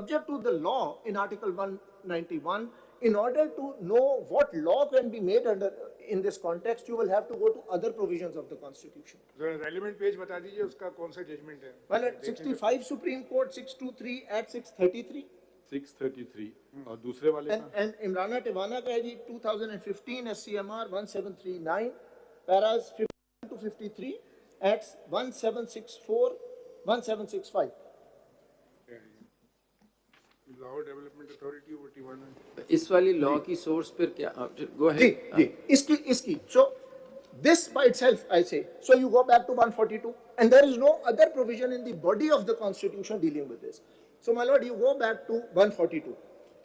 subject to the law in Article 191. In order to know what law can be made under in this context, you will have to go to other provisions of the Constitution. Relevant page बता दीजिए उसका कौन सा judgment है? Well, at 65 Supreme Court 623 at 633. 633 और दूसरे वाले and Imran Tivana का है जी 2015 SCMR 1739 paras 51 to 53 at 1764 1765. Law Development Authority वो टिवाना इस वाली लॉ की सोर्स पर क्या गो जी अहेड इसकी so this by itself I say, so you go back to 142 and there is no other provision in the body of the Constitution dealing with this. So my lord, you go back to 142.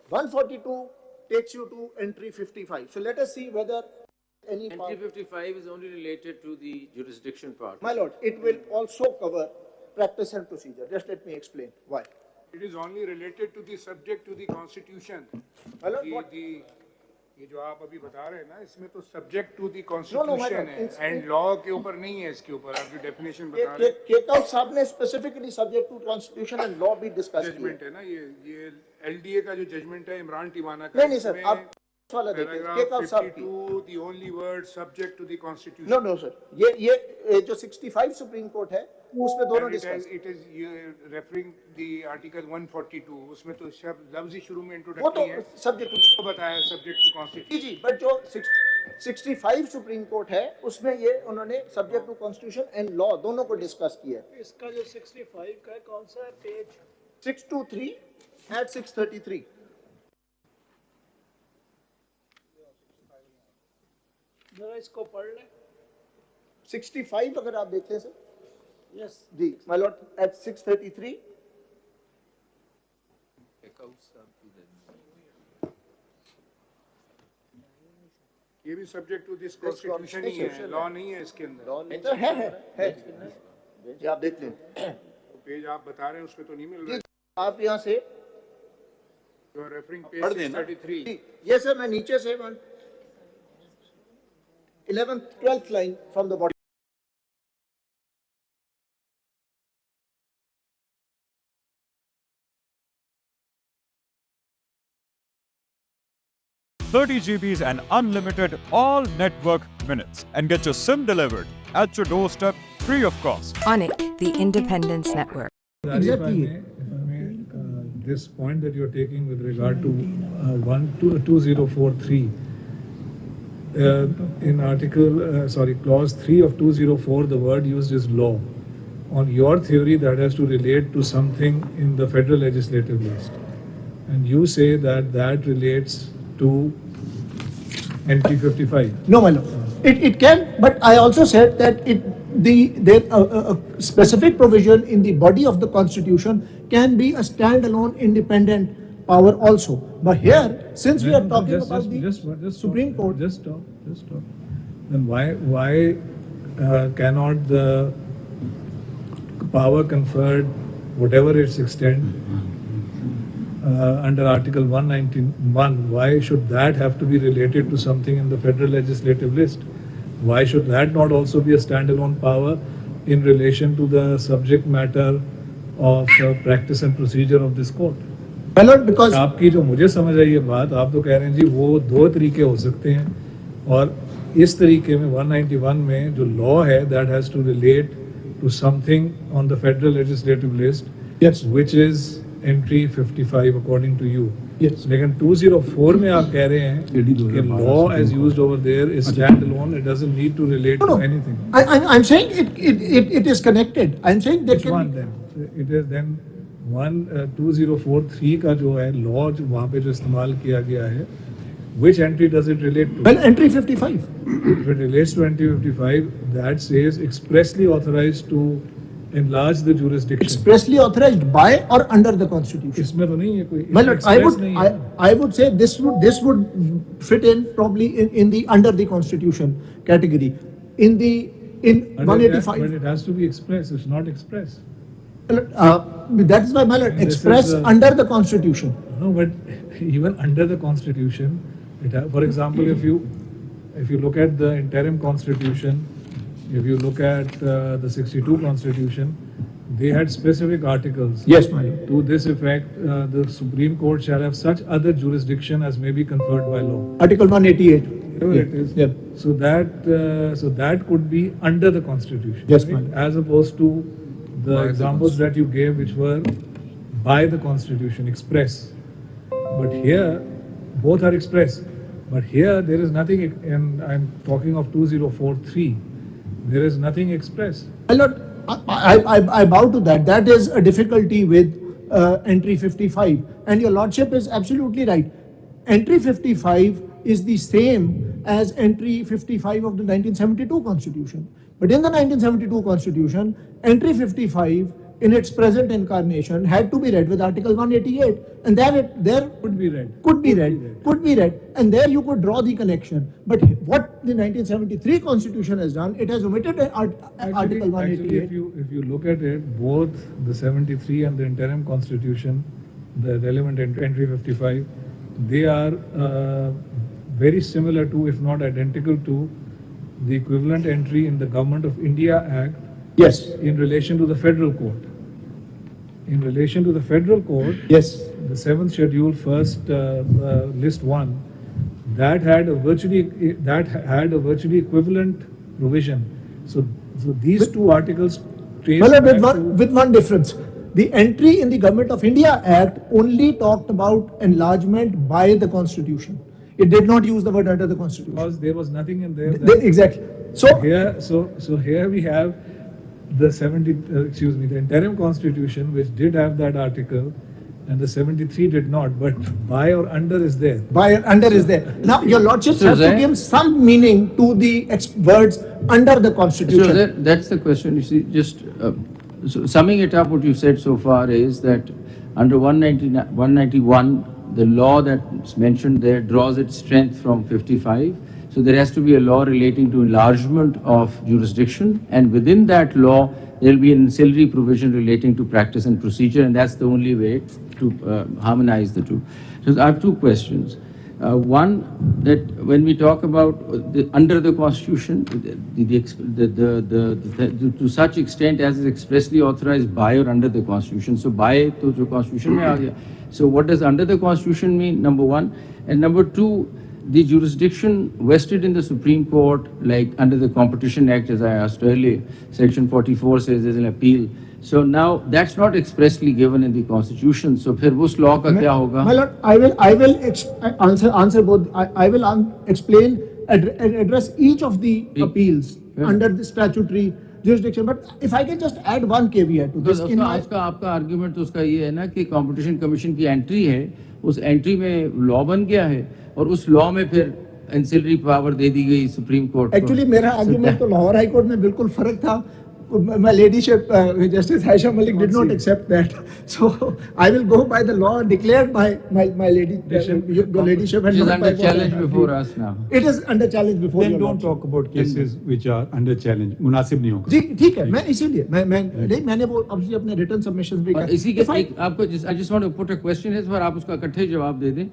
142 takes you to entry 55. So let us see whether any entry 55 is only related to the jurisdiction part. My lord, it will also cover practice and procedure. Just let me explain why. It is only related to the subject to the Constitution. My lord, what? ये जो आप अभी बता रहे हैं ना, इसमें तो subject to the Constitution है, and law के ऊपर नहीं है, इसके ऊपर आपकी definition बता रहे हैं. केकाउट साहब ने specifically subject to Constitution and law भी discuss किया. Judgment है ना, ये LDA का जो judgment है इमरान टिवाना का. नहीं सर, आप वाला देखिए, केकाउट साहब की. 52, the only word subject to the Constitution. No sir, ये जो 65 Supreme Court है, उसमें दोनों discuss. It is referring the Article 142. उसमें तो शब्द लफ्ज़ ही शुरू में वो introductory तो है. subject to बताया subject to Constitution. Ji, but जो 65 Supreme Court है, उसमें ये उन्होंने subject to Constitution and law दोनों को discuss किया. इसका जो 65 का है कौन सा है पेज? 623 at 633. जरा इसको पढ़ लें. 65 अगर आप देखें सर. Yes. जी, my lord, at 633. ये भी subject to this Constitution ही है, law नहीं है इसके अंदर. तो है. जी, आप देख लें. पेज आप बता रहे हैं उसमें तो नहीं मिल रहा है. आप यहाँ से You are referring page 633. ये सर मैं नीचे से 11th 12th line from the bottom. $30 and unlimited all network minutes and get your SIM delivered at your doorstep free of cost. Onyx, the Independence Network. Exactly. This point that you're taking with regard to 2043 in clause 3 of 204, the word used is law. On your theory, that has to relate to something in the federal legislative list, and you say that that relates to entry 55. No, my lord. It can, but I also said that there a specific provision in the body of the Constitution can be a standalone independent power also. But here, since we are talking about the Supreme Court, just stop. Then why cannot the power conferred, whatever its extent, under Article 191, why should that have to be related to something in the federal legislative list? Why should that not also be a standalone power in relation to the subject matter of practice and procedure of this court? because आपकी जो मुझे समझ आई है बात, आप तो कह रहे हैं जी वो दो तरीके हो सकते हैं, और इस तरीके में 191 में जो लॉ है that has to relate to something on the federal legislative list, yes, which is entry 55 according to you. Yes. लेकिन 204 में आप कह रहे हैं कि law as used over there is standalone, it doesn't need to relate to anything. I'm saying it is connected. I'm saying that Which one then? It is then 2043 का जो है law जो वहाँ पे जो इस्तेमाल किया गया है, which entry does it relate to? well, entry 55. If it relates to entry 55, that says expressly authorized to enlarge the jurisdiction. Expressly authorized by or under the Constitution. इसमें तो नहीं है कोई. Well, I would say this would fit in probably in the under the Constitution category. In 185. But it has to be express. It's not express. That is why, my lord, express under the Constitution. No, but even under the Constitution, for example, if you look at the interim Constitution, if you look at the 62 Constitution, they had specific articles. Yes, my lord. To this effect, the Supreme Court shall have such other jurisdiction as may be conferred by law. Article 188. Whatever it is. Yeah. So that could be under the Constitution. Yes, right? ma'am. As opposed to the examples that you gave, which were by the Constitution, express. But here, both are express. But here, there is nothing, and I'm talking of 2043, there is nothing express. My lord, I bow to that. That is a difficulty with entry 55. And your lordship is absolutely right. Entry 55 is the same as entry 55 of the 1972 Constitution. But in the 1972 Constitution, entry 55 in its present incarnation had to be read with Article 188. And there Could be read. could be read, and there you could draw the connection. But what the 1973 Constitution has done, it has omitted Article 188. Actually, if you look at it, both the 73 and the interim Constitution, the relevant entry 55, they are very similar to, if not identical to, the equivalent entry in the Government of India Act. Yes. In relation to the Federal Court. In relation to the Federal Court, Yes. the 7th schedule, first list 1, that had a virtually equivalent provision. So these two articles trace Well, back to- with one difference. The entry in the Government of India Act only talked about enlargement by the Constitution. It did not use the word under the Constitution. because there was nothing in there. that- Exactly. So, Here we have the the interim Constitution, which did have that article, and the 73 did not. But by or under is there. by and under is there. Now, your lordships So have to there- give some meaning to the words under the Constitution. So that's the question. You see, just so summing it up, what you've said so far is that under 191, the law that's mentioned there draws its strength from 55. So there has to be a law relating to enlargement of jurisdiction, and within that law, there will be an ancillary provision relating to practice and procedure, and that's the only way to harmonize the two. So I have two questions. One, that when we talk about under the Constitution, to such extent as is expressly authorized by or under the Constitution. So by to the Constitution mein aa gaya. So what does under the Constitution mean? Number one, and number two, the jurisdiction vested in the Supreme Court, like under the Competition Act, as I asked earlier, Section 44 says there's an appeal. So now that's not expressly given in the Constitution. So फिर उस law का क्या होगा? My lord, I will answer both. I will explain, address each of the appeals under the statutory jurisdiction. But if I can just add one caveat to this. उसका आपका argument तो उसका ये है ना कि Competition Commission की entry है, उस entry में law बन गया है, और उस law में फिर ancillary power दे दी गई Supreme Court को. Actually, मेरा argument तो लाहौर हाई कोर्ट में बिल्कुल फर्क था. My ladyship, Justice Aisha Malik did not accept that. So I will go by the law declared by my lady, your ladyship. Which is under challenge before us now. It is under challenge before Then your don't lordship. talk about cases which are under challenge. मुनासिब नहीं होगा. जी ठीक है, मैं इसीलिए मैंने वो obviously अपने written submissions भी और किए. इसी के आपको I just want to put a question है, पर आप उसका इकट्ठे जवाब दे दें.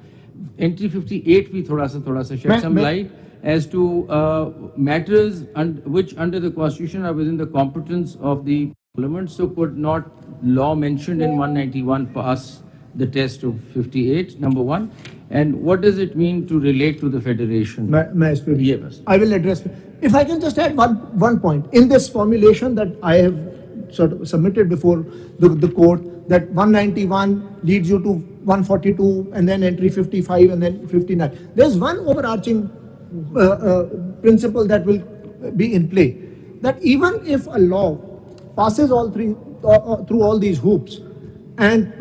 Entry 58 भी थोड़ा सा shed some light as to matters which under the Constitution are within the competence of the Parliament. So could not law mentioned in 191 pass the test of 58, number one? And what does it mean to relate to the Federation? I will address. If I can just add one point. In this formulation that I have sort of submitted before the court, that 191 leads you to 142 and then entry 55 and then 59. There's one overarching principle that will be in play, that even if a law passes through all these hoops and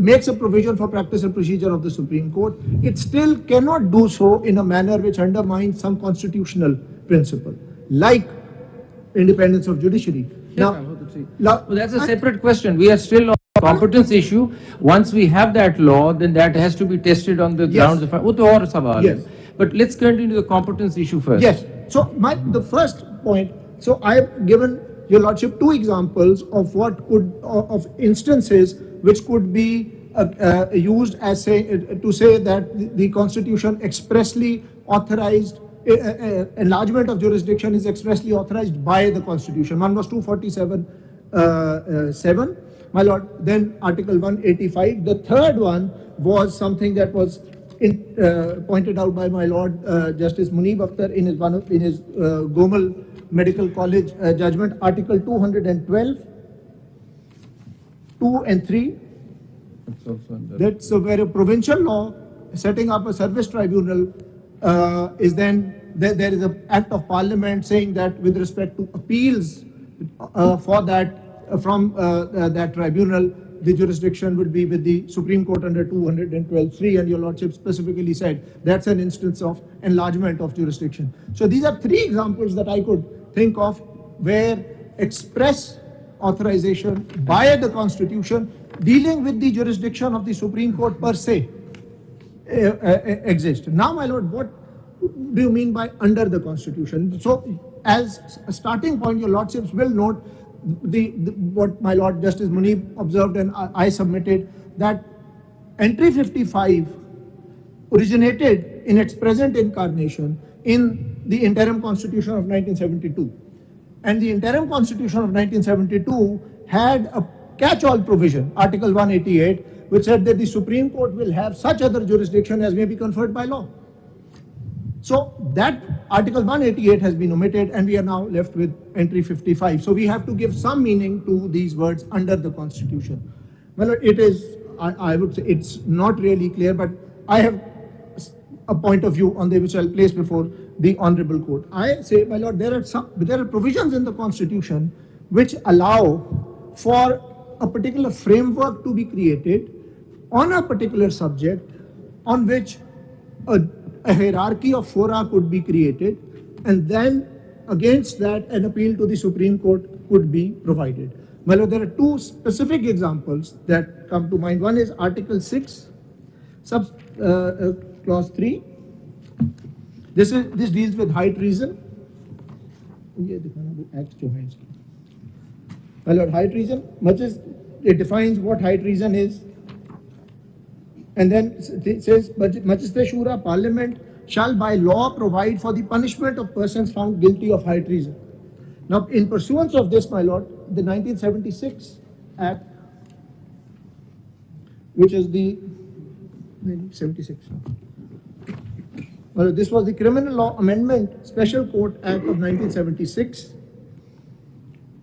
makes a provision for practice and procedure of the Supreme Court, it still cannot do so in a manner which undermines some constitutional principle, like independence of judiciary. Well, that's a separate question. We are still on the competence issue. Once we have that law, then that has to be tested on the grounds of... वो तो और सवाल है. But let's continue the competence issue first. Yes. So the first point, so I have given your lordship two examples of of instances which could be used as to say that the Constitution expressly authorized enlargement of jurisdiction is expressly authorized by the Constitution. One was 247 7, my lord. Then Article 185. The third one was something that was pointed out by my lord Justice Munib Akhtar in his Gomal Medical College judgment. Article 212, 2 and 3. That's where a provincial law setting up a service tribunal is then there is an act of parliament saying that with respect to appeals for that from that tribunal, the jurisdiction would be with the Supreme Court under 212(3), and your lordship specifically said that's an instance of enlargement of jurisdiction. So these are three examples that I could think of where express authorization by the Constitution dealing with the jurisdiction of the Supreme Court per se exist. Now, my lord, what do you mean by under the Constitution? So, as a starting point, your lordships will note what my lord Justice Munib observed and I submitted, that entry 55 originated in its present incarnation in the interim constitution of 1972, and the interim constitution of 1972 had a catch-all provision, Article 188, which said that the Supreme Court will have such other jurisdiction as may be conferred by law. So that Article 188 has been omitted and we are now left with entry 55. So we have to give some meaning to these words under the Constitution. Well, it is, I would say it's not really clear, but I have a point of view on this which I'll place before the Honorable Court. I say, my lord, there are provisions in the Constitution which allow for a particular framework to be created on a particular subject on which a hierarchy of fora could be created, and then against that an appeal to the Supreme Court could be provided. Well, there are two specific examples that come to mind. One is Article 6, Clause 3. This deals with high treason. Well, high treason, much as it defines what high treason is, and then it says, Magistrate Shura, Parliament shall by law provide for the punishment of persons found guilty of high treason. Now, in pursuance of this, my lord, the 1976 Act, which is the 76. Well, this was the Criminal Law Amendment Special Court Act of 1976.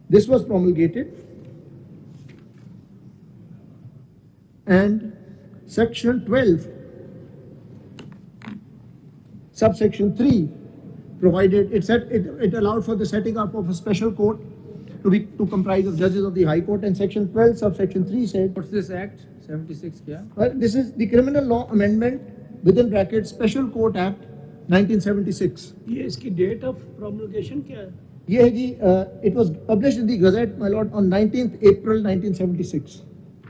This was promulgated, and Section 12, subsection 3, provided it allowed for the setting up of a special court to comprise of judges of the High Court, and Section 12, subsection 3 said. What's this Act? 76 kya? Well, this is the Criminal Law Amendment within brackets Special Court Act 1976. ये इसकी date of promulgation क्या है? ये है जी, it was published in the Gazette, my lord, on 19th April 1976.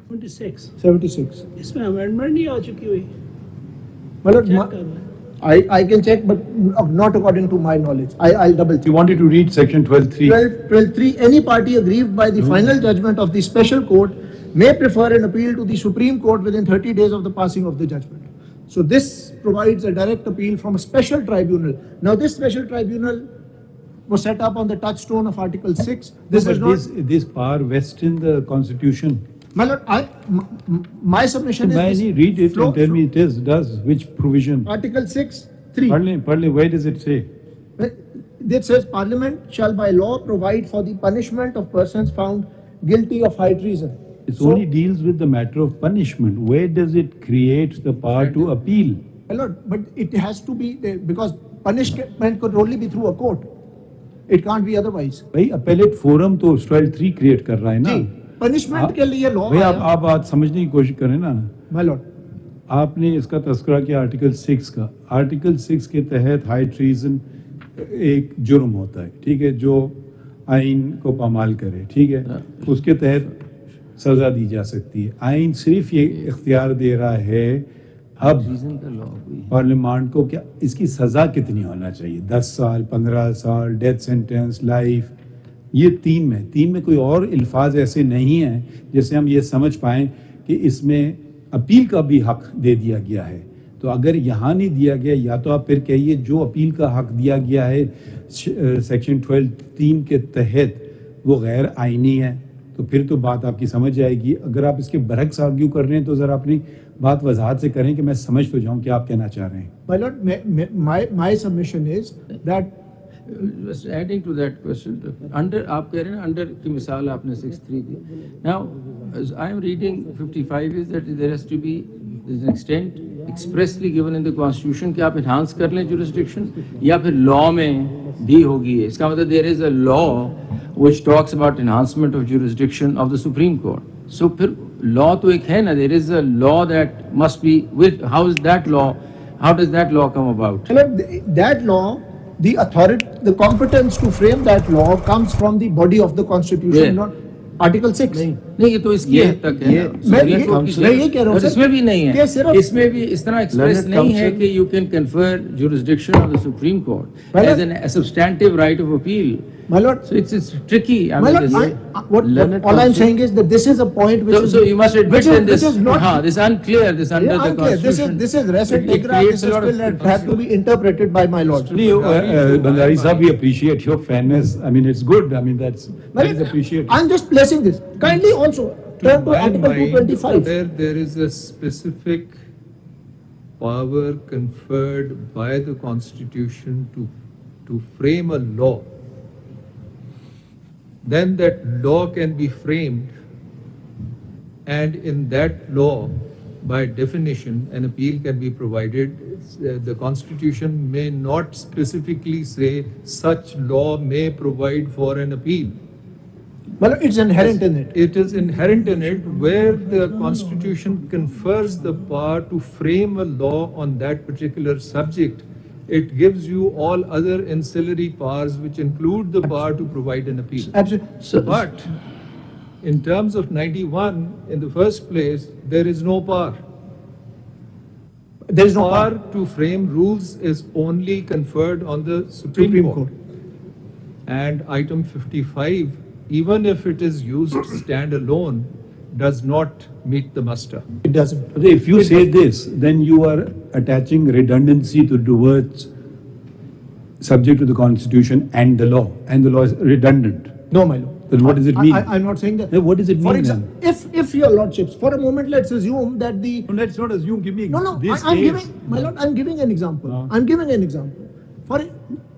26. 76. इसमें amendment नहीं आ चुकी हुई? My lord, Check कर रहा है. I can check, but not according to my knowledge. I'll double check. You wanted to read section 12(3). 12(3). Any party aggrieved by the final judgment of the special court may prefer an appeal to the Supreme Court within 30 days of the passing of the judgment. So this provides a direct appeal from a special tribunal. Now this special tribunal was set up on the touchstone of Article 6. This power vests in the Constitution. My lord, my submission So is. read it and tell me does which provision? Article 6(3). Partly, where does it say? It says Parliament shall by law provide for the punishment of persons found guilty of high treason. It only deals with the matter of punishment. Where does it create the power to appeal? My lord, but it has to be there because punishment could only be through a court. It can't be otherwise. भाई appellate forum तो 12(3) create कर रहा है ना? Punishment के लिए law भाई आप बात समझने की कोशिश करें ना? My lord, आपने इसका तस्करा किया आर्टिकल 6 का। आर्टिकल 6 के तहत हाई ट्रीजन एक जुर्म होता है, ठीक है, जो आइन को पामाल करे, ठीक है, उसके तहत सजा दी जा सकती है। आइन सिर्फ ये इख्तियार दे रहा है अब पार्लियामेंट को क्या इसकी सजा कितनी होना चाहिए, 10 साल, 15 साल, डेथ सेंटेंस, लाइफ, ये तीन में कोई और अल्फाज ऐसे नहीं हैं जिससे हम ये समझ पाएं कि इसमें अपील का भी हक दे दिया गया है। तो अगर यहाँ नहीं दिया गया, या तो आप फिर कहिए जो अपील का हक दिया गया है सेक्शन 12(3) के तहत वो गैर आइनी है, तो फिर तो बात आपकी समझ जाएगी। अगर आप इसके बरक्स आर्ग्यू कर रहे हैं तो ज़रा अपनी बात वजाहत से करें कि मैं समझ तो जाऊं कि आप कहना चाह रहे हैं। My lord, my submission is that Just adding to that question, under आप कह रहे हैं under की मिसाल आपने 6(3) दी. Now, as I am reading 55 is that there has to be an extent expressly given in the constitution कि आप enhance कर लें jurisdiction या फिर law में भी होगी. इसका मतलब there is a law which talks about enhancement of jurisdiction of the Supreme Court. So फिर law तो एक है ना, there is a law that must be with. How is that law? How does that law come about? that law, the authority, the competence to frame that law comes from the body of the constitution, Yeah. not Article 6. नहीं ये तो इसकी हद तक है ना. मैं Supreme ये कह रहा हूँ Court की इसमें भी नहीं कि है. सिर्फ इसमें भी इस तरह एक्सप्रेस नहीं है कि you can confer jurisdiction on the Supreme Court as a substantive right of appeal. my lord, So it's tricky. I my mean, lord, all I'm saying is that this is a point which so you must admit that which this is not this unclear, this under yeah, the unclear. constitution. This is res et It integra. creates This a is lot of still have to be interpreted by my lord. Bandari Sahab, we appreciate your fairness. I mean, it's good. I mean, that is appreciated. I'm just placing this. Kindly also turn to my Article mind, 225. there is a specific power conferred by the Constitution to frame a law. Then that law can be framed, and in that law, by definition, an appeal can be provided. The Constitution may not specifically say such law may provide for an appeal. Well, it's inherent in it. It is inherent in it where the Constitution confers the power to frame a law on that particular subject. It gives you all other ancillary powers which include the power to provide an appeal. Absolutely. But in terms of 91, in the first place, there is no power. There is no Power to frame rules is only conferred on the Supreme Court. And item 55, even if it is used standalone, does not meet the muster. It doesn't. If you say this, then you are attaching redundancy to the words subject to the Constitution and the law is redundant. No, my lord. Then what does it mean? I'm not saying that. Then what does it For mean example, if your lordships, for a moment, let's assume that the No, let's not assume. Give me no, this I'm case. giving, my lord, I'm giving an example. No. I'm giving an example.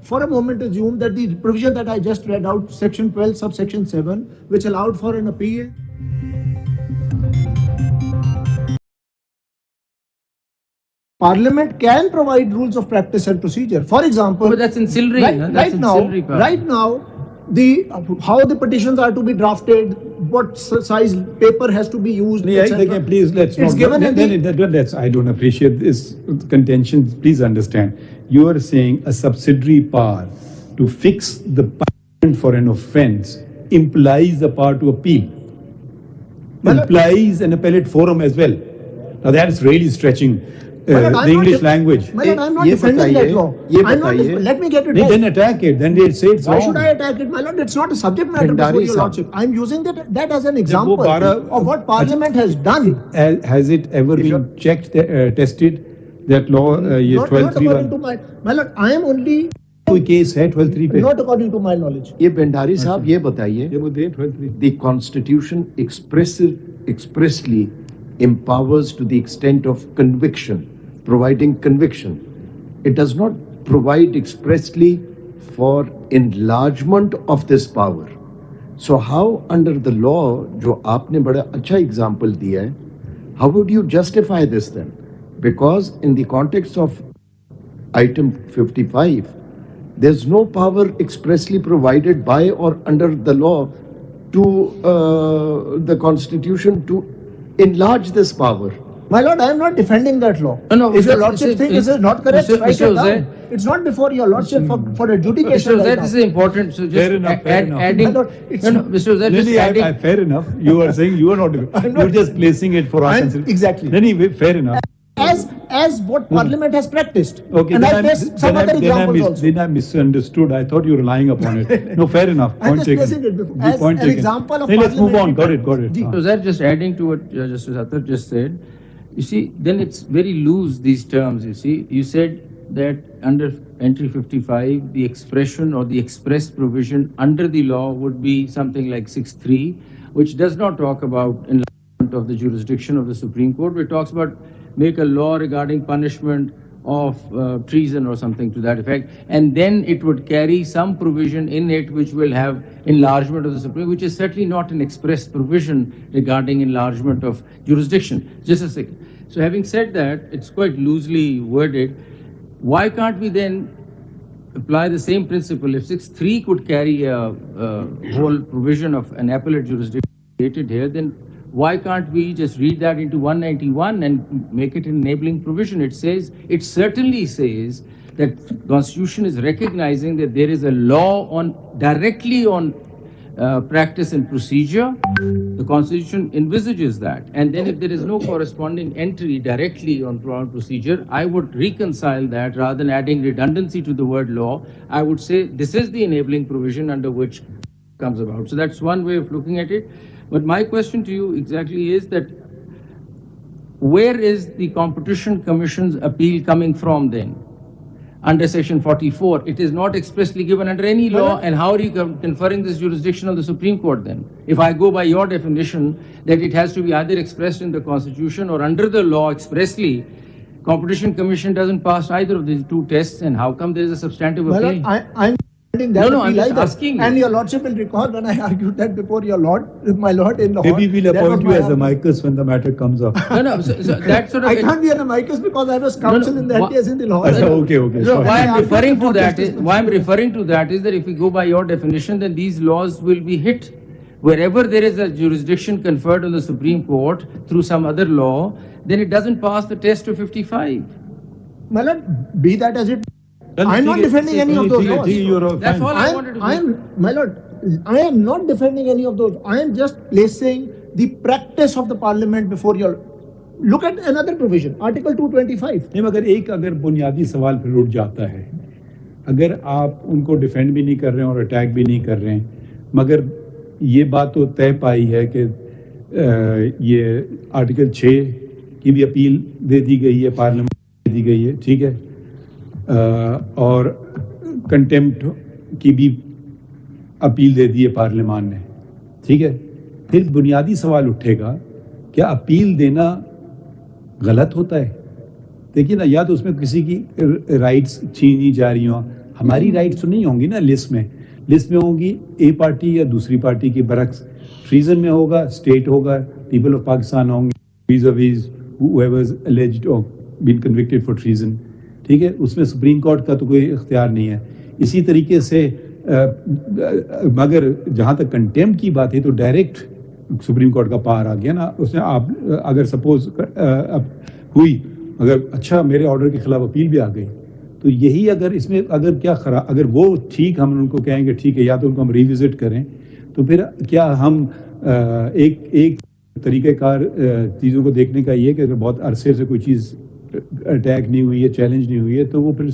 For a moment, assume that the provision that I just read out, section 12, subsection 7, which allowed for an appeal. Parliament can provide rules of practice and procedure. For example, But that's ancillary. right, That's ancillary power. right now, how the petitions are to be drafted, what size paper has to be used. etc. Please, let's It's not. given in Let's. I don't appreciate this contention. Please understand. You are saying a subsidiary power to fix the punishment for an offence implies the power to appeal. Implies an appellate forum as well. Now that is really stretching the English language. My lord, I'm not defending that law. Let me get it right. Then attack it. Then they say it's Why wrong. should I attack it, my lord? It's not a subject matter before your lordship. I'm using that as an example of what Parliament has done. Has it ever been checked, tested? That law, Not according to my lord, I am only कोई case है 12(3) पे? not according to my knowledge. ये भंडारी साहब ये बताइए, ये वो दे 12(3). the Constitution expressly empowers to the extent of conviction, providing conviction. It does not provide expressly for enlargement of this power. So how under the law, जो आपने बड़ा अच्छा example दिया है, how would you justify this then? Because in the context of item 55, there's no power expressly provided by or under the law to the Constitution to enlarge this power. My lord, I am not defending that law. No, if your lordship thinks this is not correct, Mr. write it Jose, down. It's not before your lordship for adjudication. Mr. right That is now. important. So just Fair enough, fair enough. adding. My lord, it's- No, Mr. Zed, just Really, adding. fair enough. You are saying you are not. You're just placing it for our I'm- consideration. exactly. Anyway, fair enough. As what Parliament has practiced. Okay, and then I I'm, placed some other examples also. then I misunderstood. I thought you were relying upon it. No, fair enough. I'm Point just placing taken. it before- The as point an taken. example of Hey, let's move on. parliamentary Got it. Ji. हाँ. So that just adding to what Justice Athar just said, you see, then it's very loose, these terms, you see. You said that under entry 55, the expression or the express provision under the law would be something like 6(3), which does not talk about enlargement of the jurisdiction of the Supreme Court, which talks about make a law regarding punishment of treason or something to that effect, and then it would carry some provision in it which will have enlargement of the Supreme, which is certainly not an express provision regarding enlargement of jurisdiction. Just a second. So having said that, it's quite loosely worded. Why can't we then apply the same principle? If 6.3 could carry a whole provision of an appellate jurisdiction created here, then why can't we just read that into 191 and make it an enabling provision? It says, it certainly says that Constitution is recognizing that there is a law on directly on practice and procedure. The Constitution envisages that. And then if there is no corresponding entry directly on procedure, I would reconcile that rather than adding redundancy to the word law. I would say this is the enabling provision under which comes about. So that's one way of looking at it. But my question to you exactly is that where is the Competition Commission's appeal coming from then? Under Section 44, it is not expressly given under any law, and how are you conferring this jurisdiction on the Supreme Court then? If I go by your definition that it has to be either expressed in the Constitution or under the law expressly, Competition Commission doesn't pass either of these two tests, and how come there is a substantive appeal? I'm that I'm just asking. And your lordship will recall when I argued that before your lord, my lord in Lahore. Maybe we'll appoint you as amicus when the matter comes up. No, so that sort of... I can't be an amicus because I was counsel in that case in the Lahore. Okay. So why I'm referring to that is that if we go by your definition, then these laws will be hit. Wherever there is a jurisdiction conferred on the Supreme Court through some other law, then it doesn't pass the test of 55. My lord, be that as it... I'm not defending any of those laws. That's all I wanted to say. My lord, I am not defending any of those. I am just placing the practice of the parliament before your... Look at another provision, Article 225. नहीं, मगर एक अगर बुनियादी सवाल फिर उठ जाता है, अगर आप उनको डिफेंड भी नहीं कर रहे हैं और अटैक भी नहीं कर रहे हैं, मगर ये बात तो तय पाई है कि ये आर्टिकल 6 की भी अपील दे दी गई है, पार्लियामेंट दे दी गई है, ठीक है, اور کنٹیمپٹ کی بھی اپیل دے دی ہے پارلیمان نے, ٹھیک ہے. پھر بنیادی سوال اٹھے گا, کیا اپیل دینا غلط ہوتا ہے؟ دیکھیے نا, یا تو اس میں کسی کی رائٹس چھینی جا رہی ہوں, ہماری رائٹس تو نہیں ہوں گی نا لسٹ میں ہوں گی اے پارٹی یا دوسری پارٹی کی برعکس. ٹریزن میں ہوگا اسٹیٹ ہوگا, پیپل آف پاکستان ہوں گے, ویز whoever is alleged or been convicted for treason, ٹھیک ہے. اس میں سپریم کورٹ کا تو کوئی اختیار نہیں ہے. اسی طریقے سے مگر جہاں تک کنٹیمپٹ کی بات ہے تو ڈائریکٹ سپریم کورٹ کا پار آ گیا نا. اس نے آپ اگر سپوز ہوئی, اگر اچھا میرے آرڈر کے خلاف اپیل بھی آ گئی, تو یہی اگر اس میں اگر وہ ٹھیک, ہم ان کو کہیں گے ٹھیک ہے, یا تو ان کو ہم ریوزٹ کریں, تو پھر کیا ہم ایک طریقہ کار چیزوں کو دیکھنے کا یہ کہ اگر بہت عرصے سے کوئی چیز اٹیک نہیں ہوئی ہے, چیلنج نہیں ہوئی ہے, تو وہ پھر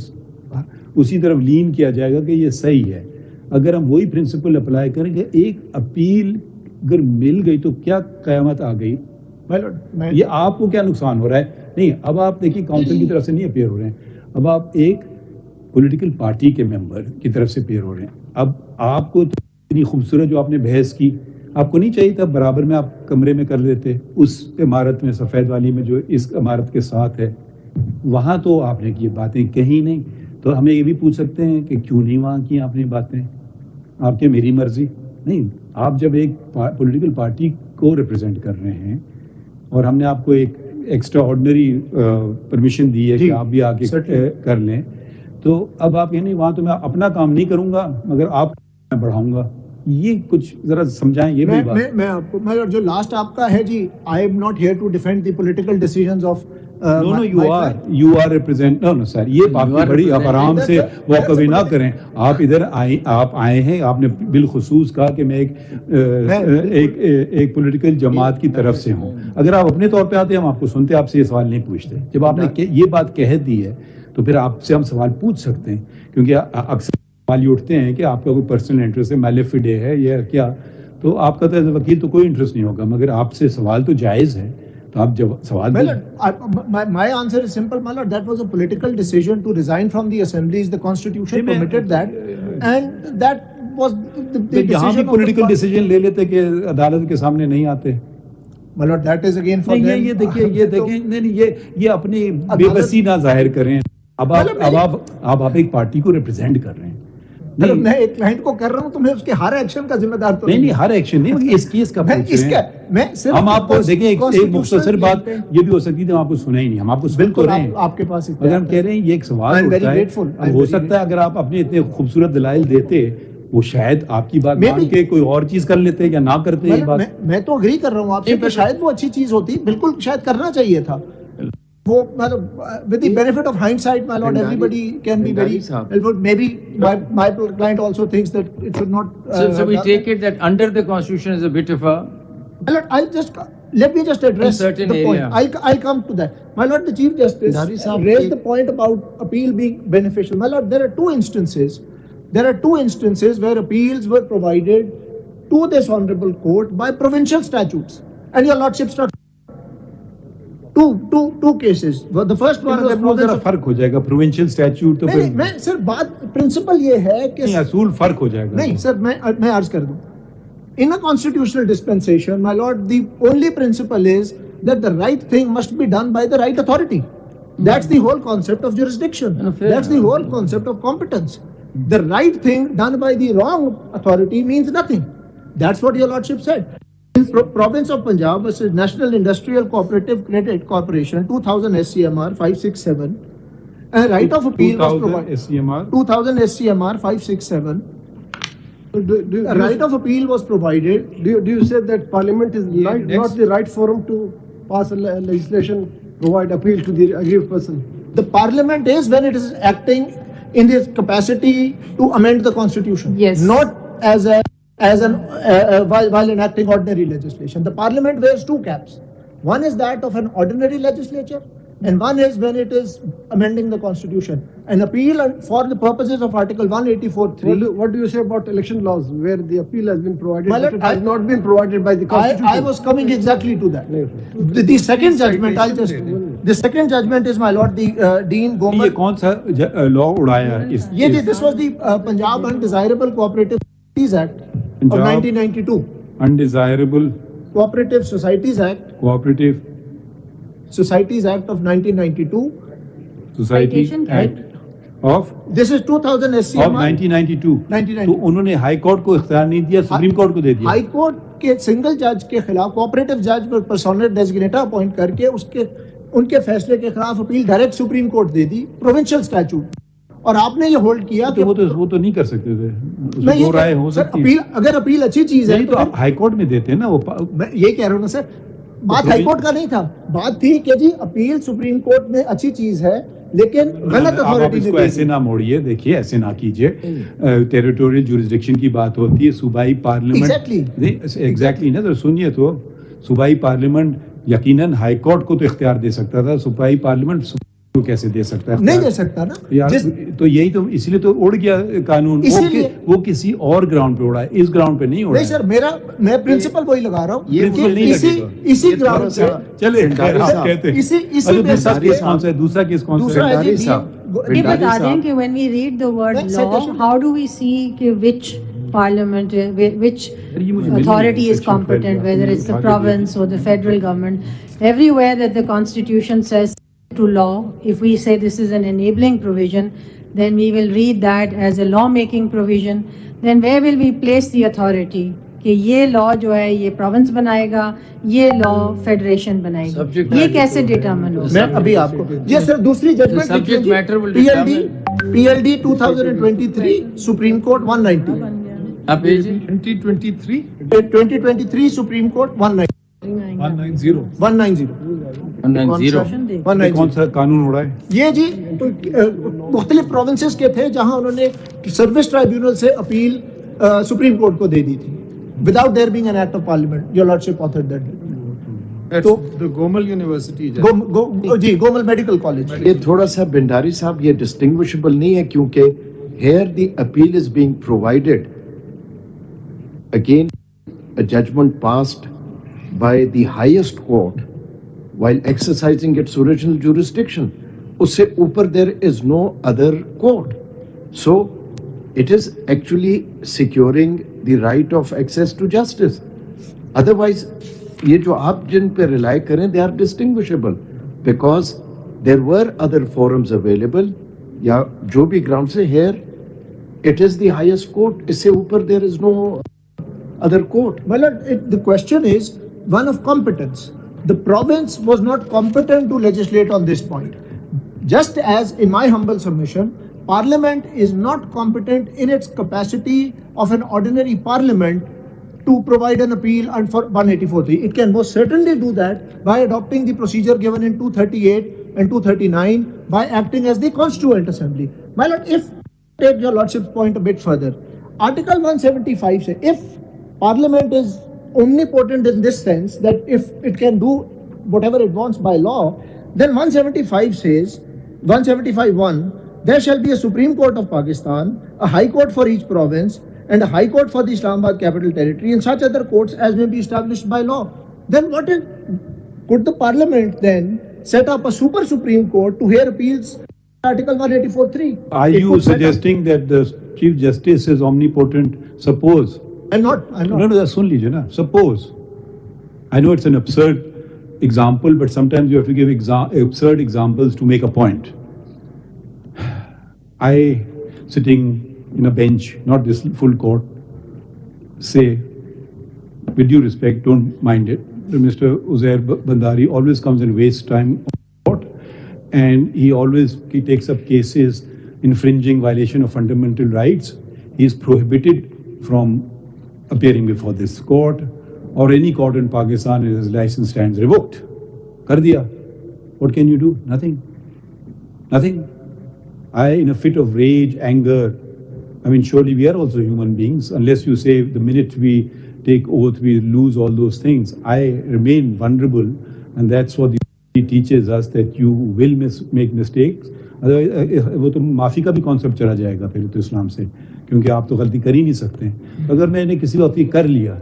اسی طرف لین کیا جائے گا کہ یہ صحیح ہے. اگر ہم وہی پرنسپل اپلائی کریں گے, ایک اپیل اگر مل گئی تو کیا قیامت آ گئی؟ یہ آپ کو کیا نقصان ہو رہا ہے؟ نہیں, اب آپ دیکھیے کاؤنسل کی طرف سے نہیں اپیئر ہو رہے ہیں, اب آپ ایک پولیٹیکل پارٹی کے ممبر کی طرف سے اپیئر ہو رہے ہیں. اب آپ کو اتنی خوبصورت جو آپ نے بحث کی, آپ کو نہیں چاہیے تھا برابر میں آپ کمرے میں کر لیتے, اس عمارت میں, سفید والی میں جو اس عمارت کے ساتھ ہے, وہاں تو آپ نے یہ باتیں کہیں نہیں. تو ہمیں یہ بھی پوچھ سکتے ہیں کہ کیوں نہیں وہاں کی آپ نے باتیں؟ آپ کے میری مرضی نہیں. آپ جب ایک پولیٹیکل پارٹی کو ریپرزینٹ کر رہے ہیں اور ہم نے آپ کو ایک ایکسٹرا آرڈنری پرمیشن دی ہے کہ آپ بھی آ کے کر لیں, تو اب آپ یہ نہیں, وہاں تو میں اپنا کام نہیں کروں گا مگر آپ میں بڑھاؤں گا. یہ کچھ ذرا سمجھائیں. یہ میں آپ کو جو لاسٹ آپ کا ہے جی, I am not here to defend the political decisions of you are represent no sir, یہ بات بڑی آپ آرام سے واک اوے نہ کریں. آپ ادھر آپ آئے ہیں, آپ نے بالخصوص کہا کہ میں ایک پولیٹیکل جماعت کی طرف سے ہوں. اگر آپ اپنے طور پہ آتے ہم آپ کو سنتے, آپ سے یہ سوال نہیں پوچھتے. جب آپ نے یہ بات کہہ دی ہے تو پھر آپ سے ہم سوال پوچھ سکتے ہیں, کیونکہ اکثر سوال یہ اٹھتے ہیں کہ آپ کا کوئی پرسنل انٹرسٹ ہے, میلیفیڈے ہے یا کیا, تو آپ کا تو وکیل تو کوئی انٹرسٹ نہیں ہوگا, مگر آپ سے سوال تو جائز ہے. تو آپ جب سوال my answer is simple, my lord. That was a political decision to resign from the assemblies. The constitution permitted that, and that was the یہاں بھی decision of political the decision لے لیتے کہ عدالت کے سامنے نہیں آتے. My lord, that is again for نہیں them. یہ دیکھیں نہیں یہ اپنی بے بسی نہ ظاہر کریں. اب آپ ایک پارٹی کو ریپرزینٹ کر رہے ہیں. میں ایک کلائنٹ کو کر رہا ہوں تو میں اس کے ہر ایکشن کا ذمہ دار تو نہیں ہر ایکشن نہیں, اس کیس کا پوچھ رہے ہیں. ہم آپ کو دیکھیں ایک مختصر بات یہ بھی ہو سکتی ہے ہم آپ کو سنا ہی نہیں, ہم آپ کو سن تو رہے ہیں, آپ کے پاس مگر ہم کہہ رہے ہیں یہ ایک سوال ہوتا ہے. ہو سکتا ہے اگر آپ اپنے اتنے خوبصورت دلائل دیتے وہ شاید آپ کی بات مان کے کوئی اور چیز کر لیتے یا نہ کرتے. یہ بات میں تو اگری کر رہا ہوں آپ سے کہ شاید وہ اچھی چیز ہوتی, بالکل شاید کرنا چاہیے تھا وہ. with the benefit of hindsight, my lord, everybody can be very helpful. Maybe my client also thinks that it should not. So we take it that under the constitution is a bit of a. My lord, let me just address the point. I'll come to that. My lord, the Chief Justice raised the point about appeal being beneficial. My lord, there are two instances where appeals were provided to this honorable court by provincial statutes, and your lordship struck two cases. The first one was ذرا فرق ہو جائے گا provincial statute تو پھر میں سر بات principal یہ ہے کہ اصول فرق ہو جائے گا. نہیں سر میں عرض کر دوں, in a constitutional dispensation, my lord, the only principle is that the right thing must be done by the right authority. That's the whole concept of jurisdiction. That's the whole concept of competence. The right thing done by the wrong authority means nothing. That's what your lordship said. In province of Punjab versus National Industrial Cooperative Credit Corporation, 2000 SCMR 567, a right of appeal was provided. 2000 SCMR 567. A right of appeal was provided. Do you say that Parliament is not the right forum to pass a legislation, provide appeal to the aggrieved person? The Parliament is when it is acting in its capacity to amend the Constitution. Yes. Not while enacting ordinary legislation. The Parliament wears two caps. One is that of an ordinary legislature, and one is when it is amending the Constitution. An appeal for the purposes of Article 184(3). What do you say about election laws where the appeal has been provided, Well, but it has not been provided by the Constitution? I was coming exactly to that. The second judgment, the second judgment is, my lord, the Dean Gomal. یہ کون سا لا اڑایا اس This was the Punjab Undesirable Cooperative Societies Act of 1992. Undesirable Cooperative Societies Act. Cooperative Societies Act of 1992. Society Act of This is 2000 SCMR. of 1992. 1992. تو انہوں نے high court کو اختیار نہیں دیا, سپریم کورٹ کو دے دیا. ہائی کورٹ کے سنگل جج کے خلاف کوآپریٹو جج پر پرسونل ڈیزگنیٹر اپوائنٹ کر کے ان کے فیصلے کے خلاف appeal direct supreme court they the provincial statute. اور آپ نے یہ ہولڈ کیا کہ وہ تو نہیں کر سکتے تھے, اس میں دو رائے ہو سکتی ہے. اگر اپیل اچھی چیز ہے تو آپ ہائی کورٹ میں دیتے ہیں نا. وہ میں یہ کہہ رہا ہوں نا سر, بات ہائی کورٹ کا نہیں تھا, بات تھی کہ جی اپیل سپریم کورٹ میں اچھی چیز ہے لیکن غلط اتھارٹی نے. ایسے نہ موڑیے, دیکھیے ایسے نہ کیجیے. ٹیریٹوریل جورسڈکشن کی بات ہوتی ہے, صوبائی پارلیمنٹ. ایگزیکٹلی نا, سنیے تو صوبائی پارلیمنٹ یقیناً ہائی کورٹ کو تو اختیار دے سکتا تھا, صوبائی پارلیمنٹ کو کیسے دے سکتا ہے؟ نہیں دے سکتا نا. تو یہی تو اس لیے تو اڑ گیا قانون, وہ کسی اور گراؤنڈ پہ اڑا ہے, اس گراؤنڈ پہ نہیں اڑا. نہیں سر, میں پرنسپل وہی لگا رہا ہوں, اسی گراؤنڈ سے. چلے دوسرا کیس کون سا ہے؟ یہ بتا دیں کہ when we read the word law, how do we see کہ which parliament, which authority is competent, whether it's the province or the federal government. Everywhere that the constitution says to law, if we say this is an enabling provision, then we will read that as a law making provision. Then where will we place the authority کہ یہ لا جو ہے یہ province بنائے گا, یہ لا federation بنائے گا, یہ کیسے ڈیٹرمن ہوگا؟ میں ابھی آپ کو جی سر دوسری judgment PLD 2023 supreme court 190. 2023 supreme court 190. کون سا قانون اڑا ہے یہ جی مختلف پروونسز کے تھے جہاں انہوں نے سروس ٹرائبیونل سے اپیل سپریم کورٹ کو دے دی تھی without there being an act of parliament. Your lordship authored that. تو گومل یونیورسٹی جی گومل میڈیکل کالج. یہ تھوڑا سا بھنڈاری صاحب یہ ڈسٹنگوشبل نہیں ہے کیونکہ here the appeal is being provided against a judgment passed by the highest court while exercising its original jurisdiction. اس سے اوپر there is no other court. So it is actually securing the right of access to justice. Otherwise, یہ جو آپ جن پہ rely کریں, they are distinguishable because there were other forums available. یا جو بھی ground سے here, it is the highest court. اس سے اوپر there is no other court. Well, the question is one of competence. The province was not competent to legislate on this point. Just as, in my humble submission, Parliament is not competent in its capacity of an ordinary Parliament to provide an appeal and for 184(3). It can most certainly do that by adopting the procedure given in 238 and 239 by acting as the Constituent Assembly. My lord, if take your lordship's point a bit further, Article 175 says if Parliament is omnipotent in this sense that if it can do whatever it wants by law, then 175 says, 175(1), there shall be a Supreme Court of Pakistan, a High Court for each province, and a High Court for the Islamabad Capital Territory, and such other courts as may be established by law. Then could the Parliament then set up a super Supreme Court to hear appeals? Article 184(3). Are you suggesting that the Chief Justice is omnipotent? Suppose. I'm not. No, that's only, suppose. I know it's an absurd example, but sometimes you have to give absurd examples to make a point. I, sitting in a bench, not this full court, say, with due respect, don't mind it, Mr. Uzair Bandari always comes and wastes time on court, and he takes up cases infringing violation of fundamental rights. He is prohibited from appearing before this court or any court in Pakistan, and his license stands revoked. Kar diya. What can you do? Nothing. I, in a fit of rage, anger, I mean, surely we are also human beings. Unless you say the minute we take oath, we lose all those things. I remain vulnerable, and that's what the teaches us, that you will make mistakes. وہ تو معافی کا بھی concept چلا جائے گا پھر تو اسلام سے, کیونکہ آپ تو غلطی کر ہی نہیں سکتے. اگر میں نے کسی وقت کر لیا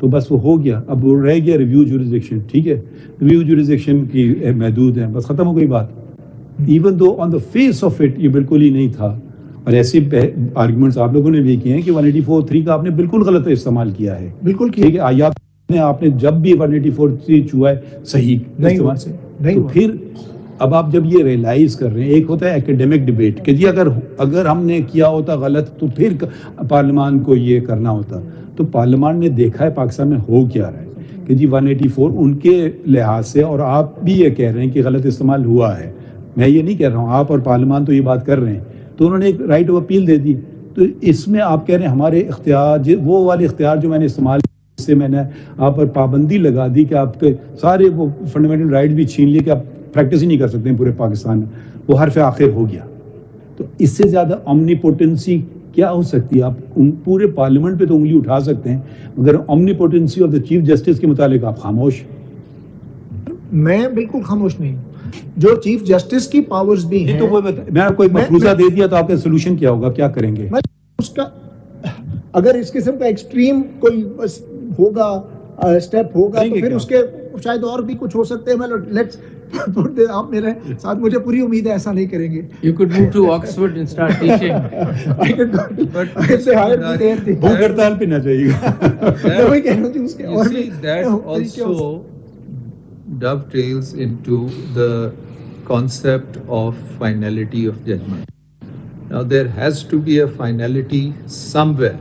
تو بس وہ ہو گیا, اب وہ رہ گیا ریویو جوریزڈکشن. ٹھیک ہے, ریویو جوریزڈکشن کی محدود ہیں, بس ختم ہو گئی بات. Even though on the face of it یہ بالکل ہی نہیں تھا, اور ایسے آرگومنٹس آپ لوگوں نے بھی کیے ہیں کہ 184(3) کا آپ نے بالکل غلط استعمال کیا ہے. بالکل ٹھیک ہے, آپ نے جب بھی 184(3) چھوا ہے صحیح استعمال سے, تو پھر اب آپ جب یہ ریئلائز کر رہے ہیں, ایک ہوتا ہے ایکیڈیمک ڈبیٹ کہ جی اگر ہم نے کیا ہوتا غلط تو پھر پارلیمان کو یہ کرنا ہوتا, تو پارلیمان نے دیکھا ہے پاکستان میں ہو کیا رہا ہے کہ جی 184 ان کے لحاظ سے, اور آپ بھی یہ کہہ رہے ہیں کہ غلط استعمال ہوا ہے. میں یہ نہیں کہہ رہا ہوں, آپ اور پارلیمان تو یہ بات کر رہے ہیں, تو انہوں نے ایک رائٹ آف اپیل دے دی. تو اس میں آپ کہہ رہے ہیں ہمارے اختیار, وہ والے اختیار جو میں نے استعمال کیا, اس سے میں نے آپ پر پابندی لگا دی کہ آپ کے سارے وہ فنڈامنٹل رائٹ بھی چھین لیے کہ آپ پریکٹس ہی نہیں کر سکتے ہیں پورے پاکستان میں. وہ حرف آخر ہو گیا. تو اس سے زیادہ اومنیپوٹنسی کیا ہو سکتی ہے؟ آپ پورے پارلیمنٹ پہ تو انگلی اٹھا سکتے ہیں, مگر اومنیپوٹنسی آف دا چیف جسٹس کے متعلق آپ خاموش. میں بالکل خاموش نہیں. جو چیف جسٹس کی پاورز بھی ہیں, تو وہ میں آپ کو ایک مفروضہ دے دیا, تو آپ کا سولوشن کیا ہوگا, کیا کریں گے؟ اس کا اگر اس قسم کا ایکسٹریم کوئی ہوگا اسٹیپ ہوگا تو پھر اس کے شاید اور بھی کچھ ہو سکتے ہیں. آپ میرے ساتھ, مجھے پوری امید ہے ایسا نہیں کریں گے. You could move to Oxford and start teaching. بھوک ہڑتال پہ نہ جائیے گا. That also dovetails into the concept of finality of judgment. Now there has to be a finality somewhere.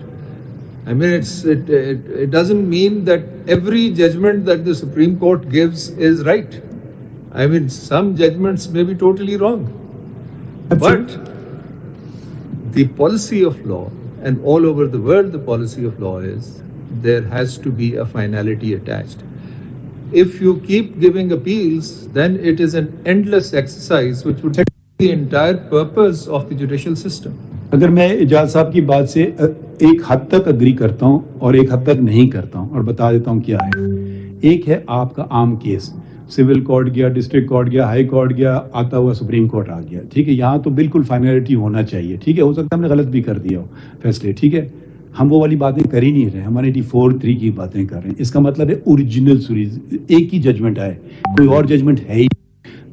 I mean, it doesn't mean that every judgment that the Supreme Court gives is right. I mean, some judgments may be totally wrong. Absolutely. But the policy of law, and all over the world the policy of law is, there has to be a finality attached. If you keep giving appeals, then it is an endless exercise which would take the entire purpose of the judicial system. اگر میں اجاز صاحب کی بات سے ایک حد تک agree کرتا ہوں اور ایک حد تک نہیں کرتا ہوں, اور بتا دیتا ہوں کیا ہے. ایک ہے آپ کا عام کیس, سول کورٹ گیا, ڈسٹرکٹ کورٹ گیا, ہائی کورٹ گیا, آتا ہوا سپریم کورٹ آ گیا. ٹھیک ہے, یہاں تو بالکل فائنلٹی ہونا چاہیے. ٹھیک ہے, ہو سکتا ہے ہم نے غلط بھی کر دیا ہو فیصلے. ٹھیک ہے, ہم وہ والی باتیں کر ہی نہیں رہے, ہم 184(3) کی باتیں کر رہے ہیں. اس کا مطلب ہے اوریجنل سیریز ایک ہی ججمنٹ آئے, کوئی اور ججمنٹ ہے ہی.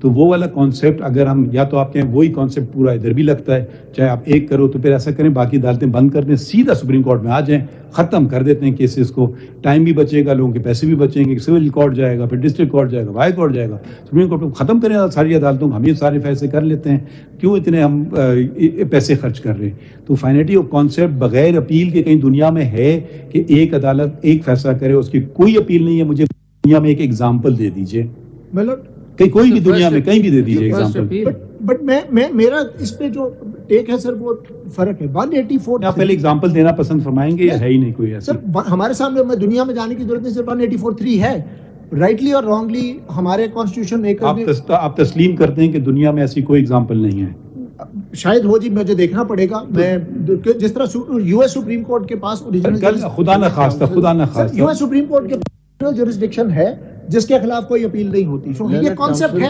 تو وہ والا کانسیپٹ اگر ہم یا تو آپ کہیں وہی کانسیپٹ پورا ادھر بھی لگتا ہے, چاہے آپ ایک کرو تو پھر ایسا کریں باقی عدالتیں بند کر دیں, سیدھا سپریم کورٹ میں آ جائیں, ختم کر دیتے ہیں کیسز کو, ٹائم بھی بچے گا, لوگوں کے پیسے بھی بچیں گے, سول کورٹ جائے گا, پھر ڈسٹرکٹ کورٹ جائے گا, ہائی کورٹ جائے گا, سپریم کورٹ میں ختم کریں ساری عدالتوں کو, ہم یہ سارے فیصلے کر لیتے ہیں, کیوں اتنے ہم پیسے خرچ کر رہے ہیں. تو فائنلٹی آف کانسیپٹ بغیر اپیل کے کہیں دنیا میں ہے کہ ایک عدالت ایک فیصلہ کرے, اس کی کوئی اپیل نہیں ہے. مجھے دنیا میں ایک ایگزامپل دے دیجئے, کہ کوئی بھی دنیا میں کہیں بھی دے دیجئے ایگزامپل. بٹ میں میرا اس پہ جو ٹیک ہے سر وہ فرق ہے. 184 آپ پہلے ایگزامپل دینا پسند فرمائیں گے یا ہے ہی نہیں کوئی ایسا؟ سر ہمارے سامنے میں دنیا میں جانے کی ضرورت نہیں, صرف 184(3) ہے. رائٹلی اور رانگلی ہمارے کانسٹیٹیوشن میکر نے, آپ تسلیم کرتے ہیں کہ دنیا میں ایسی کوئی ایگزامپل نہیں ہے؟ شاید ہو جی, مجھے دیکھنا پڑے گا. میں جس طرح یو ایس سپریم کورٹ کے پاس خدا نہ خواستہ یو ایس سپریم کورٹ کے جورسڈکشن ہے جس کے خلاف کوئی اپیل نہیں ہوتی. سو یہ کانسیپٹ ہے,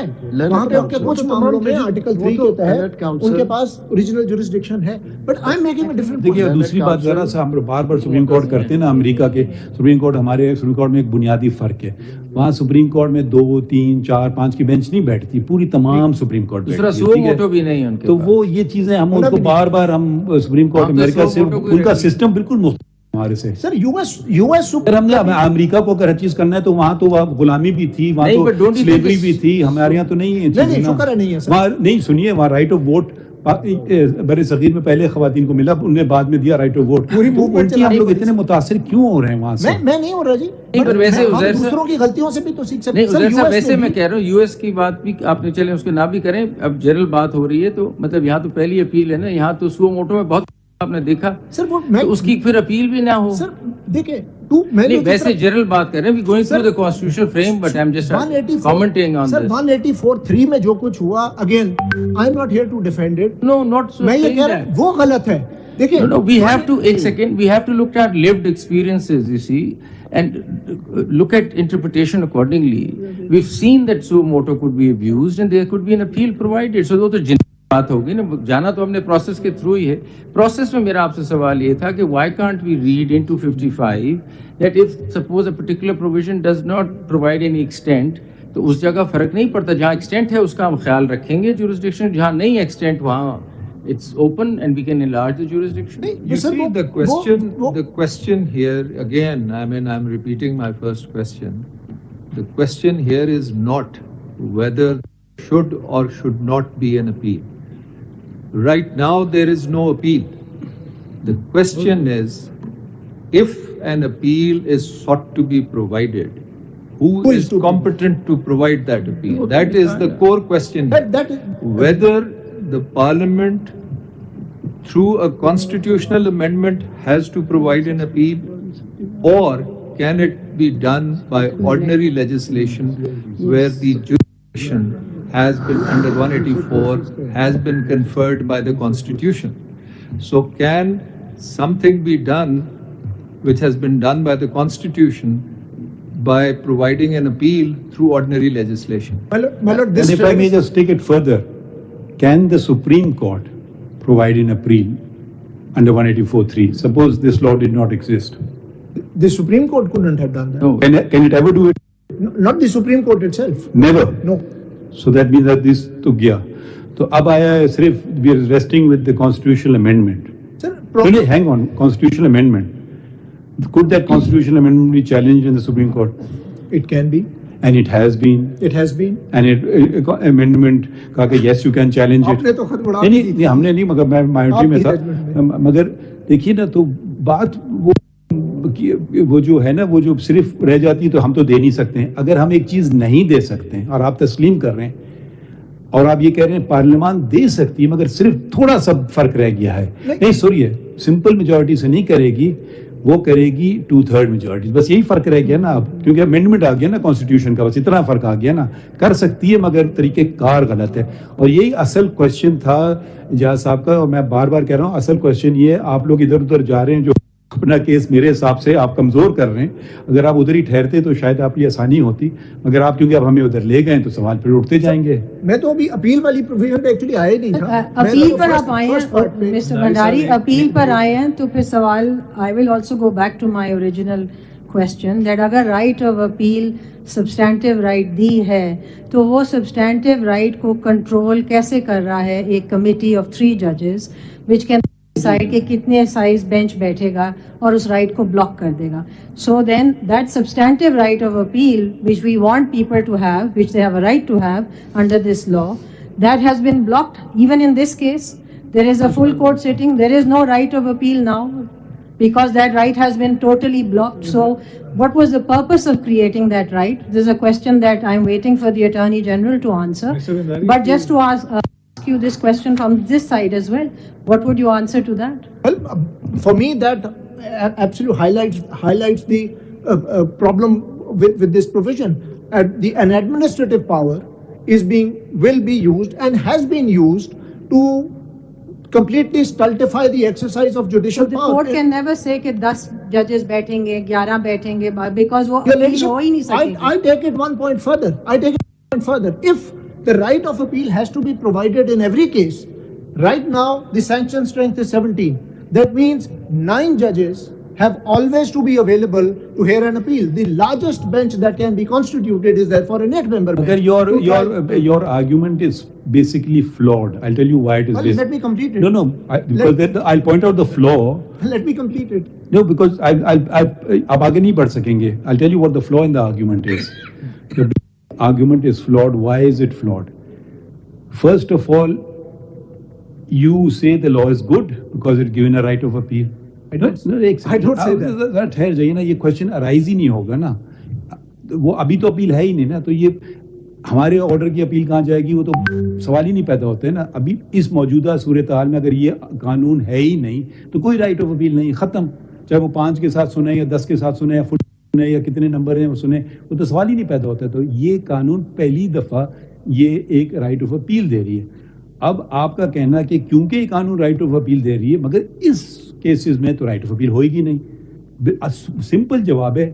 وہاں پہ کچھ معاملوں میں آرٹیکل 3 کے تحت ان کے پاس اوریجنل جورسڈکشن ہے. But I am making a different. دیکھیے دوسری بات ذرا سا ہم بار بار سپریم کورٹ کرتے ہیں نا, امریکہ کے سپریم کورٹ ہمارے سپریم کورٹ میں ایک بنیادی فرق ہے. وہاں سپریم کورٹ میں 2, 3, 4, 5 کی بینچ نہیں بیٹھتی, پوری تمام سپریم کورٹ بیٹھتی ہے. تو وہ یہ چیزیں ہم ان کو بار بار ہم سپریم کورٹ امریکہ سے, ان کا سسٹم بالکل مختلف ہمارے سے. سر یو ایس ہم نے امریکہ کو اگر ہر چیز کرنا ہے تو وہاں تو غلامی بھی تھی, وہاں تو سلیوری بھی تھی, ہمارے یہاں تو نہیں ہے. وہاں نہیں, سنیے, وہاں رائٹ آف ووٹ بر صغیر میں پہلے خواتین کو ملا, ان نے بعد میں دیا رائٹ آف ووٹ. ہم لوگ اتنے متاثر کیوں ہو رہے ہیں وہاں سے؟ میں نہیں ہو رہا جی, دوسروں کی غلطیوں سے بھی تو سیکھ سکتے ہیں. ویسے میں کہہ رہا ہوں یو ایس کی بات بھی آپ نے, چلے اس کے نہ بھی کریں, اب جنرل بات ہو رہی ہے تو مطلب یہاں تو پہلی اپیل ہے نا, یہاں تو سو موٹو میں بہت آپ نے دیکھا سر, اس کی پھر اپیل بھی نہ ہو. سر دیکھیں ویسے جنرل بات کر رہے ہیں, going through the constitutional frame, but I'm just commenting on this. 184(3) میں جو کچھ ہوا, again I'm not here to defend it. No, not so. میں یہ کہہ رہا ہوں وہ غلط ہے. دیکھیں no, we have to, ایک second, we have to look at lived experiences, you see, and look at interpretation accordingly. We've seen that suo motu could be abused and there could be an appeal provided. So وہ تو بات ہوگی نا, جانا تو ہم نے process کے تھرو ہی ہے. پروسیس میں میرا آپ سے سوال یہ تھا کہ why can't we read into 55 that if suppose a particular provision does not provide any extent, تو اس جگہ فرق نہیں پڑتا, جہاں ایکسٹینٹ ہے اس کا ہم خیال رکھیں گے jurisdiction, جہاں نہیں ایکسٹینٹ وہاں it's open and we can enlarge the jurisdiction. You see, the question here, again, I mean, I'm repeating my first question. The question here is not whether should or should not be an appeal. Right now, there is no appeal. The question is, if an appeal is sought to be provided, who is competent to provide that appeal? That is the core question. Whether the Parliament, through a constitutional amendment, has to provide an appeal, or can it be done by ordinary legislation where the jurisdiction has been under 184 has been conferred by the Constitution. So can something be done which has been done by the Constitution by providing an appeal through ordinary legislation? And if I may just take it further, can the Supreme Court provide an appeal under 184(3)? Suppose this law did not exist. The Supreme Court couldn't have done that. No. Can it ever do it? No, not the Supreme Court itself. Never? No. So that means that this to gaya. So ab aaya hai sirf we are resting with the constitutional amendment. Sir, hang on, constitutional amendment. Could that constitutional amendment be challenged in the Supreme Court? It can be. And it has been. It has been. And amendment ka ke yes you can challenge it. aapne to khud bada nahi humne nahi, magar main minority mein tha, magar dekhiye na to baat وہ جو ہے نا, وہ جو صرف رہ جاتی ہے تو ہم تو دے نہیں سکتے ہیں. اگر ہم ایک چیز نہیں دے سکتے ہیں اور آپ تسلیم کر رہے ہیں اور آپ یہ کہہ رہے ہیں پارلیمان دے سکتی ہے مگر صرف تھوڑا سا فرق رہ گیا ہے, نہیں سوریے, سمپل میجورٹی سے نہیں کرے گی, وہ کرے گی 2/3 میجورٹی, بس یہی فرق رہ گیا نا اب, کیونکہ امینڈمنٹ آ گیا نا کانسٹیٹیوشن کا, بس اتنا فرق آ گیا نا. کر سکتی ہے مگر طریقہ کار غلط ہے. اور یہی اصل کوشچن تھا اجاز صاحب کا, اور میں بار بار کہہ رہا ہوں اصل کوشچن یہ ہے, آپ لوگ ادھر ادھر جا رہے ہیں, جو اپنا کیس میرے حساب سے آپ کمزور کر رہے ہیں. اگر آپ ادھر ہی ٹھہرتے تو شاید آپ یہ آسانی ہوتی, مگر آپ کیونکہ اب ہمیں ادھر لے گئے تو سوال پھر اٹھتے جائیں گے. میں تو ابھی اپیل والی پروویژن پہ ایکچولی آئے نہیں تھا. اپیل پر آپ آئے ہیں مسٹر بھنڈاری, اپیل پر آئے ہیں تو پھر سوال, I will also go back to my original question that agar right of appeal substantive right دی ہے تو وہ substantive right کو control کیسے کر رہا ہے ایک committee of 3 judges which can decide کہ کتنے size bench بیٹھے گا اور اس right کو block کر دے گا. So then that substantive right of appeal which we want people to have, which they have a right to have under this law, that has been blocked even in this case. There is a full court sitting, there is no right of appeal now because that right has been totally blocked. So what was the purpose of creating that right? This is a question that I'm waiting for the Attorney General to answer. But just to ask you this question from this side as well, what would you answer to that? Well, for me that absolutely highlights the problem with this provision. An administrative power will be used and has been used to completely stultify the exercise of judicial power. The court can never say کہ 10 judges بیٹھیں گے 11 بیٹھیں گے because وہ appeal ہو ہی نہیں سکے. I take it one point further. If the right of appeal has to be provided in every case, right now the sanction strength is 17. That means 9 judges have always to be available to hear an appeal. The largest bench that can be constituted is therefore an 8-member bench. Your argument is basically flawed. I'll tell you why it is. Well, let me complete it. No. I'll point out the flaw. Let me complete it. No, because ab aage nahi badh sakenge. I'll tell you what the flaw in the argument is. The argument is flawed. Why is it flawed? First of all, you say the law is good because it's given a right of appeal. I don't say that. ٹھہر جائیے نا, یہ question arise ہی نہیں ہوگا نا. وہ ابھی تو اپیل ہے ہی نہیں نا, تو یہ ہمارے آرڈر کی اپیل کہاں جائے گی, وہ تو سوال ہی نہیں پیدا ہوتے نا. ابھی اس موجودہ صورتحال میں اگر یہ قانون ہے ہی نہیں تو کوئی رائٹ آف اپیل نہیں, ختم. چاہے وہ 5 کے ساتھ سنیں یا 10 کے ساتھ سنیں یا فٹ سنیں یا کتنے نمبر ہیں وہ سنیں, وہ تو سوال ہی نہیں پیدا ہوتا. تو یہ قانون پہلی دفعہ یہ ایک رائٹ آف اپیل دے رہی ہے. اب آپ کا کہنا کہ کیونکہ یہ قانون رائٹ آف اپیل دے رہی ہے مگر اس کیسز میں تو رائٹ آف اپیل ہوئے گی نہیں. سمپل جواب ہے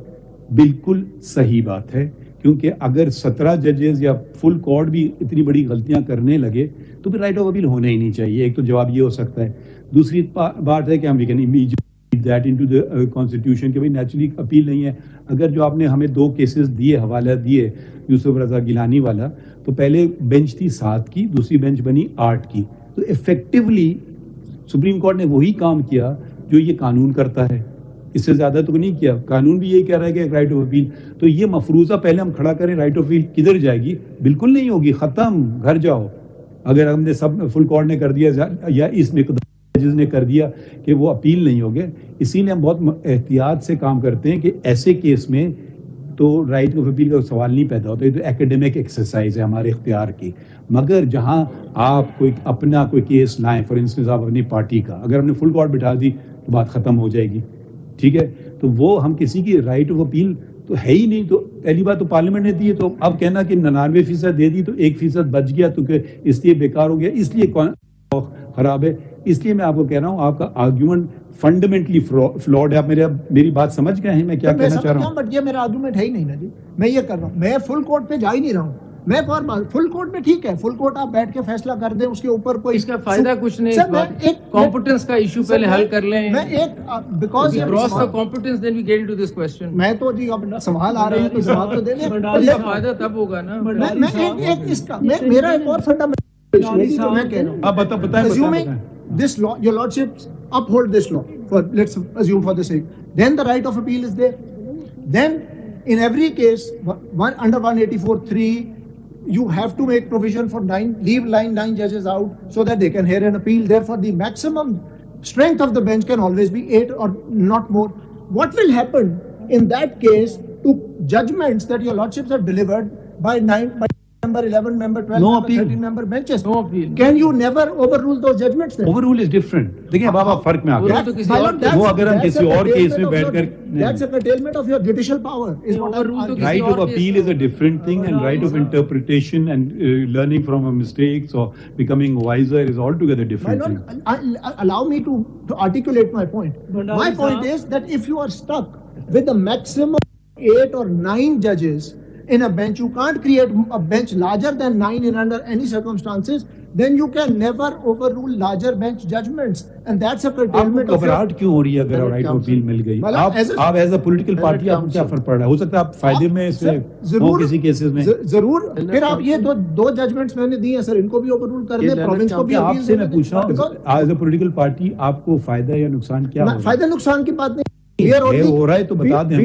بالکل صحیح بات ہے, کیونکہ اگر 17 ججز یا فل کورٹ بھی اتنی بڑی غلطیاں کرنے لگے تو پھر رائٹ آف اپیل ہونا ہی نہیں چاہیے. ایک تو جواب یہ ہو سکتا ہے. دوسری بات ہے کہ ہم we can imagine that into the constitution کہ بھائی نیچرلی اپیل نہیں ہے. اگر جو آپ نے ہمیں 2 کیسز دیے, حوالہ دیے یوسف رضا گیلانی والا, تو پہلے بینچ تھی 7 کی, دوسری بینچ بنی 8 کی. تو ایفیکٹولی سپریم کورٹ نے وہی کام کیا جو یہ قانون کرتا ہے, اس سے زیادہ تو نہیں کیا. قانون بھی یہی کہہ رہا ہے کہ رائٹ آف اپیل. تو یہ مفروضہ پہلے ہم کھڑا کریں, رائٹ آف اپیل کدھر جائے گی؟ بالکل نہیں ہوگی, ختم, گھر جاؤ. اگر ہم نے سب فل کورٹ نے کر دیا یا اس مقدار جس نے کر دیا کہ وہ اپیل نہیں ہوگے, اسی لیے ہم بہت احتیاط سے کام کرتے ہیں کہ ایسے کیس میں تو رائٹ آف اپیل کا سوال نہیں پیدا ہوتا. یہ تو ایکیڈیمک ایکسرسائز ہے ہمارے اختیار کی. مگر جہاں آپ کوئی اپنا کوئی کیس لائیں, فار انسٹنس آپ اپنی پارٹی کا, اگر ہم نے فل کورٹ بٹھا دی تو بات ختم ہو جائے گی. ٹھیک ہے, تو وہ ہم کسی کی رائٹ آف اپیل تو ہے ہی نہیں. تو پہلی بات تو پارلیمنٹ نے دی ہے, تو اب کہنا کہ 99% دے دی تو 1% بچ گیا تو کہ اس لیے بیکار ہو گیا, اس لیے خراب ہے. اس لیے میں آپ کو کہہ رہا ہوں آپ کا آرگیومنٹ فنڈامنٹلی فلاڈ ہے. آپ میری بات سمجھ گئے ہیں میں کیا کہنا چاہ رہا ہوں؟ بٹ یہ میرا آرگیومنٹ ہے ہی نہیں نا جی. میں یہ کر رہا ہوں, میں فل کورٹ پہ جا ہی نہیں رہا ہوں. میں ایک اور بات, فل کورٹ میں ٹھیک ہے, فل کورٹ آپ بیٹھ کے فیصلہ کر دیں, اس کے اوپر کوئی اس کا فائدہ کچھ نہیں. کمپیٹنس کا ایشو پہلے حل کر لیں. میں ایک because cross the competence then we get into this question. میں تو جی اب سوال آ رہے ہیں تو جواب تو دے دیں. اس کا فائدہ تب ہوگا نا. میں ایک اس کا میرا ایک اور فنڈامنٹل ایشو ہے, میں کہہ رہا ہوں آپ بتائیں this law, your lordships uphold this law, for let's assume for the sake, then the right of appeal is there. Then in every case under 184(3) you have to make provision for 9 judges out so that they can hear an appeal. Therefore the maximum strength of the bench can always be 8 or not more. What will happen in that case to judgments that your lordships have delivered by 9-member, 11-member, 12-member, 13-member benches? No appeal. Can you never overrule those judgments then? Overrule is different. دیکھیں اب آپ فرق میں آ گئے. وہ اگر ہم کسی اور کیس میں بیٹھ کر, that's a curtailment of your judicial power. Right of appeal is a different thing, and right of interpretation and learning from mistakes or becoming wiser is altogether different thing. Allow me to articulate my point. My point is that if you are stuck with the maximum 8 or 9 judges in a bench, you can't create a bench larger than 9 in under any circumstances, then you can never overrule larger bench judgments, and that's a curtailment of घबराहट क्यों हो रही है अगर right of appeal मिल गई? आप as a political party आपको क्या फर्क पड़ रहा है? हो सकता है आप फायदे में इससे हो किसी केसेस में जरूर। फिर आप ये दो जजमेंट्स मैंने दिए हैं सर, इनको भी ओवररूल कर दें, प्रोविंस को भी। आपसे मैं पूछ रहा हूं एज अ पॉलिटिकल पार्टी आपको फायदा या नुकसान क्या हो रहा है? फायदा नुकसान की बात नहीं हो रहा है तो बता दें।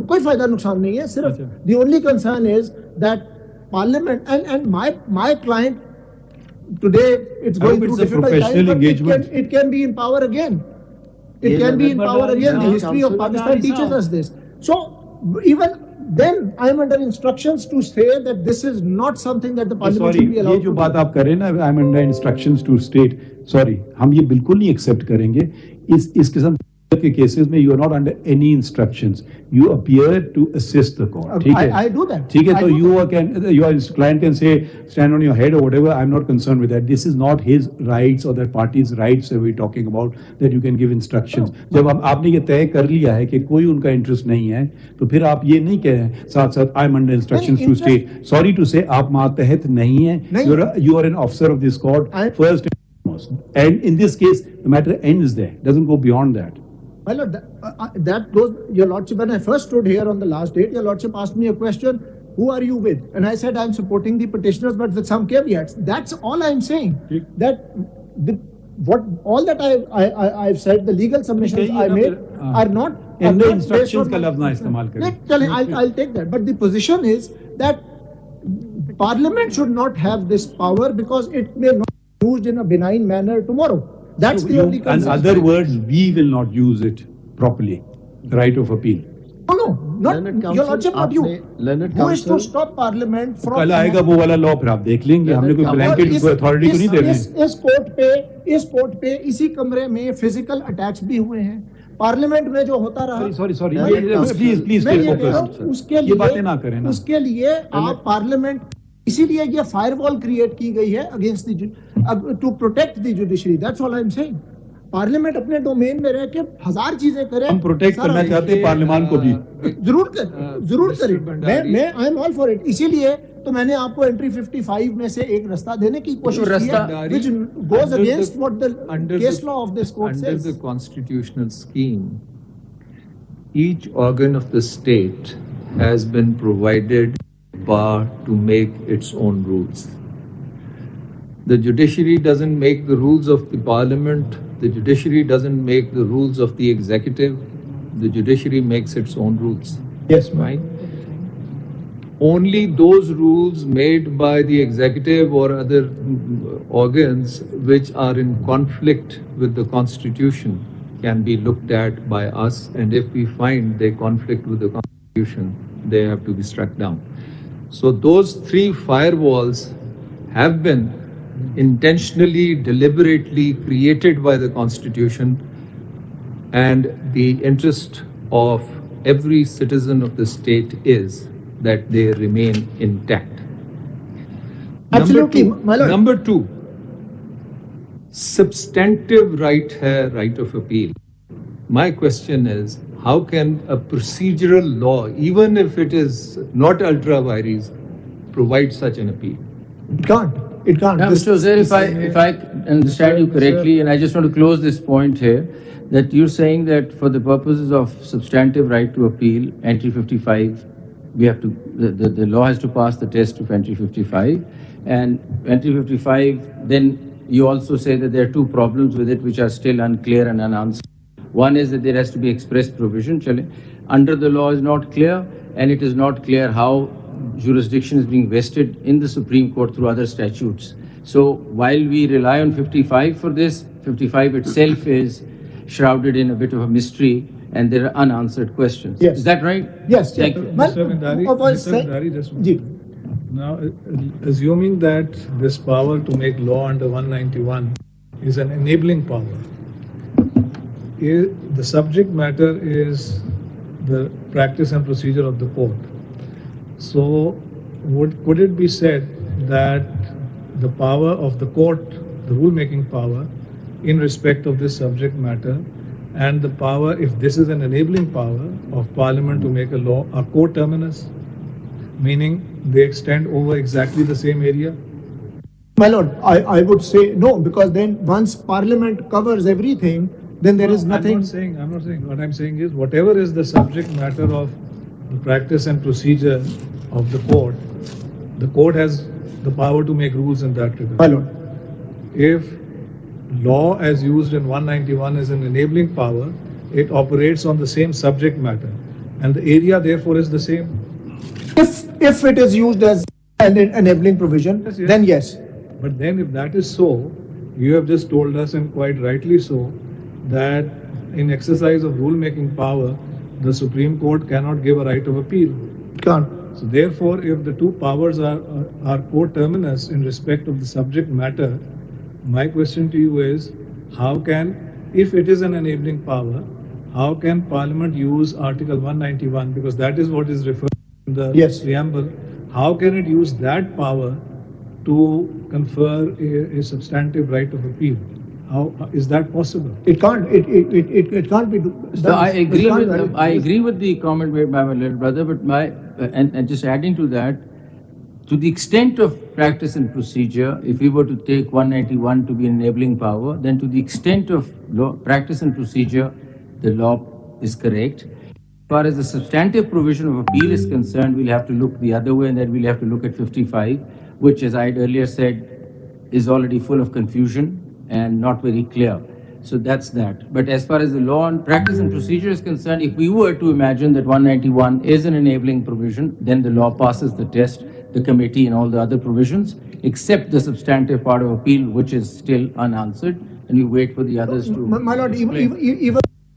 कोई फायदा नुकसान नहीं है, सिर्फ the only concern is that parliament and my client today it's going through difficult times, but it can be in power again. It can be in power again. The history of Pakistan teaches us this. So even then I am under instructions to say that this is not something that the parliament should be allowed. ये जो बात आप कर रहे हैं ना, I am under instructions to state, sorry, हम ये बिल्कुल नहीं एक्सेप्ट करेंगे। इस किस्म के केसेस में you are not under any instructions. You appear to assist the court. ठीक है? I do that. ठीक है, तो your client can say stand on your head or whatever. I'm not concerned with that. This is not his rights or that party's rights that we're talking about, that you can give instructions. जब आपने ये तय कर लिया है कि कोई उनका इंटरेस्ट नहीं है, तो फिर आप ये नहीं कह साथ साथ I'm under instructions to state. Sorry to say आप मातहत नहीं हैं. You are an officer of this court first and foremost. And in this case, the matter ends there. Doesn't go beyond that. My lord, that goes, your lordship, when I first stood here on the last date, your lordship asked me a question, who are you with? And I said, I'm supporting the petitioners, but with some caveats. That's all I'm saying. That all that I've said, the legal submissions I made are not under instructions ka lafz na istemal kare. I'll take that. But the position is that Parliament should not have this power because it may not be used in a benign manner tomorrow. That's the only concern. In other words, we will not use it properly, the right of appeal. No, not your lordship, not you. Who is to stop Parliament from? कल आएगा वो वाला law, फिर आप देख लेंगे। हमने कोई ब्लैंकेट अथॉरिटी को नहीं दे रहे हैं। इस कोर्ट पे इसी कमरे में फिजिकल अटैक्स भी हुए हैं। पार्लियामेंट में जो होता रहा, सॉरी प्लीज फोकस, ये बातें ना करें ना। उसके लिए आप पार्लियामेंट, इसीलिए ये फायरवॉल क्रिएट की गई है against to protect the judiciary. That's all I am saying. Parliament अपने डोमेन में रह के हजार चीजें करे, हम प्रोटेक्ट करना चाहते हैं पार्लियामान को भी। जरूर करें, मैं I am all for it. इसीलिए तो मैंने आपको एंट्री 55 में से एक रास्ता देने की कोशिश की है, which goes against what the case law of this court says. Under the constitutional scheme, each organ of the state has been provided power to make its own rules. The judiciary doesn't make the rules of the parliament. The judiciary doesn't make the rules of the executive. The judiciary makes its own rules. Yes, right? Only those rules made by the executive or other organs which are in conflict with the constitution can be looked at by us, and if we find they conflict with the constitution, they have to be struck down. So those three firewalls have been intentionally, deliberately created by the Constitution, and the interest of every citizen of the state is that they remain intact. Absolutely, my lord. Number two, substantive right hai, right of appeal. My question is, how can a procedural law, even if it is not ultra vires, provide such an appeal? It can't. Now, Mr. Uzair, if I understand you correctly, and I just want to close this point here, that you're saying that for the purposes of substantive right to appeal, entry 55, we have to, the law has to pass the test of entry 55, and entry 55, then you also say that there are two problems with it which are still unclear and unanswered. One is that there has to be express provision. Under the law is not clear, and it is not clear how jurisdiction is being vested in the Supreme Court through other statutes. So while we rely on 55 for this, 55 itself is shrouded in a bit of a mystery, and there are unanswered questions. Yes. Is that right? Yes. Thank you. Mr. Bhandari, just one. Now, assuming that this power to make law under 191 is an enabling power, the subject matter is the practice and procedure of the court. So, could it be said that the power of the court, the rule-making power, in respect of this subject matter, and the power, if this is an enabling power of Parliament to make a law, are coterminous? meaning they extend over exactly the same area? My lord, I would say no, because then once Parliament covers everything, then there is nothing. I'm not saying. What I'm saying is, whatever is the subject matter of the practice and procedure of the court has the power to make rules in that regard. My lord. If law as used in 191 is an enabling power, it operates on the same subject matter, and the area therefore is the same. If it is used as an enabling provision, Yes. then yes. But then if that is so, you have just told us, and quite rightly so, that in exercise of rule-making power, the Supreme Court cannot give a right of appeal. Can't. So therefore, if the two powers are coterminous in respect of the subject matter, my question to you is, how can, if it is an enabling power, how can Parliament use Article 191, because that is what is referred in the preamble, how can it use that power to confer a substantive right of appeal? How is that possible? It can't. It can't be done. So I agree with the comment made by my little brother, but and just adding to that, to the extent of practice and procedure, if we were to take 191 to be an enabling power, then to the extent of practice and procedure, the law is correct. As far as the substantive provision of appeal is concerned, we'll have to look the other way, and then we'll have to look at 55, which, as I had earlier said, is already full of confusion and not very clear. So that's that. But as far as the law and practice and procedure is concerned, if we were to imagine that 191 is an enabling provision, then the law passes the test, the committee and all the other provisions, except the substantive part of appeal, which is still unanswered, and we wait for the others to My lord,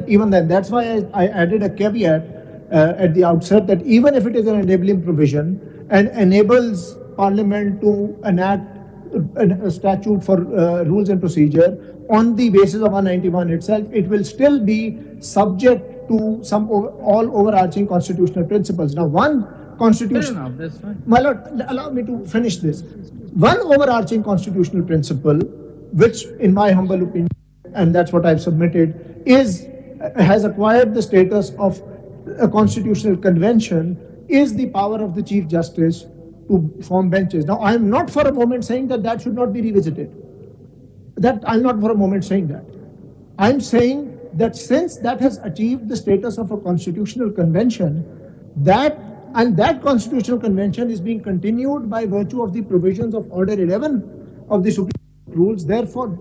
even then, that's why I added a caveat at the outset that even if it is an enabling provision and enables Parliament to enact a statute for rules and procedure on the basis of 191 itself, it will still be subject to some all overarching constitutional principles. Now, one constitution. No, that's fine. My lord, allow me to finish this. One overarching constitutional principle, which, in my humble opinion, and that's what I've submitted, has acquired the status of a constitutional convention, is the power of the Chief Justice to form benches. Now, I am not for a moment saying that should not be revisited. I'm not for a moment saying that. I'm saying that since that has achieved the status of a constitutional convention, that constitutional convention is being continued by virtue of the provisions of Order 11 of the Supreme Court rules. Therefore,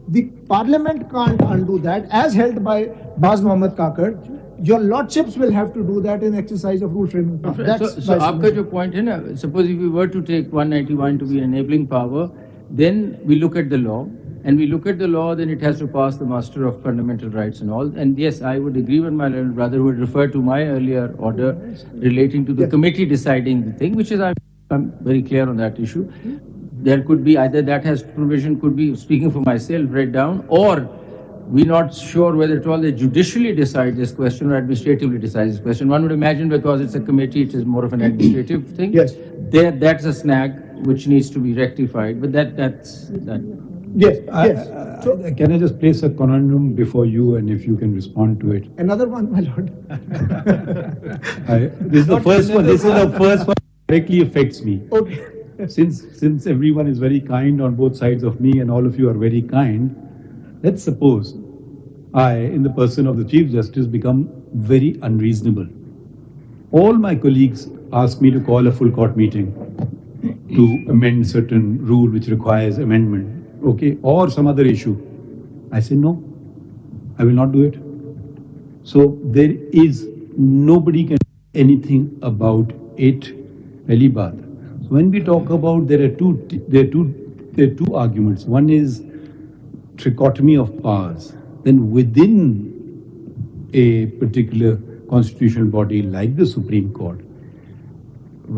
the Parliament can't undo that, as held by Baz Mohammad Kakar. Your lordships will have to do that in exercise of rule framing power. So after your point, suppose if we were to take 191 to be an enabling power, then we look at the law, and we look at the law, then it has to pass the muster of fundamental rights and all. And yes, I would agree with my little brother who would refer to my earlier order relating to the committee deciding the thing, which is I'm very clear on that issue. There could be either that has provision, could be, speaking for myself, read down, or we're not sure whether at all they judicially decide this question or administratively decide this question. One would imagine because it's a committee, it is more of an administrative thing. Yes. That's a snag which needs to be rectified, but that's that. Yes. Can I just place a conundrum before you, and if you can respond to it? Another one, my lord. This is the first one. This is the first one that directly affects me. Okay. Since everyone is very kind on both sides of me, and all of you are very kind, let's suppose I, in the person of the Chief Justice, become very unreasonable. All my colleagues ask me to call a full court meeting to amend certain rule which requires amendment, okay, or some other issue. I say no, I will not do it. So there is nobody can do anything about it. Pehli baat. So when we talk about there are two arguments. One is trichotomy of powers. Then within a particular constitutional body like the Supreme Court,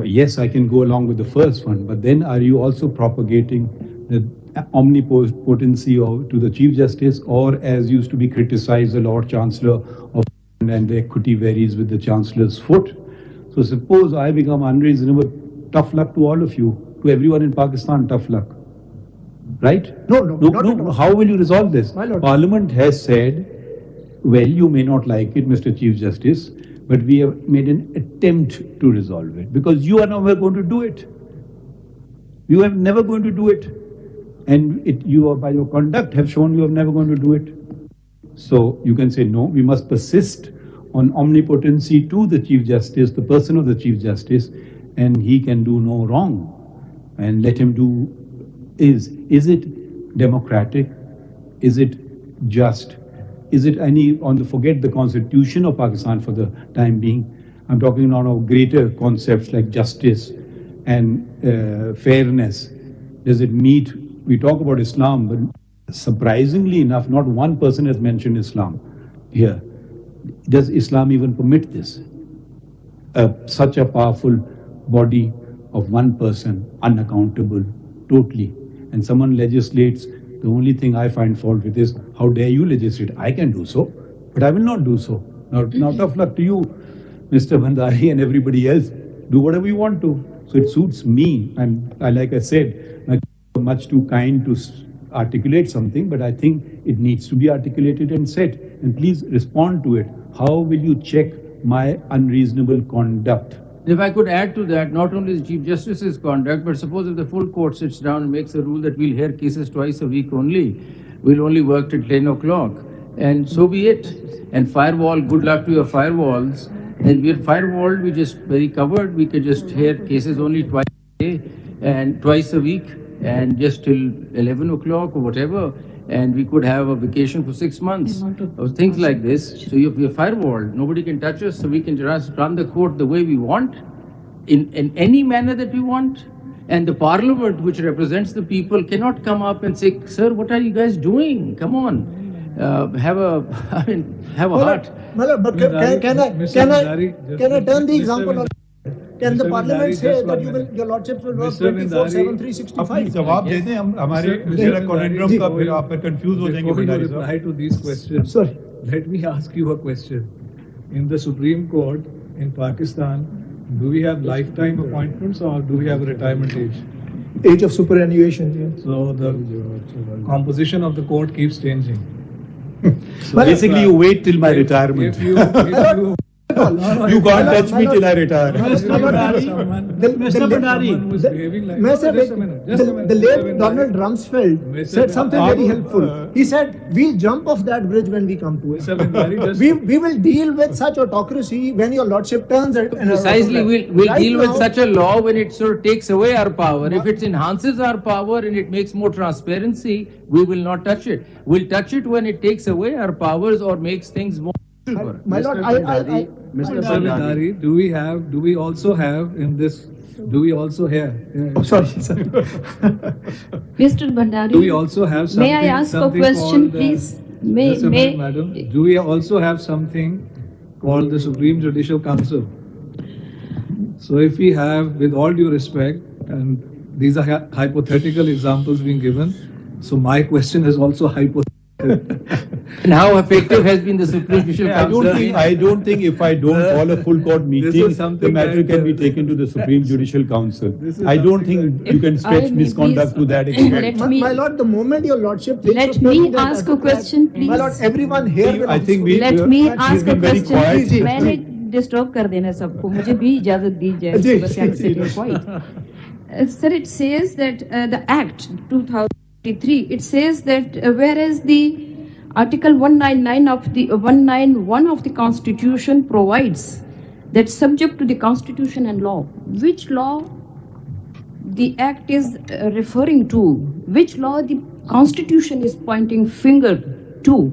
yes, I can go along with the first one, but then are you also propagating the omnipotency to the Chief Justice, or as used to be criticized, the Lord Chancellor of and the equity varies with the Chancellor's foot? So suppose I become unreasonable, tough luck to all of you, to everyone in Pakistan, tough luck. Right? No. How will you resolve this? Parliament has said, well, you may not like it, Mr. Chief Justice, but we have made an attempt to resolve it because you are never going to do it. You are never going to do it. And you are, by your conduct, have shown you are never going to do it. So you can say, no, we must persist on omnipotency to the Chief Justice, the person of the Chief Justice, and he can do no wrong. And let him do is it democratic? Is it just? Is it forget the Constitution of Pakistan for the time being. I'm talking now of greater concepts like justice and fairness. Does it meet? We talk about Islam, but surprisingly enough, not one person has mentioned Islam here. Does Islam even permit this? Such a powerful body of one person, unaccountable, totally. And someone legislates, the only thing I find fault with is, how dare you legislate? I can do so, but I will not do so. Now tough luck to you, Mr. Bhandari and everybody else. Do whatever you want to. So it suits me. And like I said, I'm much too kind to articulate something, but I think it needs to be articulated and said. And please respond to it. How will you check my unreasonable conduct? If I could add to that, not only the Chief Justice's conduct, but suppose if the full court sits down and makes a rule that we'll hear cases twice a week only, we'll only work till 10 o'clock, and so be it. And firewall, good luck to your firewalls. And we're firewalled, we're just very covered. We could just hear cases only twice a day and twice a week, and just till 11 o'clock or whatever. And we could have a vacation for 6 months or things like this. So we're firewalled. Nobody can touch us. So we can just run the court the way we want, in any manner that we want. And the parliament, which represents the people, cannot come up and say, sir, what are you guys doing? Come on. Have a heart. But can I turn the example on? Can the parliament say that your lordship will work 24/7, 365? जवाब दे दें हम हमारे मेरा conundrum का फिर आप confuse हो जाएंगे. Before you reply to these questions, sorry, let me ask you a question. In the Supreme Court in Pakistan, do we have lifetime appointments or do we have a retirement age? Age of superannuation. Yeah. So the composition of the court keeps changing. So basically, you wait till my retirement. You can't touch me till I retire. Mr. Bhandari, the late Donald Rumsfeld said something very helpful. He said, we'll jump off that bridge when we come to it. We will deal with such autocracy when your lordship turns it. Precisely, we'll deal with such a law when it sort of takes away our power. If it enhances our power and it makes more transparency, we will not touch it. We'll touch it when it takes away our powers or makes things more. My lord, Mr. Bhandari, do we also have sorry, sir. Mr. Bhandari, do we also have something? May I ask a question, please? Madam, do we also have something called the Supreme Judicial Council? So if we have, with all due respect, and these are hypothetical examples being given, so my question is also hypothetical. And how effective has been the Supreme Judicial Council? I don't think if I don't call a full court meeting, the matter can be taken to the Supreme Judicial Council. I don't think you can stretch misconduct to that extent. My lord, the moment your lordship let me ask a question, please. My lord, everyone here will I think let me ask a question. Please. मैंने disturb कर देना सबको. मुझे भी इजाजत दी जाए. बस I'm sitting quiet. Sir, it says that the Act 2003, it says that whereas the Article 191 of the Constitution provides that subject to the Constitution and law, which law the Act is referring to, which law the Constitution is pointing finger to?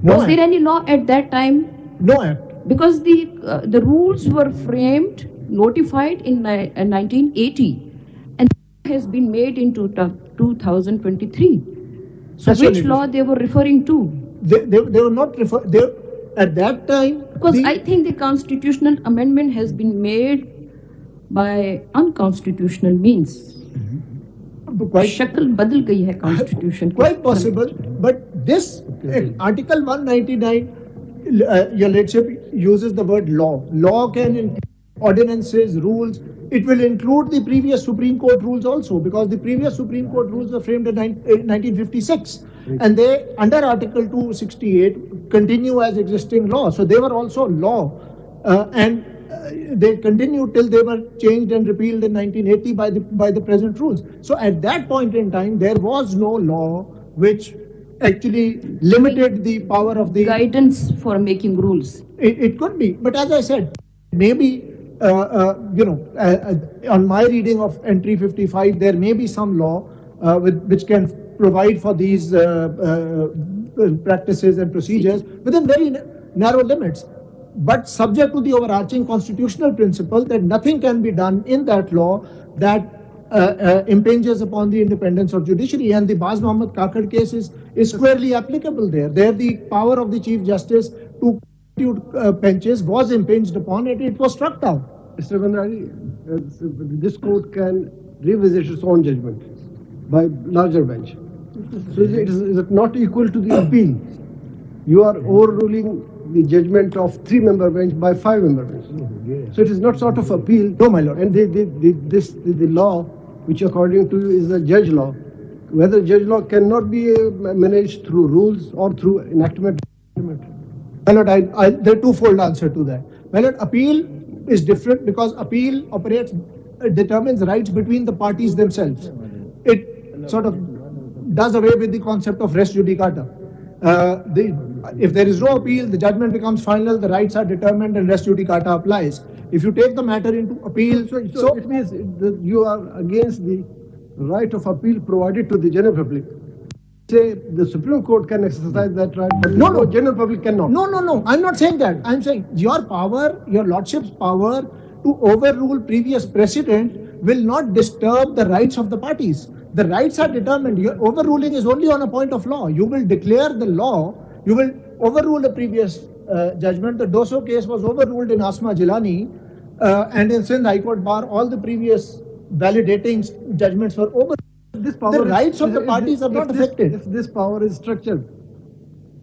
Was there any law at that time? No Act. Because the rules were framed, notified in 1980, and has been made in 2023. So which law they were referring to? They were not referring. At that time. Because I think the constitutional amendment has been made by unconstitutional means. शक्ल बदल गई है constitution. Quite possible, but this Article 199, your lordship uses the word law. Law can include ordinances, rules. It will include the previous Supreme Court rules also, because the previous Supreme Court rules were framed in 1956, and they, under Article 268, continue as existing law. So they were also law. and they continued till they were changed and repealed in 1980 by the present rules. So at that point in time, there was no law which actually limited the power of the guidance for making rules. It could be, but as I said, maybe on my reading of entry 55, there may be some law which can provide for these practices and procedures within very narrow limits, but subject to the overarching constitutional principle that nothing can be done in that law that impinges upon the independence of judiciary. And the Baz Mohammed Kakad case is squarely applicable there. There the power of the Chief Justice to constitute benches was impinged upon and it was struck down. Mr. Bandari, this court can revisit its own judgment by larger bench. So is it not equal to the appeal? You are overruling the judgment of 3-member bench by 5-member bench. So it is not sort of appeal. No, my lord. And the law, which according to you is a judge law, whether judge law cannot be managed through rules or through enactment. My lord, there are twofold answer to that. My lord, appeal is different because appeal determines rights between the parties themselves. It sort of does away with the concept of res judicata. If there is no appeal, the judgment becomes final, the rights are determined and res judicata applies. If you take the matter into appeal... So it means that you are against the right of appeal provided to the general public. Say the Supreme Court can exercise that right, but no, general public cannot. No, I'm not saying that. I'm saying your power, your lordship's power to overrule previous precedent will not disturb the rights of the parties. The rights are determined. Your overruling is only on a point of law. You will declare the law, you will overrule a previous judgment. The Doso case was overruled in Asma Jilani and in Sindh High Court Bar, all the previous validating judgments were overruled. The rights of the parties are not affected. If this power is structured,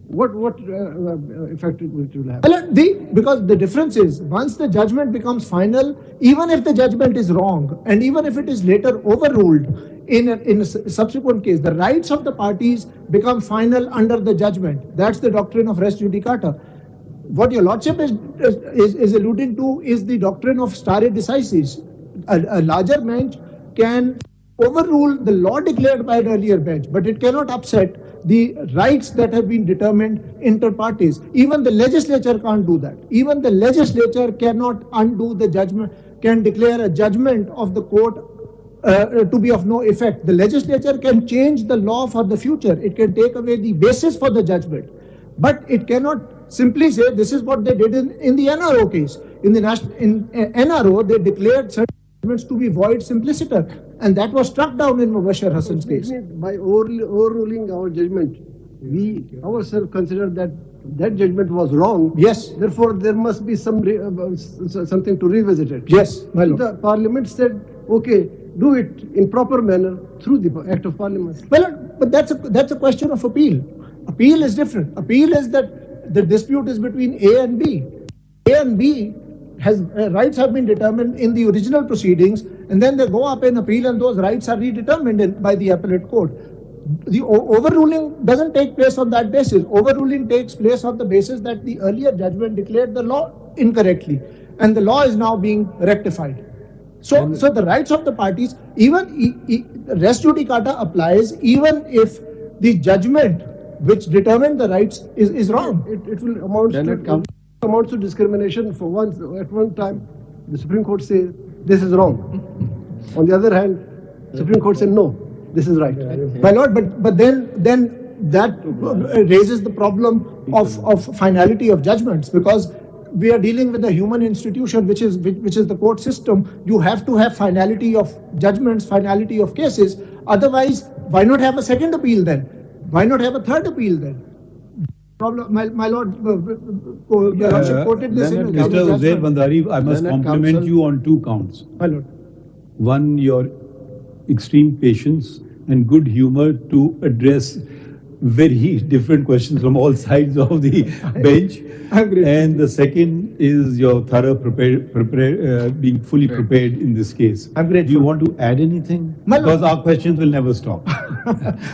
what effect it will have? Well, because the difference is, once the judgment becomes final, even if the judgment is wrong, and even if it is later overruled in a subsequent case, the rights of the parties become final under the judgment. That's the doctrine of res judicata. What your lordship is alluding to is the doctrine of stare decisis. A larger bench can overrule the law declared by an earlier bench, but it cannot upset the rights that have been determined inter partes. Even the legislature can't do that. Even the legislature cannot undo the judgment, can declare a judgment of the court to be of no effect. The legislature can change the law for the future. It can take away the basis for the judgment, but it cannot simply say this is what they did in the NRO case. In NRO, they declared certain judgments to be void simpliciter, and that was struck down in Mubashir Hassan's case. By overruling our judgment, we ourselves consider that judgment was wrong. Yes. Therefore, there must be something to revisit it. Yes, my lord. The Parliament said, okay, do it in proper manner through the Act of Parliament. Well, but that's a question of appeal. Appeal is different. Appeal is that the dispute is between A and B. A and B rights have been determined in the original proceedings, and then they go up in appeal and those rights are redetermined by the appellate court. The overruling doesn't take place on that basis. Overruling takes place on the basis that the earlier judgment declared the law incorrectly, and the law is now being rectified. So the rights of the parties, even res judicata applies even if the judgment which determined the rights is wrong. It will amount to discrimination for once. At one time, the Supreme Court says this is wrong. On the other hand, Supreme Court said no, this is right. My lord, but then that raises the problem of finality of judgments, because we are dealing with a human institution which is the court system. You have to have finality of judgments, finality of cases. Otherwise, why not have a second appeal then? Why not have a third appeal then? My lord, quoted this in Mr. Uzair Bandari, I must compliment you on 2 counts. My lord. One, your extreme patience and good humor to address very different questions from all sides of the bench. And the second is your thorough being fully prepared in this case. I'm grateful. Do you want to add anything? Because our questions will never stop.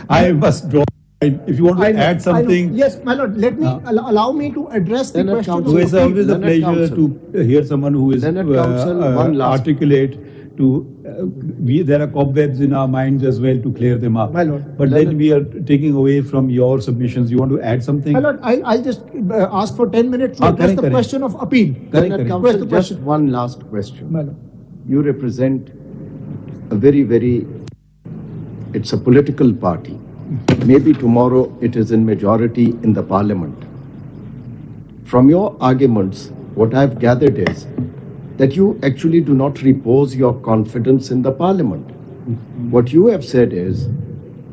I must draw. If you want to add something, yes, my lord. Let me allow me to address the question. It's always a pleasure to hear someone who is articulate. There are cobwebs in our minds as well to clear them up. My lord. But then we are taking away from your submissions. You want to add something? My lord, I'll just ask for 10 minutes to address the question of appeal. Just one last question. My lord. You represent a very, it's a political party. Maybe tomorrow it is in majority in the parliament. From your arguments, what I've gathered is that you actually do not repose your confidence in the parliament. What you have said is,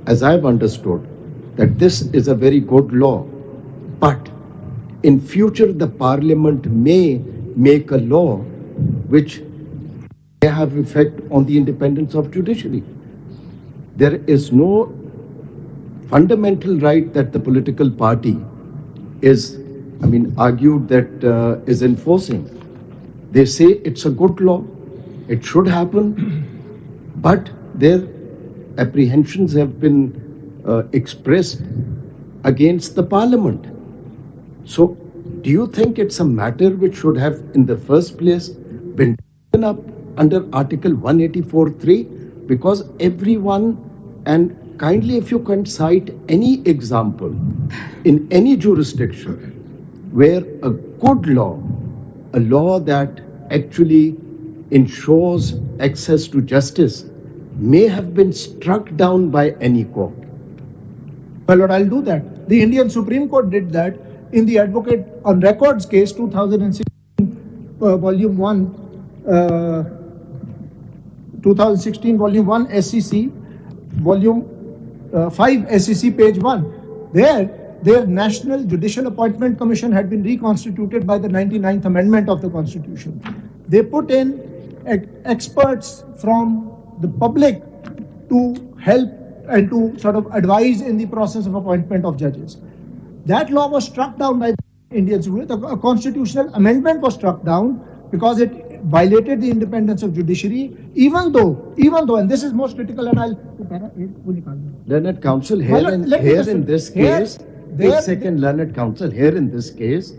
as I've understood, that this is a very good law, but in future the parliament may make a law which may have effect on the independence of judiciary. There is no fundamental right that the political party is, argued that is enforcing. They say it's a good law, it should happen, but their apprehensions have been expressed against the parliament. So, do you think it's a matter which should have in the first place been taken up under Article 184(3)? Because everyone, and kindly if you can cite any example in any jurisdiction where a good law, a law that actually ensures access to justice, may have been struck down by any court. Well, Lord, I'll do that. The Indian Supreme Court did that in the Advocate on Records case 2016, Volume 1, 2016, Volume 1, SCC, Volume 5, SCC, page 1. Their National Judicial Appointment Commission had been reconstituted by the 99th Amendment of the Constitution. They put in experts from the public to help and to sort of advise in the process of appointment of judges. That law was struck down by the Indian Supreme Court. A constitutional amendment was struck down because it violated the independence of judiciary, even though, and this is most critical, and I'll... Learned Counsel, Learned Counsel, here in this case,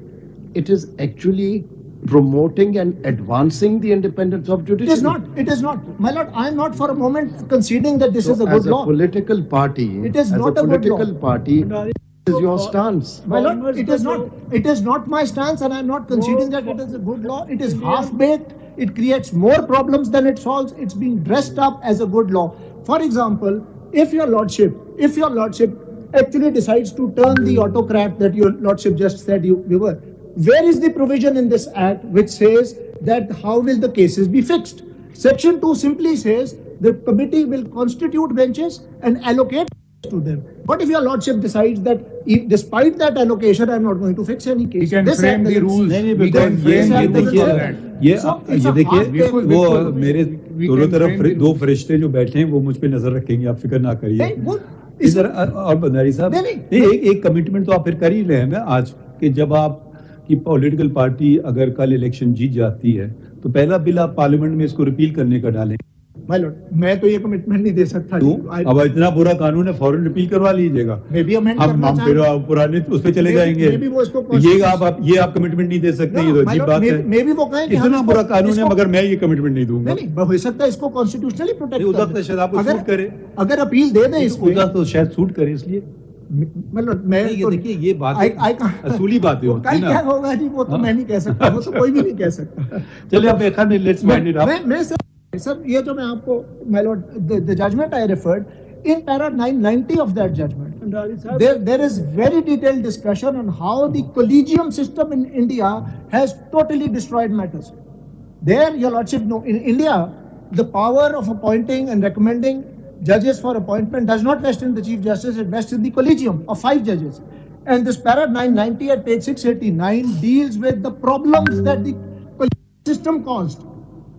it is actually promoting and advancing the independence of judiciary. It is not. My lord, I am not for a moment conceding that this is a good law. As a political party, it is not a political party, this is your stance. My lord, it is not my stance, and I am not conceding that it is a good law. It is half-baked. It creates more problems than it solves. It's being dressed up as a good law. For example, if your lordship actually decides to turn the autocrat that your lordship just said you were, where is the provision in this act which says that how will the cases be fixed? Section 2 simply says the committee will constitute benches and allocate to them. What if your lordship decides that despite that allocation, I am not going to fix any case? We can frame the rules. We can frame the rules for that. ये देखिए वो मेरे दोनों तरफ दो फरिश्ते जो बैठे हैं वो मुझ पे नजर रखेंगे, आप फिक्र ना करिए। इधर और बंदारी साहब एक कमिटमेंट तो आप फिर कर ही रहे हैं ना आज कि जब आप की पॉलिटिकल पार्टी अगर कल इलेक्शन जीत जाती है तो पहला बिल आप पार्लियामेंट में इसको रिपील करने का डालें। माय लॉर्ड, मैं तो ये कमिटमेंट नहीं दे सकता। अब इतना बुरा कानून है, फौरन रिपील करवा लीजिएगा। हम फिर पुराने उस पे चले जाएंगे। ये आप कमिटमेंट नहीं दे सकते, ये तो अजीब बात है। मे भी वो कहें कि इतना बुरा कानून है मगर मैं ये कमिटमेंट नहीं दूंगा। नहीं, हो सकता है इसको कॉन्स्टिट्यूशनली प्रोटेक्ट उधर शायद आपको सूट करे, अगर अपील दे दें इसको उधर तो शायद सूट करे, इसलिए देखिए ये बात असूली बातें होती है ना। क्या होगा जी, वो तो मैं नहीं कह सकता, वो तो कोई भी नहीं कह सकता। चलिए अब एक let's wind it up. Sir ये जो मैं आपको my lord the judgment I referred in para 990 of that judgment there is very detailed discussion on how the collegium system in India has totally destroyed matters. There your lordship know, in India the power of appointing and recommending judges for appointment does not rest in the chief justice, it rests in the collegium of 5 judges, and this para 990 at page 689 deals with the problems that the collegium system caused.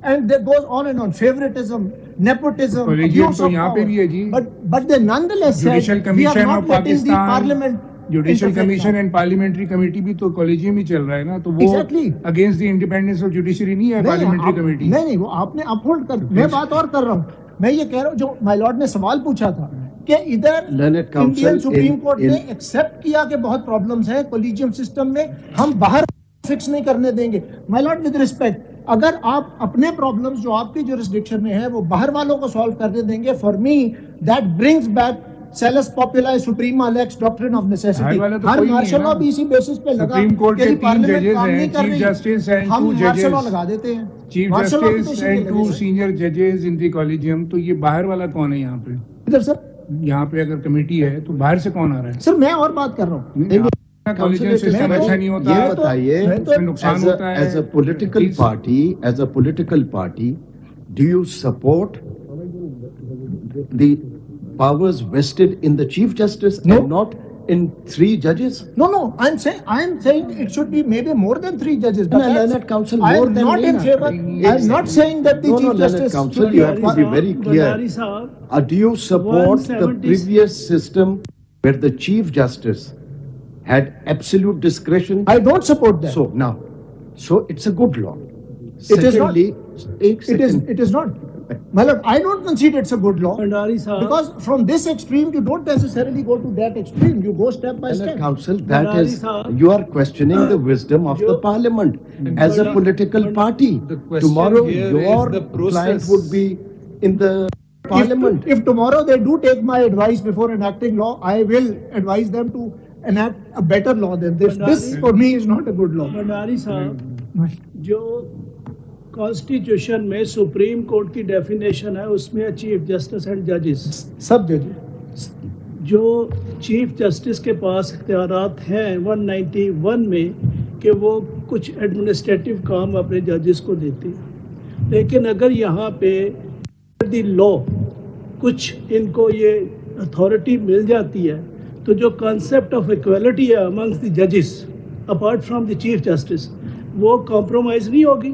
And that goes on and on. Favoritism, nepotism, abuse of power. But they nonetheless Judicial Commission of Pakistan, Judicial Commission and Parliamentary Committee भी तो collegium ही चल रहा है ना, तो वो against the independence of judiciary नहीं है Parliamentary Committee। नहीं, वो आपने अपहोल्ड कर, मैं बात और कर रहा हूँ। मैं ये कह रहा हूँ जो माय लॉर्ड ने सवाल पूछा था کہ ادھر Learned Counsel Indian supreme court نے in- ایکسپٹ کیا کہ بہت پرابلمز ہیں کولیجیم سسٹم میں, ہم باہر فکس نہیں کرنے دیں گے. مائی لارڈ ود ریسپیکٹ, اگر آپ اپنے پرابلمز جو آپ کی جورسڈکشن میں ہے وہ باہر والوں کو سالو کرنے دیں گے, for me that brings back salus populi suprema lex doctrine of necessity. ہر مارشل لاء بھی اسی بیسس پہ لگا سپریم کورٹ کے 3 پارلیمنٹ ججز کام ہیں, نہیں کر چیف رہی, جسٹس اینڈ ہم 2 مارشل لاء ججز, لگا دیتے ہیں. Chief marshal law justice and 2 senior ججز ان دی کالجیم. تو یہ باہر والا کون ہے یہاں پہ؟ ادھر سر, یہاں پہ اگر کمیٹی ہے تو باہر سے کون آ رہا ہے؟ سر میں اور بات کر رہا ہوں. کالجیم سسٹم اچھا نہیں ہوتا, یہ بتائیے, اس میں نقصان ہوتا ہے. as a political party, do you support the powers vested in the Chief Justice and not in 3 judges? No, I'm saying it should be maybe more than 3 judges. But Learned Counsel I more am than not in favor. I am not saying that the No, Chief Learned Justice Counsel, should you have to be very clear. Bhandari Sahab, Do you support the 170 previous system where the Chief Justice had absolute discretion? I don't support that. So it's a good law. It is not. Secondly, It is not. My lord, I don't concede it's a good law. Bhandari Sahab, Because from this extreme, you don't necessarily go to that extreme. You go step by Learned step. Counsel, that Bhandari is, Sahab, you are questioning the wisdom of the parliament as a political party. The question Tomorrow, here your is the process. client would be in the parliament. If tomorrow they do take my advice before enacting law, I will advise them to enact a better law than this. This for me is not a good law. Bhandari صاحب, جو constitution میں supreme court کی definition ہے اس میں chief justice and ججز, سب ججز, جو chief justice کے پاس اختیارات ہیں 191 میں کہ وہ کچھ ایڈمنسٹریٹو کام اپنے ججز کو دیتے ہیں, لیکن اگر یہاں پہ دی لا کچھ ان کو یہ اتھارٹی مل جاتی ہے تو جو کانسیپٹ آف ایکویلٹی ہے امنگس دی ججز apart from the chief justice وہ کمپرومائز نہیں ہوگی.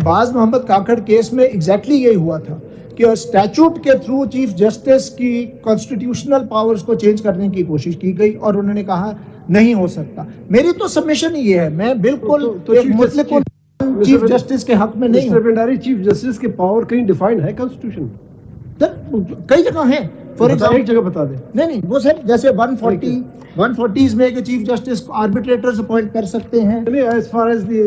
باز محمد کاکڑ کیس میں ایگزیکٹلی یہی ہوا تھا کہ اسٹیچوٹ کے تھرو چیف جسٹس کی کانسٹیٹیوشنل پاورز کو چینج کرنے کی کوشش کی گئی اور انہوں نے کہا نہیں ہو سکتا. میری تو سبمیشن یہ ہے, میں بالکل مطلق چیف جسٹس کے حق میں نہیں ہوں. بھنڈاری, چیف جسٹس کے پاور کہیں ڈیفائنڈ ہے کانسٹیٹیوشن؟ کئی جگہ ہیں. فار ایگزامپل ایک جگہ بتا دیں. نہیں وہ سر جیسے 140s میں کہ چیف جسٹس کو آربیٹریٹرز اپوائنٹ کر سکتے ہیں. As far as the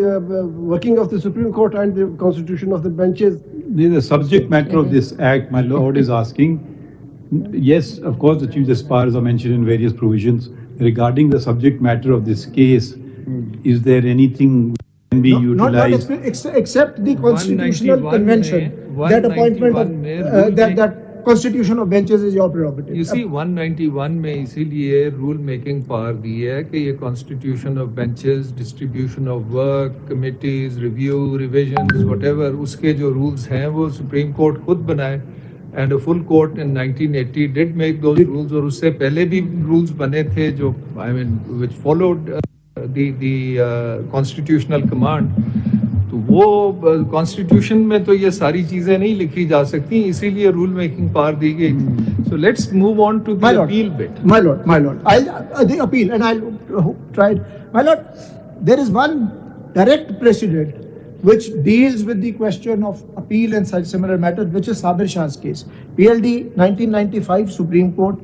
working of the Supreme Court and the constitution of the benches, The subject matter of this act, my lord is asking, yes, of course, the Chief Justice powers are mentioned in various provisions. Regarding the subject matter of this case, is there anything can be utilized? Not except the constitutional convention, that appointment of that constitution of benches is your prerogative. You see 191 میں اسی لیے role making power دی ہے کہ یہ constitution of benches, distribution of work, committees, review, revisions, whatever ایور, اس کے جو رولز ہیں وہ سپریم کورٹ خود بنائے. And a full court in 1980 did make those rules, اور اس سے پہلے بھی رولز بنے تھے جو I mean which followed the constitutional command. تو وہ کانسٹیٹیوشن میں تو یہ ساری چیزیں نہیں لکھی جا سکتی, اسی لیے رول میکنگ پاور دی گئی. So let's move on to the appeal but. My lord, the appeal, and I'll try it. My lord, there is one direct precedent which deals with the question of appeal and such similar matters, which is Sabir Shah's case. PLD 1995, Supreme Court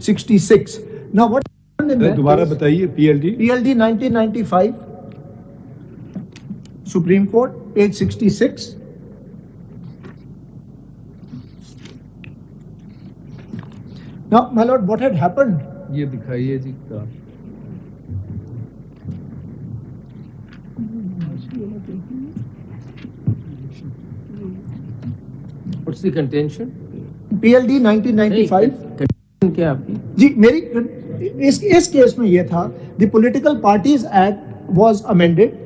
66. Now what happened in that دوبارہ case? بتائیے. PLD 1995, Supreme Court, page 66. Now, my lord, what had happened? یہ دکھائیے جی. What's the contention? PLD 1995. Contention کیا آپ کی؟ جی میری اس case میں یہ تھا, the Political Parties Act was amended.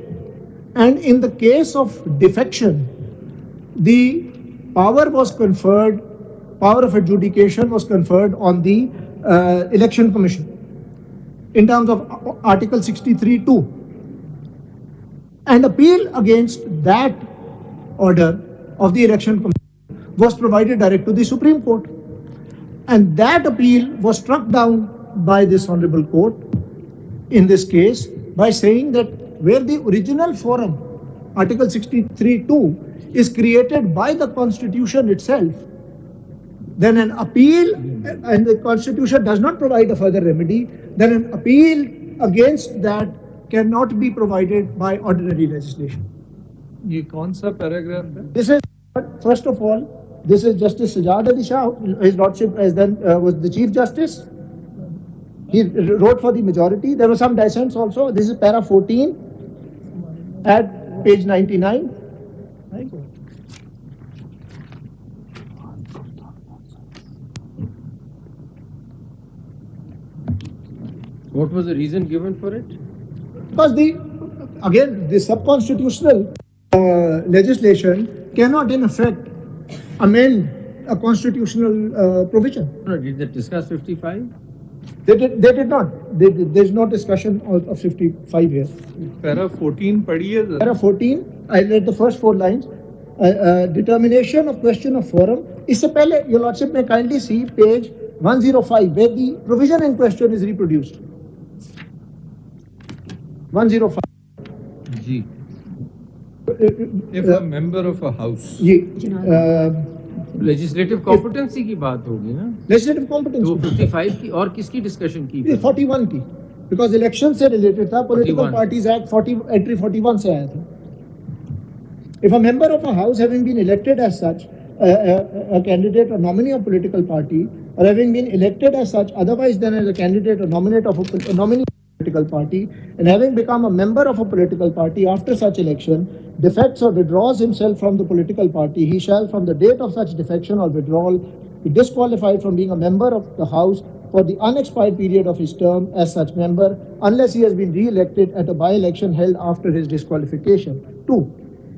And in the case of defection, the power of adjudication was conferred on the Election Commission in terms of Article 63(2). And appeal against that order of the Election Commission was provided direct to the Supreme Court. And that appeal was struck down by this Honorable Court in this case by saying that where the original forum, Article 63(2), is created by the Constitution itself, then an appeal, and the Constitution does not provide a further remedy, then an appeal against that cannot be provided by ordinary legislation. ये कौन सा paragraph है? This is, first of all, this is Justice Sajjad Ali Shah, his lordship as then was the Chief Justice. He wrote for the majority. There were some dissents also. This is para 14 at page 99. What was the reason given for it? Because the sub-constitutional legislation cannot in effect amend a constitutional provision. Did they discuss 55? They did not. There's no discussion of 55 here. Para 14 पढ़ी है. Para 14, I read the first 4 lines. Determination of question of forum. इससे पहले, Your Lordship may kindly see page 105 where the provision in question is reproduced. 105. जी. If a member of a house. Legislative competency की बात होगी ना. Legislative competency तो 55 की और किसकी डिस्कशन की? 41 की, बिकॉज इलेक्शन से रिलेटेड था. पॉलिटिकल पार्टीज एक्ट 40 एंट्री 41 से आया था. If a member of a house having been elected as such, a candidate or nominee of political party, or having been elected as such otherwise than as a candidate or nominee of a political party, and having become a member of a political party after such election, defects or withdraws himself from the political party, he shall from the date of such defection or withdrawal be disqualified from being a member of the house for the unexpired period of his term as such member, unless he has been re-elected at a by-election held after his disqualification. 2.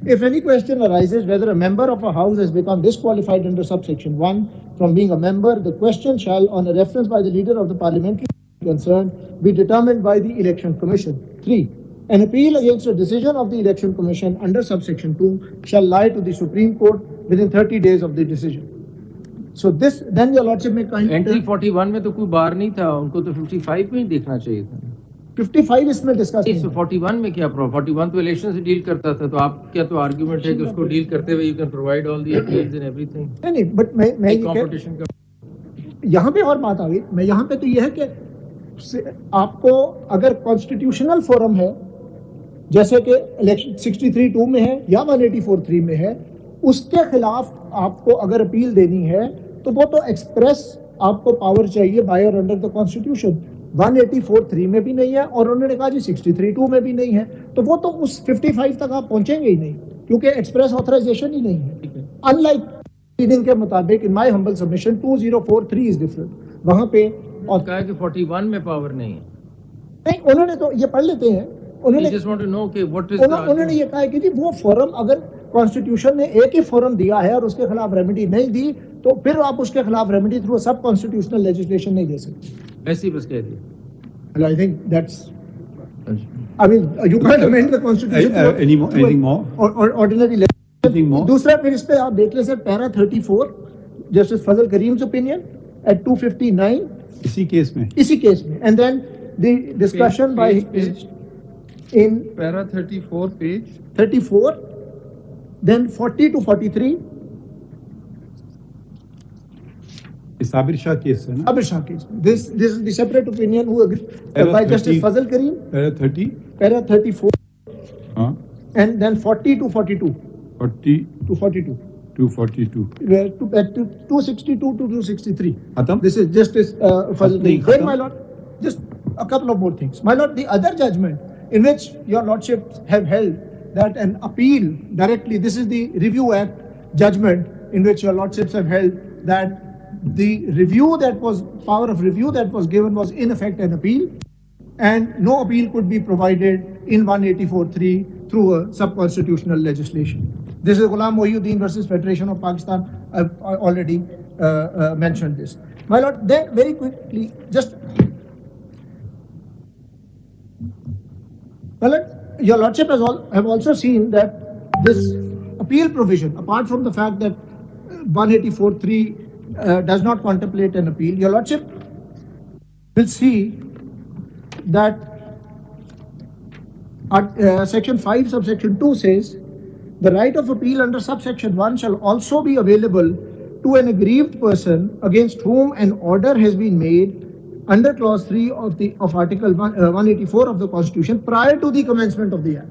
If any question arises whether a member of a house has become disqualified under subsection 1 from being a member, the question shall, on a reference by the leader of the parliamentary concerned, be determined by the Election Commission. 3. An appeal against a decision of the Election Commission under subsection 2 shall lie to the Supreme Court within 30 days of the decision. So this, then Your Lordship may kindly... Entry 41 में तो कोई बार नहीं था, उनको तो 55 में ही देखना चाहिए था. 55 इसमें डिस्कस नहीं. 41 में क्या प्रॉब्लम? 41 तो इलेक्शन से डील करता था, तो आप क्या तो आर्गुमेंट है कि उसको डील करते हुए you can provide all the appeals and everything. नहीं, बट मैं कंपटीशन का यहाँ पे और बात आ गई. मैं यहाँ पे तो ये है कि आपको अगर कॉन्स्टिट्यूशनल फोरम है, जैसे कि इलेक्शन 63(2) में है या 184(3) में है, उसके खिलाफ आपको अगर अपील देनी है तो वो तो एक्सप्रेस आपको पावर चाहिए बाय और अंडर द कॉन्स्टिट्यूशन. 184(3) में भी नहीं है और उन्होंने कहा जी 63(2) में भी नहीं है, तो वो तो उस 55 तक आप पहुंचेंगे ही नहीं क्योंकि एक्सप्रेस ऑथराइजेशन ही नहीं है. अनलाइक रीडिंग के मुताबिक in my humble submission 2043 is different. वहां पे और कहा कि 41 में पावर नहीं है. नहीं, उन्होंने तो ये पढ़ लेते हैं. उन्होंने just want to know कि what is उन्होंने ये कहा कि जी वो फोरम अगर कॉन्स्टिट्यूशन ने एक ही फोरम दिया है और उसके खिलाफ रेमेडी नहीं दी तो फिर आप उसके खिलाफ रेमेडी थ्रू सब कॉन्स्टिट्यूशनल लेजिस्लेशन नहीं दे सकते. ऐसी बस कह दी. I think that's. I mean, you can't amend the constitution. Anything more? Or ordinary legislation. दूसरा फिर इस पे आप देख ले sir, para 34 justice Fazal Karim's opinion at 259. इसी केस में. And then the discussion by in para 34 page 34, then 40 to 43. Sabir Shah case है ना? Sabir Shah case. This is the separate opinion who agreed by Justice Fazal Kareem. Para 30. Para 34. And then 40 to 42. 40 to 42. 242. 262 to 263. Khatam? This is Justice Fazal Kareem. Then, my lord, just a couple of more things. My lord, the other judgment in which your lordships have held that an appeal directly, this is the Review Act judgment in which your lordships have held that the review that was, power of review that was given was in effect an appeal, and no appeal could be provided in 184(3) through a sub-constitutional legislation. This is Ghulam Mohiuddin versus Federation of Pakistan. I've already mentioned this. My lord, then very quickly, just well, your lordship have also seen that this appeal provision, apart from the fact that 184(3) does not contemplate an appeal, your lordship will see that section 5 subsection 2 says the right of appeal under subsection 1 shall also be available to an aggrieved person against whom an order has been made under clause 3 of Article 184 of the Constitution prior to the commencement of the Act,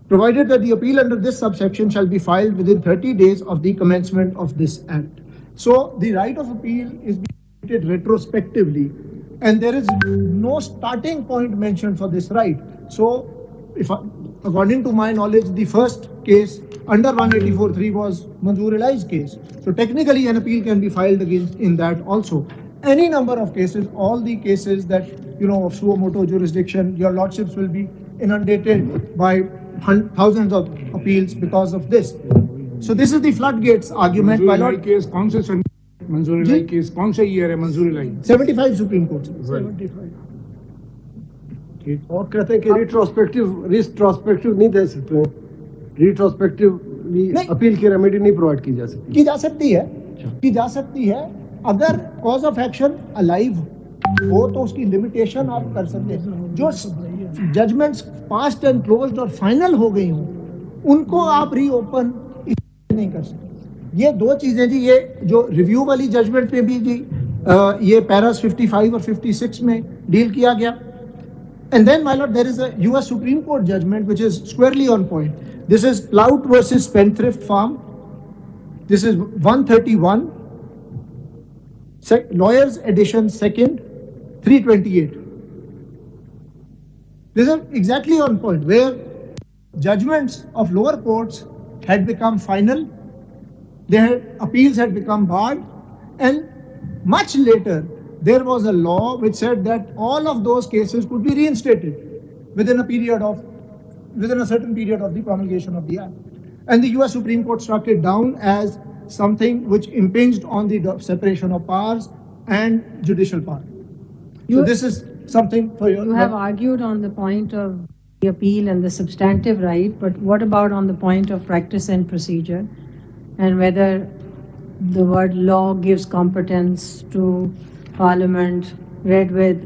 provided that the appeal under this subsection shall be filed within 30 days of the commencement of this Act. So the right of appeal is being treated retrospectively, and there is no starting point mentioned for this right. So, according to my knowledge, the first case under 184.3 was Manzoor Elai's case. So technically an appeal can be filed against in that also. Any number of cases, all the cases that, of suo motu jurisdiction, your lordships will be inundated by thousands of appeals because of this. So this is the floodgates argument. Manzoor Elai case kaun se sun Manzoor Elai case kaun se year hai Manzoor Elai? 75 Supreme Court. 75. और कहते हैं कि retrospective नहीं दे सकते, retrospective appeal की remedy नहीं provide की जा सकती। की जा सकती है अगर कॉज ऑफ एक्शन अलाइव हो तो उसकी लिमिटेशन आप कर सकते हैं। जो जजमेंट्स पास्ट एंड क्लोज्ड और फाइनल हो गई हों उनको आप रीओपन नहीं कर सकते। ये दो चीजें जी, ये जो रिव्यू वाली जजमेंट पे भी जी ये पैरास 55 और 56 में डील किया गया। And then, my lord, there is a US Supreme Court judgment which is squarely on point. This is Plout versus Spendthrift Farm. This is 131, Lawyers Edition 2nd, 328. This is exactly on point, where judgments of lower courts had become final, appeals had become barred, and much later, there was a law which said that all of those cases could be reinstated within a certain period of the promulgation of the Act. And the US Supreme Court struck it down as something which impinged on the separation of powers and judicial power. So this is something for you. You have argued on the point of the appeal and the substantive right, but what about on the point of practice and procedure, and whether the word law gives competence to Parliament read with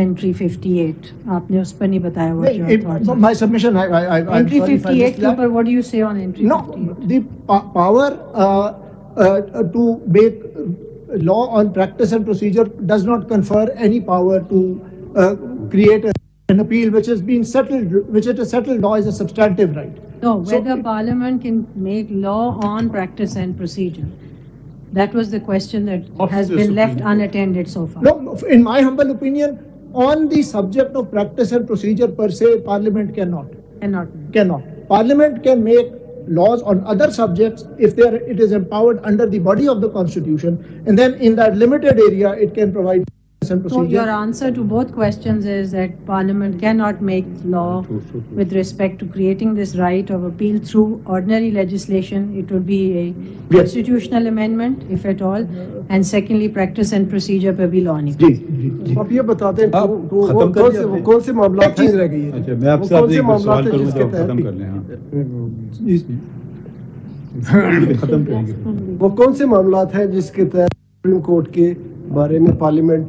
entry 58? आपने उस पर नहीं बताया what your thoughts are. My submission, entry 58 के ऊपर what do you say on entry 58? No, the power to make law on practice and procedure does not confer any power to create an appeal which has been settled, which is a settled law is a substantive right. No, whether Parliament can make law on practice and procedure. That was the question that has been left unattended so far. No, in my humble opinion, on the subject of practice and procedure per se, Parliament cannot. Parliament can make laws on other subjects if it is empowered under the body of the Constitution, and then in that limited area, it can provide and procedure. So your answer to both questions is that Parliament cannot make law with respect to creating this right of appeal through ordinary legislation. It would be a constitutional amendment, if at all, and secondly, practice and procedure पर भी law नहीं। आप ये बताते हैं कौन से मामला चीज रह गई है? मैं आपसे एक सवाल करूंगा तो खत्म कर लें। खत्म करेंगे। वो कौन से मामला हैं जिसके तहत सुप्रीम कोर्ट के बारे में पार्लियामेंट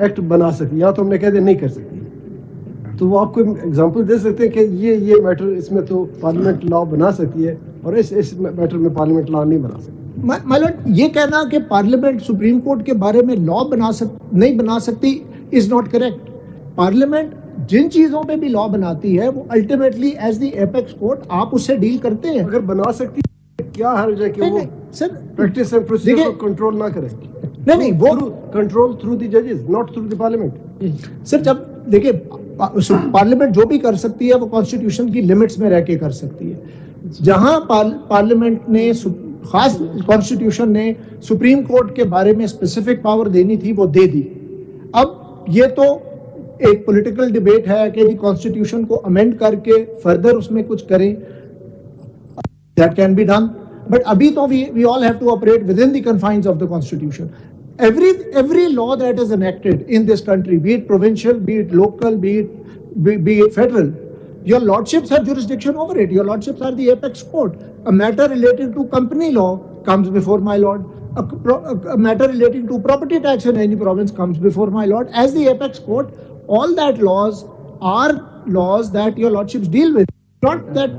एक्ट बना सकती है, या तो हमने कह दिया नहीं कर सकती, तो वो आपको एग्जांपल दे सकते हैं कि ये मैटर इसमें तो पार्लियामेंट लॉ बना सकती है और इस मैटर में पार्लियामेंट लॉ नहीं बना सकती। माय लॉर्ड, ये कहना कि पार्लियामेंट सुप्रीम कोर्ट के बारे में लॉ नहीं बना सकती इज नॉट करेक्ट। पार्लियामेंट जिन चीजों पे भी लॉ बनाती है वो ultimately as the apex court आप उससे डील करते हैं। अगर बना सकती है क्या हर्ज है कि वो सर प्रैक्टिस एंड प्रोसीजर को कंट्रोल ना करें? नहीं, वो कंट्रोल थ्रू द जजेस, not through the parliament. Sir जब देखिए पार्लियामेंट जो भी कर सकती है वो कॉन्स्टिट्यूशन की लिमिट्स में रह के कर सकती है। जहां पार्लियामेंट ने खास कॉन्स्टिट्यूशन ने सुप्रीम कोर्ट के बारे में स्पेसिफिक पावर देनी थी वो दे दी। अब ये तो एक पॉलिटिकल डिबेट है कि कॉन्स्टिट्यूशन को अमेंड करके फर्दर उसमें कुछ करें, that can be done, but अभी तो we all have to operate within the confines of the constitution. Every law that is enacted in this country, be it provincial, be it local, be it federal, your lordships have jurisdiction over it. Your lordships are the apex court. A matter relating to company law comes before my lord. A matter relating to property tax in any province comes before my lord. As the apex court, all that laws are laws that your lordships deal with. Not that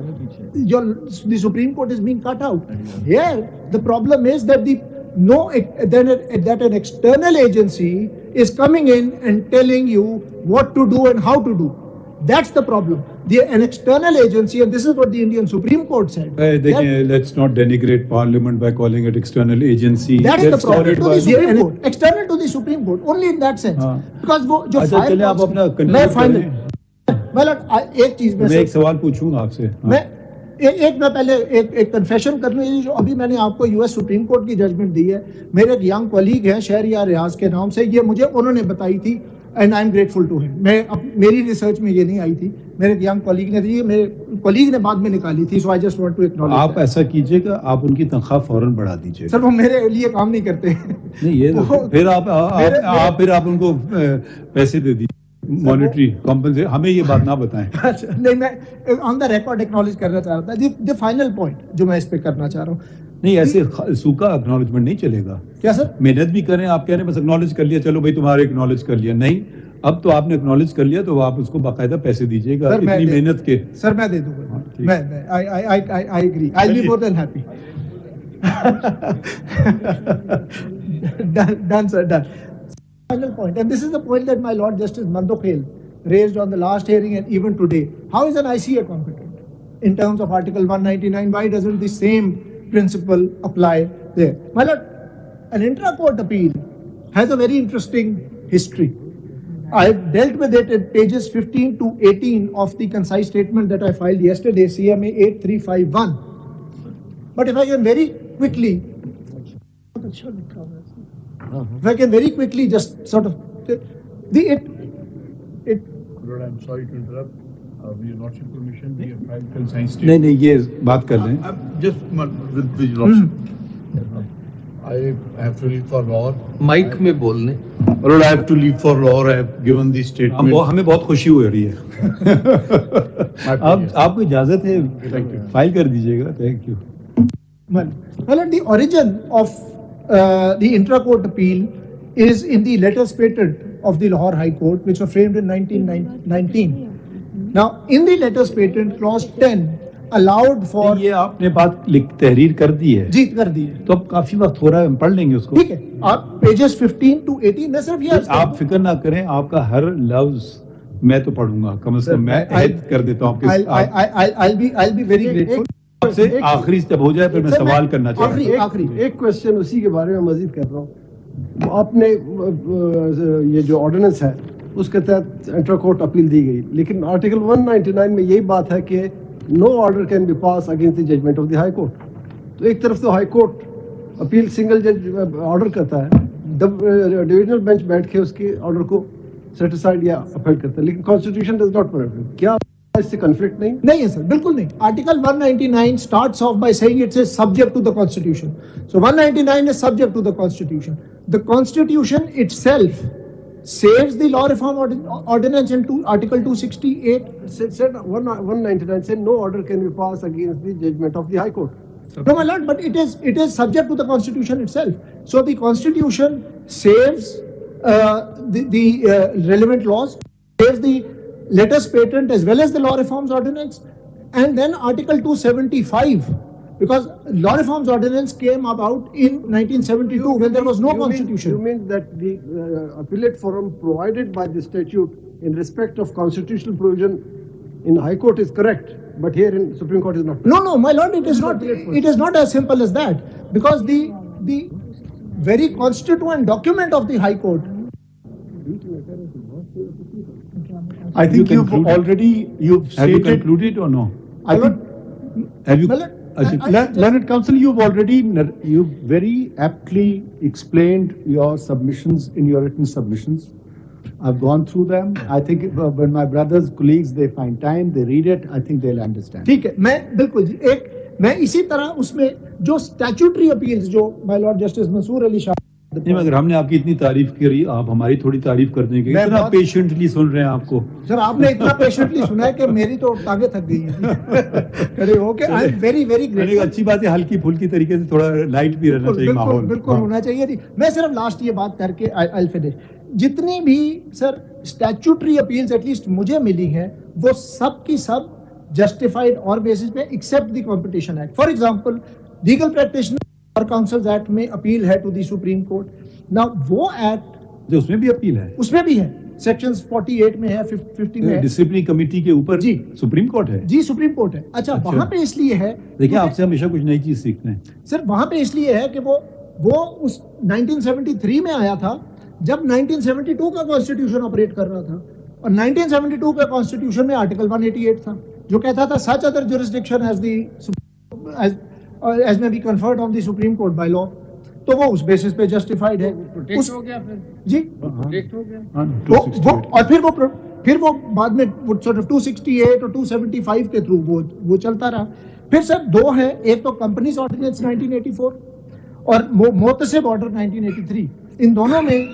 the Supreme Court is being cut out. Here, the problem is that no, that an external agency is coming in and telling you what to do and how to do. That's the problem. An external agency, and this is what the Indian Supreme Court said. Let's not denigrate Parliament by calling it external agency. That's the problem. To the Supreme Court. External to the Supreme Court, only in that sense. Because ایک چیز میں ایک سوال پوچھوں گا آپ سے. میں پہلے ایک کنفیشن کر لوں. جو ابھی میں نے آپ کو US سپریم کورٹ کی ججمنٹ دی ہے, میرے ایک ینگ کولیگ ہیں شہریار ریاض کے نام سے, یہ مجھے انہوں نے بتائی تھی and I am grateful to him. میری ریسرچ میں یہ نہیں آئی تھی, میرے ایک ینگ کولیگ نے دی, میرے کولیگ نے بعد میں نکالی تھی. So I just want to acknowledge. آپ ایسا کیجئے گا, آپ ان کی تنخواہ فوراً بڑھا دیجئے. سر وہ میرے لیے کام نہیں کرتے. نہیں یہ پھر آپ ان کو پیسے دے دیجیے مانیٹری کمپنسیشن. ہمیں یہ بات نہ بتائیں. نہیں, میں آن دا ریکارڈ ایکنالج کرنا چاہ رہا تھا. دی فائنل پوائنٹ جو میں اس پہ کرنا چاہ رہا ہوں, نہیں ایسے سوکھا اکنالجمنٹ نہیں چلے گا. کیا سر؟ محنت بھی کریں. آپ کہہ رہے ہیں بس اکنالج کر لیا, چلو بھائی تمہارے اکنالج کر لیا. نہیں, اب تو آپ نے اکنالج کر لیا تو آپ اس کو باقاعدہ پیسے دیجیے گا اتنی محنت کے. سر میں دے دوں گا. I agree. I'll be more than happy. Done, sir, done. Final point, and this is the point that my Lord Justice Mandokhel raised on the last hearing and even today. How is an ICA competent in terms of Article 199? Why doesn't the same principle apply there? My Lord, an intra-court appeal has a very interesting history. I've dealt with it at pages 15 to 18 of the concise statement that I filed yesterday, CMA 8351. But if I can very quickly just sort of I'm sorry to interrupt. With your lordship permission, we have filed concise statement. نہیں یہ بات کر لیں. Just with your lordship. I have to leave for Lahore. Mic میں بولنے. Lord, I have to leave for Lahore. I have given the statement. ہمیں بہت خوشی ہو رہی ہے. آپ کو اجازت ہے, فائل کر دیجیے گا. Thank you. Well, the origin of the intra-court appeal is in the letters patent of the Lahore High Court, which were framed in 1919. Now, in the letters patent, clause 10 allowed for. یہ آپ نے بات تحریر کر دی ہے. جی کر دی ہے. تو اب کافی وقت ہو رہا ہے, ہم پڑھ لیں گے اس کو. ٹھیک ہے, آپ پیجز 15 to 18 میں صرف یہ. آپ فکر نہ کریں, آپ کا ہر لفظ میں تو پڑھوں گا, کم از کم میں عہد کر دیتا ہوں. I'll be very grateful. سے آخری جب ہو جائے پھر میں سوال کرنا چاہتا ہوں. آخری ایک کوشچن اسی کے بارے میں مزید کر رہا ہوں. آپ نے یہ جو آرڈیننس ہے اس کے تحت انٹر کورٹ اپیل دی گئی, لیکن آرٹیکل 199 میں یہی بات ہے کہ no order can be pass against the judgment of the high court. تو ایک طرف تو ہائی کورٹ اپیل سنگل جج آرڈر کرتا ہے, ڈویژنل بینچ بیٹھ کے اس کے آرڈر کو سیٹ اسائڈ یا اپیل کرتا ہے, لیکن کانسٹیٹیوشن ڈز ناٹ پرمٹ. کیا اس سے کنفلکٹ نہیں ہے سر؟ بالکل نہیں. Article 199 starts off by saying it is subject to the constitution. So 199 is subject to the constitution. The constitution itself saves the law reform ordinance in article 268. Said 199 said no order can be passed against the judgment of the high court. No, my lord, but it is subject to the constitution itself. So the constitution saves the relevant laws, saves the letters patent as well as the law reforms ordinance, and then article 275, because law reforms ordinance came about in 1972 when there was no constitution. You mean that the appellate forum provided by the statute in respect of constitutional provision in high court is correct, but here in Supreme Court is not? No, my lord, it is not. It is not as simple as that, because the very constituent document of the high court. I think you've stated. Have you concluded or no? Learned Counsel, you've very aptly explained your submissions in your written submissions. I've gone through them. I think when my brothers, colleagues, they find time, they read it, I think they'll understand. ٹھیک ہے, میں بالکل میں اسی طرح اس میں جو statutory appeals جو مائی لارڈ جسٹس منصور علی شاہ. نہیں, مگر ہم نے آپ کی اتنی تعریف کری, آپ ہماری تھوڑی تعریف کر دیں گے. اتنا پیشنٹلی سن رہے ہیں آپ کو. سر آپ نے اتنا پیشنٹلی سنا ہے کہ میری تو ٹانگیں تھک گئی ہیں. Okay, I am very very grateful. اچھی بات ہے, ہلکی پھلکی طریقے سے تھوڑا لائٹ بھی رہنا چاہیے ماحول. بالکل ہونا چاہیے. میں صرف لاسٹ یہ بات کر کے آئی فنش. جتنی بھی سر اسٹیچوٹری اپیلز ایٹ لیسٹ مجھے ملی ہیں وہ سب کی سب جسٹیفائڈ اور بیسس پہ accept the competition act. For example legal practitioner اور کاؤنسلز ایکٹ میں اپیل ہے ٹو دی سپریم کورٹ. نا وہ ایکٹ جو اس میں بھی اپیل ہے, اس میں بھی ہے, سیکشن 48 میں ہے, 50 میں ہے. ڈسپلنری کمیٹی کے اوپر جی سپریم کورٹ ہے. جی سپریم کورٹ ہے. اچھا وہاں پہ اس لیے ہے, دیکھیں آپ سے ہمیشہ کچھ نئی چیز سیکھنا ہے سر. وہاں پہ اس لیے ہے کہ وہ اس 1973 میں آیا تھا جب 1972 کا کانسٹیٹیوشن آپریٹ کر رہا تھا, اور 1972 کے کانسٹیٹیوشن میں آرٹیکل 188 تھا جو کہتا تھا such other jurisdiction as may be conferred on the Supreme Court by law. تو وہ اس بیسس پہ جسٹیفائڈ ہے. جی اور پھر وہ بعد میں 268 اور 275 کے تھرو وہ چلتا رہا. پھر سر دو ہے, ایک تو کمپنیز آرڈیننس 1984 اور محتسب آرڈر 1983. ان دونوں میں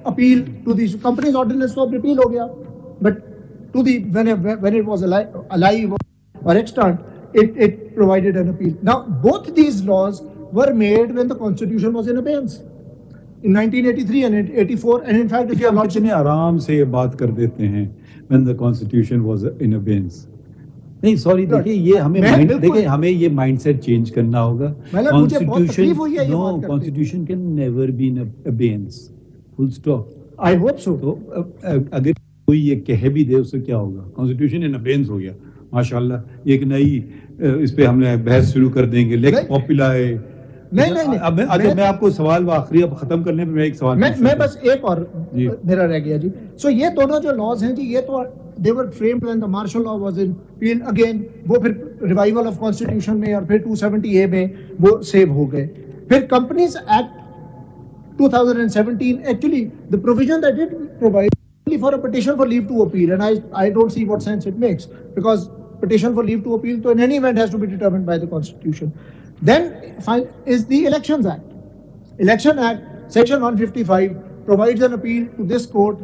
appeal to the companies ordinance تو ریپیل ہو گیا, but to the when it was alive or extant it provided an appeal. Now both these laws were made when the constitution was in abeyance in 1983 and 84, and in fact if you are not کتنے آرام سے یہ بات کر دیتے ہیں when the constitution was in abeyance. نہیں sorry, دیکھیں یہ ہمیں یہ مائنڈ سیٹ چینج کرنا ہوگا. Constitution can never be in abeyance, full stop. I hope so. تو اگر کوئی یہ کہہ بھی دے اس سے کیا ہوگا, Constitution in abeyance ہو گیا ماشاءاللہ. ایک نئی اس پہ ہم نے بحث شروع کر دیں گے, لیکس پاپولا ہے. نہیں اگر میں آپ کو سوال آخری اب ختم کرنے پہ میں ایک سوال میں بس ایک اور میرا رہ گیا جی. سو یہ دونوں جو لاز ہیں جی, یہ تو they were framed when the martial law was in appeal. Again وہ پھر revival of constitution میں اور پھر 270A میں وہ سیو ہو گئے. پھر Companies Act 2017 actually the provision that it provides only for a petition for leave to appeal, and I don't see what sense it makes, because petition for leave to appeal to in any event has to be determined by the constitution. Then is the Elections Act. Election Act section 155 provides an appeal to this court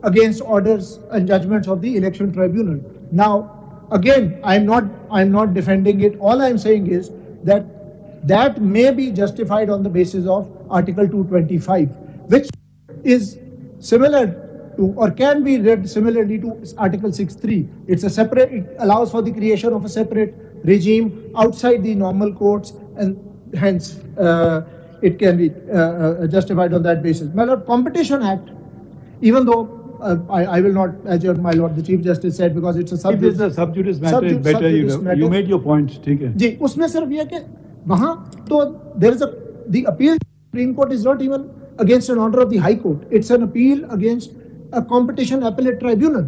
against orders and judgments of the election tribunal. Now again I'm not defending it. All I'm saying is that may be justified on the basis of article 225, which is similar to or can be read similarly to article 6.3. It allows for the creation of a separate regime outside the normal courts, and hence it can be justified on that basis. My Lord, Competition Act, even though I will not, as my Lord the Chief Justice said, because it's a sub judice matter, it's better you made your point. ٹھیک ہے جی. اس میں صرف یہ کہ وہاں تو there is the appeal to the Supreme Court is not even against an order of the High Court. It's an appeal against a competition appellate tribunal.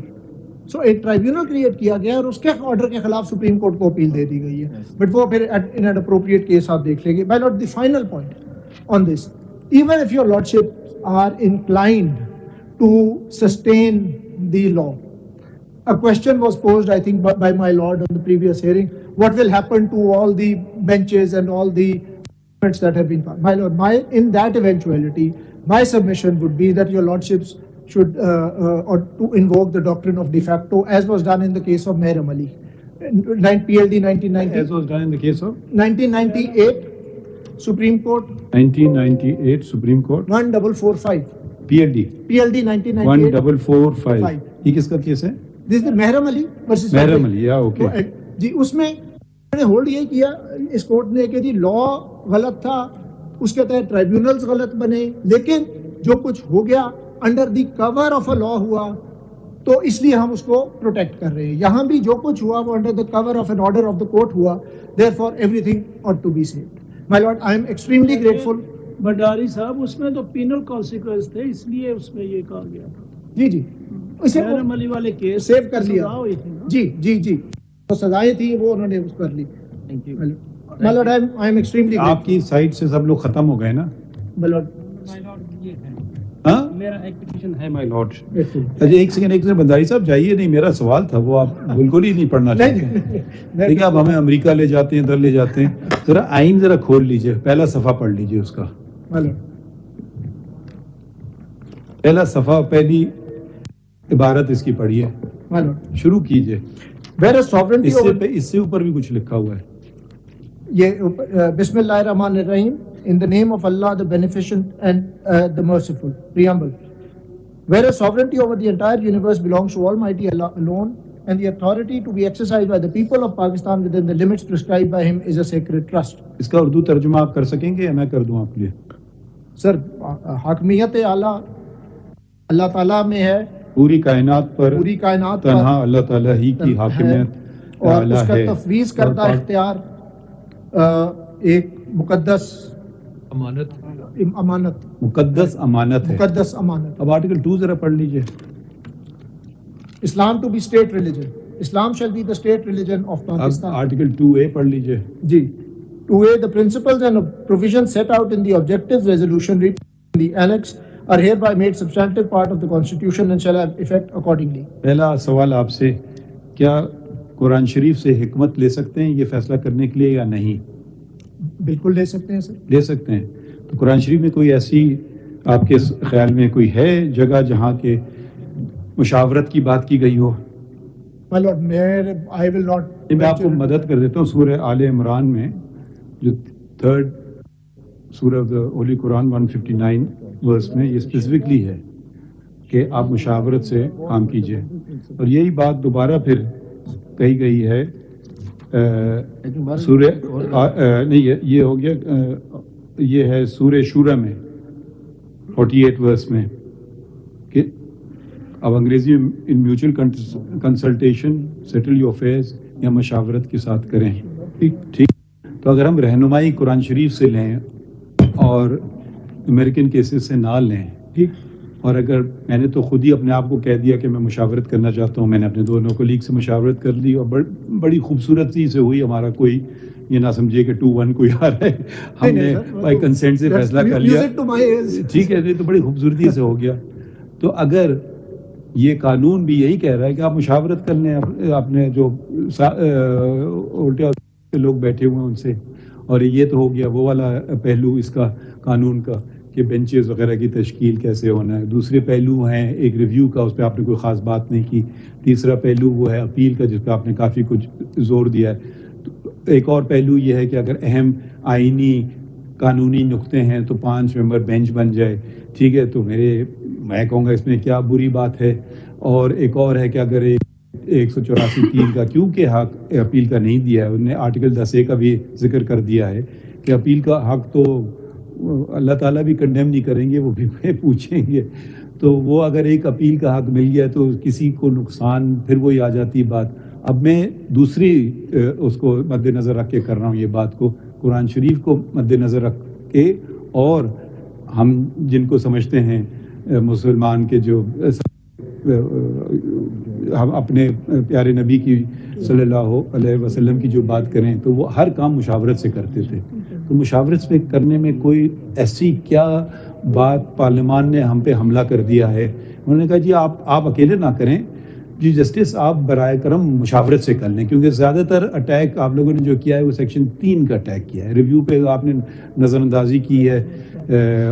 So ایک ٹرائبیونل create کیا گیا اور اس کے آرڈر کے خلاف سپریم کورٹ کو appeal دے دی گئی ہے. بٹ وہ پھر ان این اپروپریٹ کیس آپ دیکھ لیں گے. My Lord, the final point on this, even if your lordships are inclined to sustain the law, a question was posed, I think, by my Lord on the previous hearing. What will happen to all the benches and all the amendments that have been passed? My Lord, in that eventuality, my submission would be that your lordships should or to invoke the doctrine of de facto, as was done in the case of Meher Ali, PLD 1990. As was done in the case of 1998 Supreme Court. 1998 Supreme Court. 1445. PLD 1998. 1445. یہ کس کا case ہے؟ This is the Meher Ali versus Meher Ali. Yeah, okay. جی اس میں نے hold یہ کیا اس court نے کہ جی لا غلط تھا, اس کے تحت ٹرائبیونلز غلط بنے, لیکن جو کچھ ہو گیا انڈر دی کور آف اے لا ہوا, تو اس لیے ہم اس کو پروٹیکٹ کر رہے ہیں. یہاں بھی جو کچھ ہوا وہ under the cover of an order of the court ہوا. therefore everything ought to be saved. My Lord, I am extremely grateful. Bhandari صاحب اس میں تو پینل کانسیکوینس تھے, اس لیے اس میں یہ کہا گیا تھا. جی جی اسے علی والے کیس سیو کر لیا. جی جی جی جو سزائیں تھیں وہ انہوں نے اس کر لی. My Lord, I am extremely grateful. آپ کی سائڈ سے سب لوگ ختم ہو گئے نا. My Lord, میرا ایک پیٹیشن ہے مائی لارڈ. اچھا ایک سیکنڈ بنداری صاحب جائیے. نہیں میرا سوال تھا وہ آپ بالکل ہی نہیں پڑھنا چاہتے. دیکھیں آپ ہمیں امریکہ لے جاتے ہیں, ادھر لے جاتے ہیں. ذرا آئین ذرا کھول لیجئے, پہلا صفحہ پڑھ لیجئے اس کا. پہلا صفحہ پہلی عبارت اس کی پڑھیے, شروع کیجئے. اس سے اوپر بھی کچھ لکھا ہوا ہے. یہ بسم اللہ الرحمن الرحیم. In the name of Allah, the Beneficent and the Merciful. Preamble. Whereas sovereignty over the entire universe belongs to Almighty Allah alone, and the authority to be exercised by the people of Pakistan within the limits prescribed by him is a sacred trust. इसका उर्दू तर्जुमा आप कर सकेंगे या मैं कर दूं आपके लिए? सर, हाकमियत आला अल्लाह ताला में है, पूरी कायनात पर तन्हा अल्लाह ताला ही की हाकिमियत और उसका तफवीज करता इख्तियार एक मुकद्दस मुकद्दस अमानत है। मुकद्दस अमानत। अब आर्टिकल 2 जरा पढ़ लीजिए। Islam to be state religion, Islam shall be the state religion of Pakistan. Article 2A पढ़ लीजिए। जी, 2A, the principles and provisions set out in the objective resolution in the annex are hereby made substantive part of the constitution and shall have effect accordingly. पहला सवाल आपसे, क्या कुरान शरीफ से हिकमत ले सकते हैं ये फैसला करने के लिए या नहीं? बिल्कुल ले सकते हैं सर। ले सकते हैं। तो कुरान शरीफ में कोई ऐसी आपके ख्याल में कोई है जगह जहाँ के मुशावरत की बात की गई हो? I will not. मैं आपको मदद कर देता हूँ। सूरह आले इमरान में जो 3rd सूरह of the holy Quran 159 verse में ये स्पेसिफिकली है कि आप मुशावरत से काम कीजिए, और यही बात दोबारा फिर कही गई है नहीं ये हो गया, ये है सूरह शूरा में 48 वर्स में कि अब अंग्रेजी में in mutual consultation settle your affairs या मशावरत के साथ करें। ठीक। तो अगर हम रहनुमाई कुरान शरीफ से लें और अमेरिकन केसेस से ना लें, ठीक, और अगर मैंने तो खुद ही अपने आप को कह दिया कि मैं मुशावरत करना चाहता हूँ, मैंने अपने दोनों कोलीग से मुशावरत कर ली और बड़ी खूबसूरती से हुई, हमारा कोई ये ना समझिए कि 2-1 कोई आ रहा है, हमने बाय कंसेंट से फैसला कर लिया, ठीक है, ये तो बड़ी खूबसूरती से हो गया। तो अगर ये कानून भी यही कह रहा है कि आप मुशावरत कर लें अपने जो उल्टे लोग बैठे हुए हैं उनसे, और ये तो हो गया वो वाला पहलू इसका कानून का कि बेंचेस वगैरह की तश्कील कैसे होना है। दूसरे पहलू हैं एक रिव्यू का, उस पर आपने कोई ख़ास बात नहीं की। तीसरा पहलू वो है अपील का, जिस पर आपने काफ़ी कुछ जोर दिया है। तो एक और पहलू ये है कि अगर अहम आइनी कानूनी नुक्ते हैं तो 5 मेंबर बेंच बन जाए, ठीक है, तो मैं कहूँगा इसमें क्या बुरी बात है। और एक और है कि अगर 184(3) का क्योंकि हक अपील का नहीं दिया है, उन्होंने आर्टिकल 10A का भी जिक्र कर दिया है कि अपील का हक तो अल्लाह ताला भी कंडेम नहीं करेंगे, वो भी पूछेंगे। तो वो अगर एक अपील का हक मिल गया तो किसी को नुकसान, फिर वही आ जाती बात। अब मैं दूसरी उसको मद्देनज़र रख के कर रहा हूँ ये बात को, कुरान शरीफ को मद्देनज़र रख के, और हम जिनको समझते हैं मुसलमान के जो हम अपने प्यारे नबी की सल्लल्लाहु अलैहि वसल्लम की जो बात करें तो वो हर काम मुशावरत से करते थे। तो मुशावरत से करने में कोई ऐसी क्या बात पार्लियामान ने हम पे हमला कर दिया है? उन्होंने कहा जी आप अकेले ना करें जी जस्टिस, आप बराए करम मुशावरत से कर लें, क्योंकि ज़्यादातर अटैक आप लोगों ने जो किया है वो सेक्शन 3 का अटैक किया है। रिव्यू पे आपने नज़रअंदाजी की है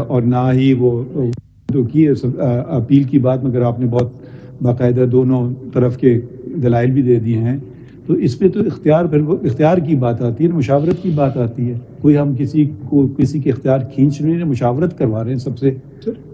और ना ही वो तो की है अपील की बात, मगर आपने बहुत बाकायदा दोनों तरफ के दलाइल भी दे दिए हैं। तो इस पे तो इख्तियार की बात आती है, मुशावरत की बात आती है। कोई हम किसी के इख्तियार खींच नहीं रहे, मुशावरत करवा रहे हैं सबसे।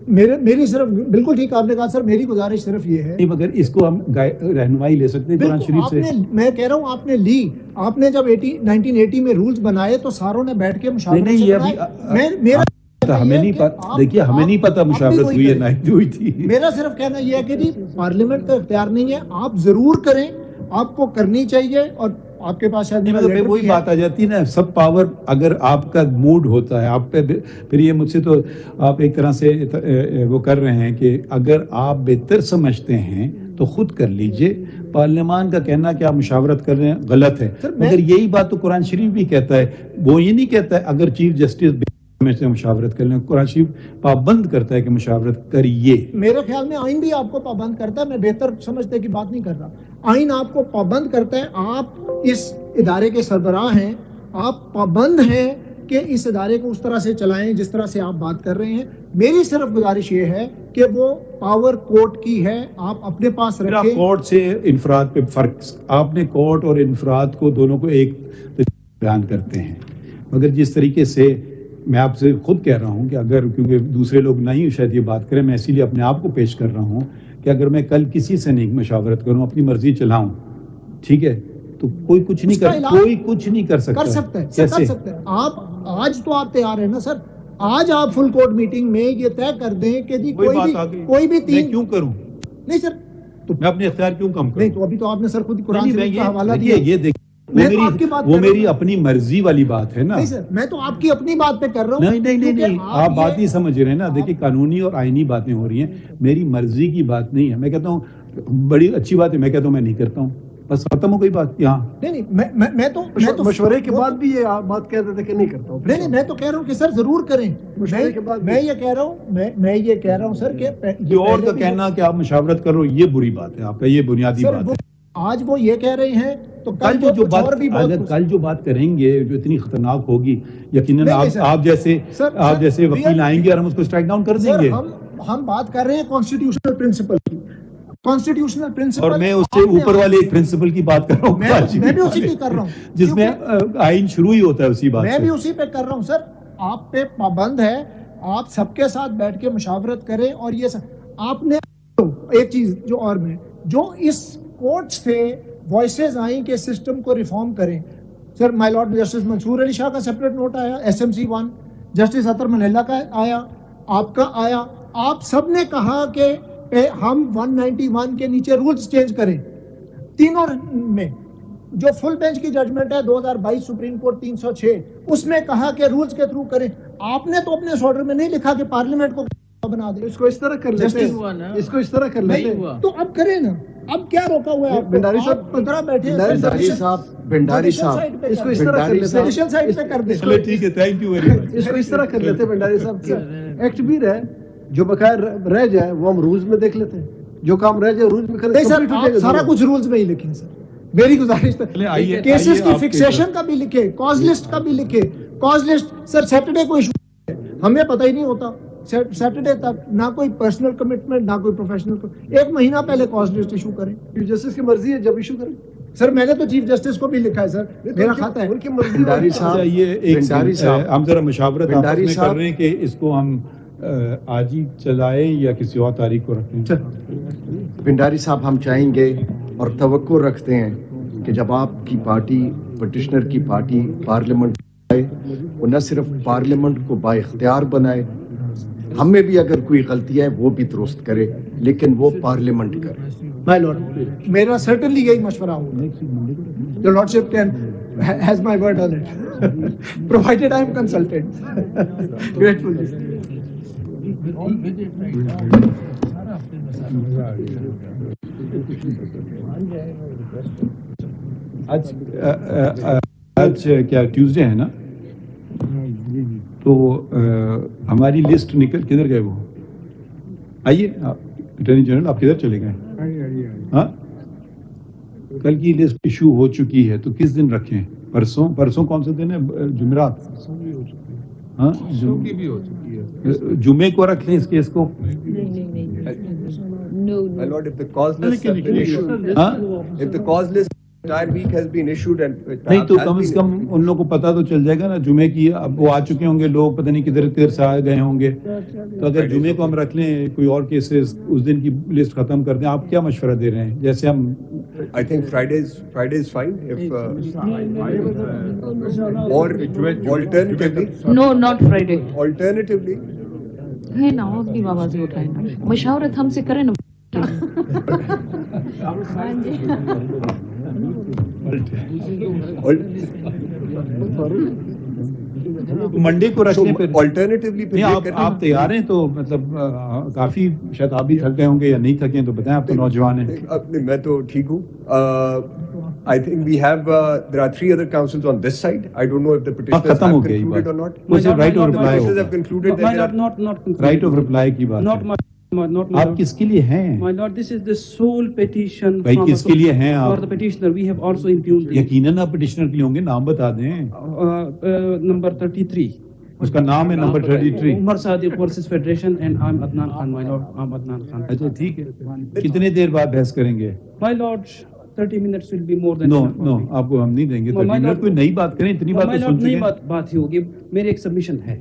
मेरी सिर्फ बिल्कुल ठीक आपने कहा सर, मेरी गुजारिश सिर्फ ये है, मगर इसको हम रहनुमाई ले सकते हैं कुरान शरीफ से। मैं कह रहा हूँ आपने ली, आपने जब 1980 में रूल्स बनाए तो सारों ने बैठ के मुशावरत हमें नहीं पता, देखिए हमें नहीं पता मुशावरत हुई है ना हुई थी। मेरा सिर्फ कहना यह है कि जी पार्लियामेंट का इख्तियार नहीं है, आप जरूर करें, आपको करनी चाहिए, और आपके पास शायद वही बात आ जाती है ना, सब पावर अगर आपका मूड होता है आप पे, फिर ये मुझसे तो आप एक तरह से वो कर रहे हैं कि अगर आप बेहतर समझते हैं तो खुद कर लीजिए। पार्लियामान का कहना कि आप मुशावरत कर रहे हैं गलत है, मगर यही बात तो कुरान शरीफ भी कहता है। वो ये नहीं कहता है अगर चीफ जस्टिस से मुशावरत कर लें, कुरान शरीफ पाबंद करता है कि मुशावरत करिए। मेरे ख्याल में आइन भी आपको पाबंद करता है, मैं बेहतर समझते की बात नहीं कर रहा, आइन आपको पाबंद करता है। आप इस इदारे के सरबराह हैं, आप पाबंद हैं कि इस इदारे को उस तरह से चलाएं जिस तरह से आप बात कर रहे हैं। मेरी सिर्फ गुजारिश ये है कि वो पावर कोर्ट की है, आप अपने पास रखें। कोर्ट से इनफराद पे फर्क, आपने कोर्ट और इनफराद को दोनों को एक बयान करते हैं, मगर जिस तरीके से मैं आपसे खुद कह रहा हूं कि अगर, क्योंकि दूसरे लोग नहीं शायद ये बात करें, मैं इसीलिए अपने आप को पेश कर रहा हूं कि अगर मैं कल किसी से नहीं मशावरत करूं, अपनी मर्जी चलाऊं, ٹھیک ہے, تو کوئی کچھ نہیں کر سکتا. کر سکتا ہے. آپ آج تو آپ تیار ہیں نا سر, آج آپ فل کورٹ میٹنگ میں یہ طے کر دیں کہ جی کوئی بھی میں کیوں کروں, نہیں سر, تو میں اپنے اختیار کیوں کم کروں؟ نہیں تو ابھی تو آپ نے سر خود قرآن شریف کا حوالہ دیا. یہ دیکھیں وہ میری اپنی مرضی والی بات ہے نا. نہیں سر, میں تو آپ کی اپنی بات پہ کر رہا ہوں. نہیں, آپ بات نہیں سمجھ رہے ہیں نا. دیکھیں قانونی اور آئینی باتیں ہو رہی ہیں, میری مرضی کی بات نہیں ہے. میں کہتا ہوں بڑی اچھی بات ہے, میں کہتا ہوں میں نہیں کرتا ہوں, بس ختم ہو گئی بات یہاں. نہیں, میں تو مشورے کے بعد بھی یہ بات کہہ دیتے کہ نہیں کرتا ہوں. نہیں, میں تو کہہ رہا ہوں کہ سر ضرور کریں. مشورے کے بعد میں یہ کہہ رہا ہوں سر کہ اور کا کہنا کہ آپ مشاورت کرو یہ بری بات ہے, آپ کا یہ بنیادی بات ہے. آج وہ یہ کہہ رہے ہیں تو کل جو بات کریں گے جو اتنی خطرناک ہوگی, یقیناً آپ جیسے وکیل آئیں گے اور ہم اس کو اسٹرائک ڈاؤن کر دیں گے. ہم بات کر رہے ہیں کانسٹیٹیوشنل پرنسپل کی. کانسٹیٹیوشنل پرنسپل, اور میں اس سے اوپر والے ایک پرنسپل کی بات کر رہا ہوں. میں بھی اسی کی کر رہا ہوں جس میں آئین شروع ہی ہوتا ہے اسی بات. میں بھی اسی پہ کر رہا ہوں سر. آپ پہ پابند ہے, آپ سب کے ساتھ بیٹھ کے مشاورت کریں. اور یہ آپ نے ایک چیز جو اس کورٹ سے وائسز آئیں کہ سسٹم کو ریفارم کریں. سر مائی لارڈ جسٹس منصور علی شاہ کا سیپریٹ نوٹ آیا, SMC1, جسٹس اطہر منیلا کا آیا, آپ کا آیا. آپ سب نے کہا کہ ہم 191 کے نیچے رولز چینج کریں. تینوں میں جو فل بینچ کی ججمنٹ ہے 2022 سپریم کورٹ 306, اس میں کہا کہ رولز کے تھرو کریں. آپ نے تو اپنے اس آرڈر میں نہیں لکھا کہ پارلیمنٹ کو بنا دیں. اس کو اس طرح کر لیتے, اس کو اس طرح کر لیتے تو اب کریں نا. اب کیا روکا ہوا ہے؟ بھنڈاری صاحب اس کو اس طرح کر لیتے, ٹھیک ہے, تھینک یو ویری مچ. اس کو اس طرح کر لیتے بھنڈاری صاحب. ایکٹ بھی رہے, جو بقایا رہ جائے وہ ہم رولز میں دیکھ لیتے ہیں, جو کام رہ جائے رولز میں کریں. سر سارا کچھ رولز میں ہی لکھیں سر, میری گزارش ہے. کیسز کی فکسیشن کا بھی لکھے, کاز لسٹ کا بھی لکھے. کاز لسٹ سر سیٹرڈے کو ایشو ہے, ہمیں پتہ ہی نہیں ہوتا. سیٹرڈے تک نہ کوئی پرسنل کمٹمنٹ نہ کوئی پروفیشنل, ایک مہینہ پہلے کاز لسٹ ایشو کریں. چیف جسٹس کی مرضی ہے جب ایشو کریں. سر میں نے تو چیف جسٹس کو بھی لکھا ہے سر, میرا کھاتا ہے. بھنڈاری صاحب ہم ذرا مشاورت آپس میں کر رہے ہیں کہ اس کو ہم آج ہی چلائیں یا کسی اور تاریخ کو رکھیں. بھنڈاری صاحب ہم چاہیں گے اور توقع رکھتے ہیں کہ جب آپ کی پارٹی, پٹیشنر کی پارٹی پارلیمنٹ آئے, وہ نہ صرف پارلیمنٹ کو با اختیار بنائے, ہمیں بھی اگر کوئی غلطی ہے وہ بھی درست کرے, لیکن وہ پارلیمنٹ کرے. مائی لارڈ, میرا سرٹنلی یہی مشورہ ہوگا. Your Lordship has my word on it, provided I am consulted. Grateful. آج کیا ٹیوزڈے ہے نا, تو ہماری لسٹ نکل کدھر گئے وہ؟ آئیے اٹارنی جنرل, آپ کدھر چلے گئے؟ ہاں, کل کی لسٹ ایشو ہو چکی ہے, تو کس دن رکھیں؟ پرسوں کون سے دن ہے؟ جمعرات. ہاں جمعے کو رکھ لیں اس کیس کو. نہیں تو کم از کم ان لوگوں کو پتا تو چل جائے گا نا جمعے کی. اب وہ آ چکے ہوں گے لوگ, پتہ نہیں کدھر کدھر سے آ گئے ہوں گے, تو اگر جمعے کو ہم رکھ لیں کوئی اور کیسز اس دن کی لسٹ ختم کر دیں. آپ کیا مشورہ دے رہے ہیں؟ جیسے ہم I think Friday is fine. If or alternatively. No, not Friday. Alternatively. ہے نا, اپنی آواز اٹھائے نا, مشاورت ہم سے کریں نا. منڈے کو رکھنے پہ آلٹرنیٹیولی آپ تیار ہیں تو مطلب کافی شاید آپ بھی تھک گئے ہوں گے یا نہیں تھکے, تو بتائیں, آپ تو نوجوان ہیں. میں تو ٹھیک ہوں. I think we have there are 3 other councils on this side. I don't know if the petitioners have concluded or not. Right of reply have concluded that right of reply کی بات ہے. آپ کس کے لیے ہیں؟ My lord, this is the sole petition بھائی کس کے لیے ہیں آپ؟ for the petitioner. We have also impugned it. یقیناً آپ پٹیشنر کے لیے ہوں گے, نام بتا دیں. Number 33. اس کا نام ہے number 33. Umar Sadiq versus federation and I'm Adnan Khan, my lord. I'm Adnan Khan. اچھا ٹھیک ہے. کتنے دیر بعد بحث کریں گے؟ My lord, 30 minutes will be more than enough. No, آپ کو ہم نہیں دیں گے 30 منٹ. کوئی نئی بات کریں, اتنی بات تو سن چکے ہیں. بات ہی ہوگی. میرے ایک سبمیشن ہے.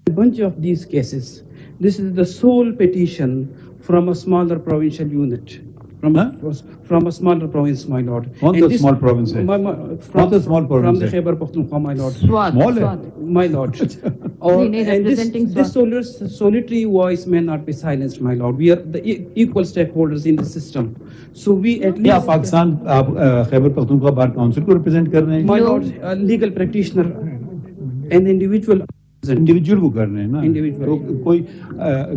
A bunch of these cases, this is the sole petition from a smaller provincial unit. From a smaller province, my lord. कौन सा small province है? From the small province From the है? Khyber Pakhtunkhwa, my lord. Small है? My lord. And this solitary voice may not be silenced, my lord. We are the equal stakeholders in the system. So we at least... क्या पाकिस्तान आप Khyber Pakhtunkhwa bar council को represent कर रहे हैं? My lord, a legal practitioner, an individual को कर रहे हैं ना, तो कोई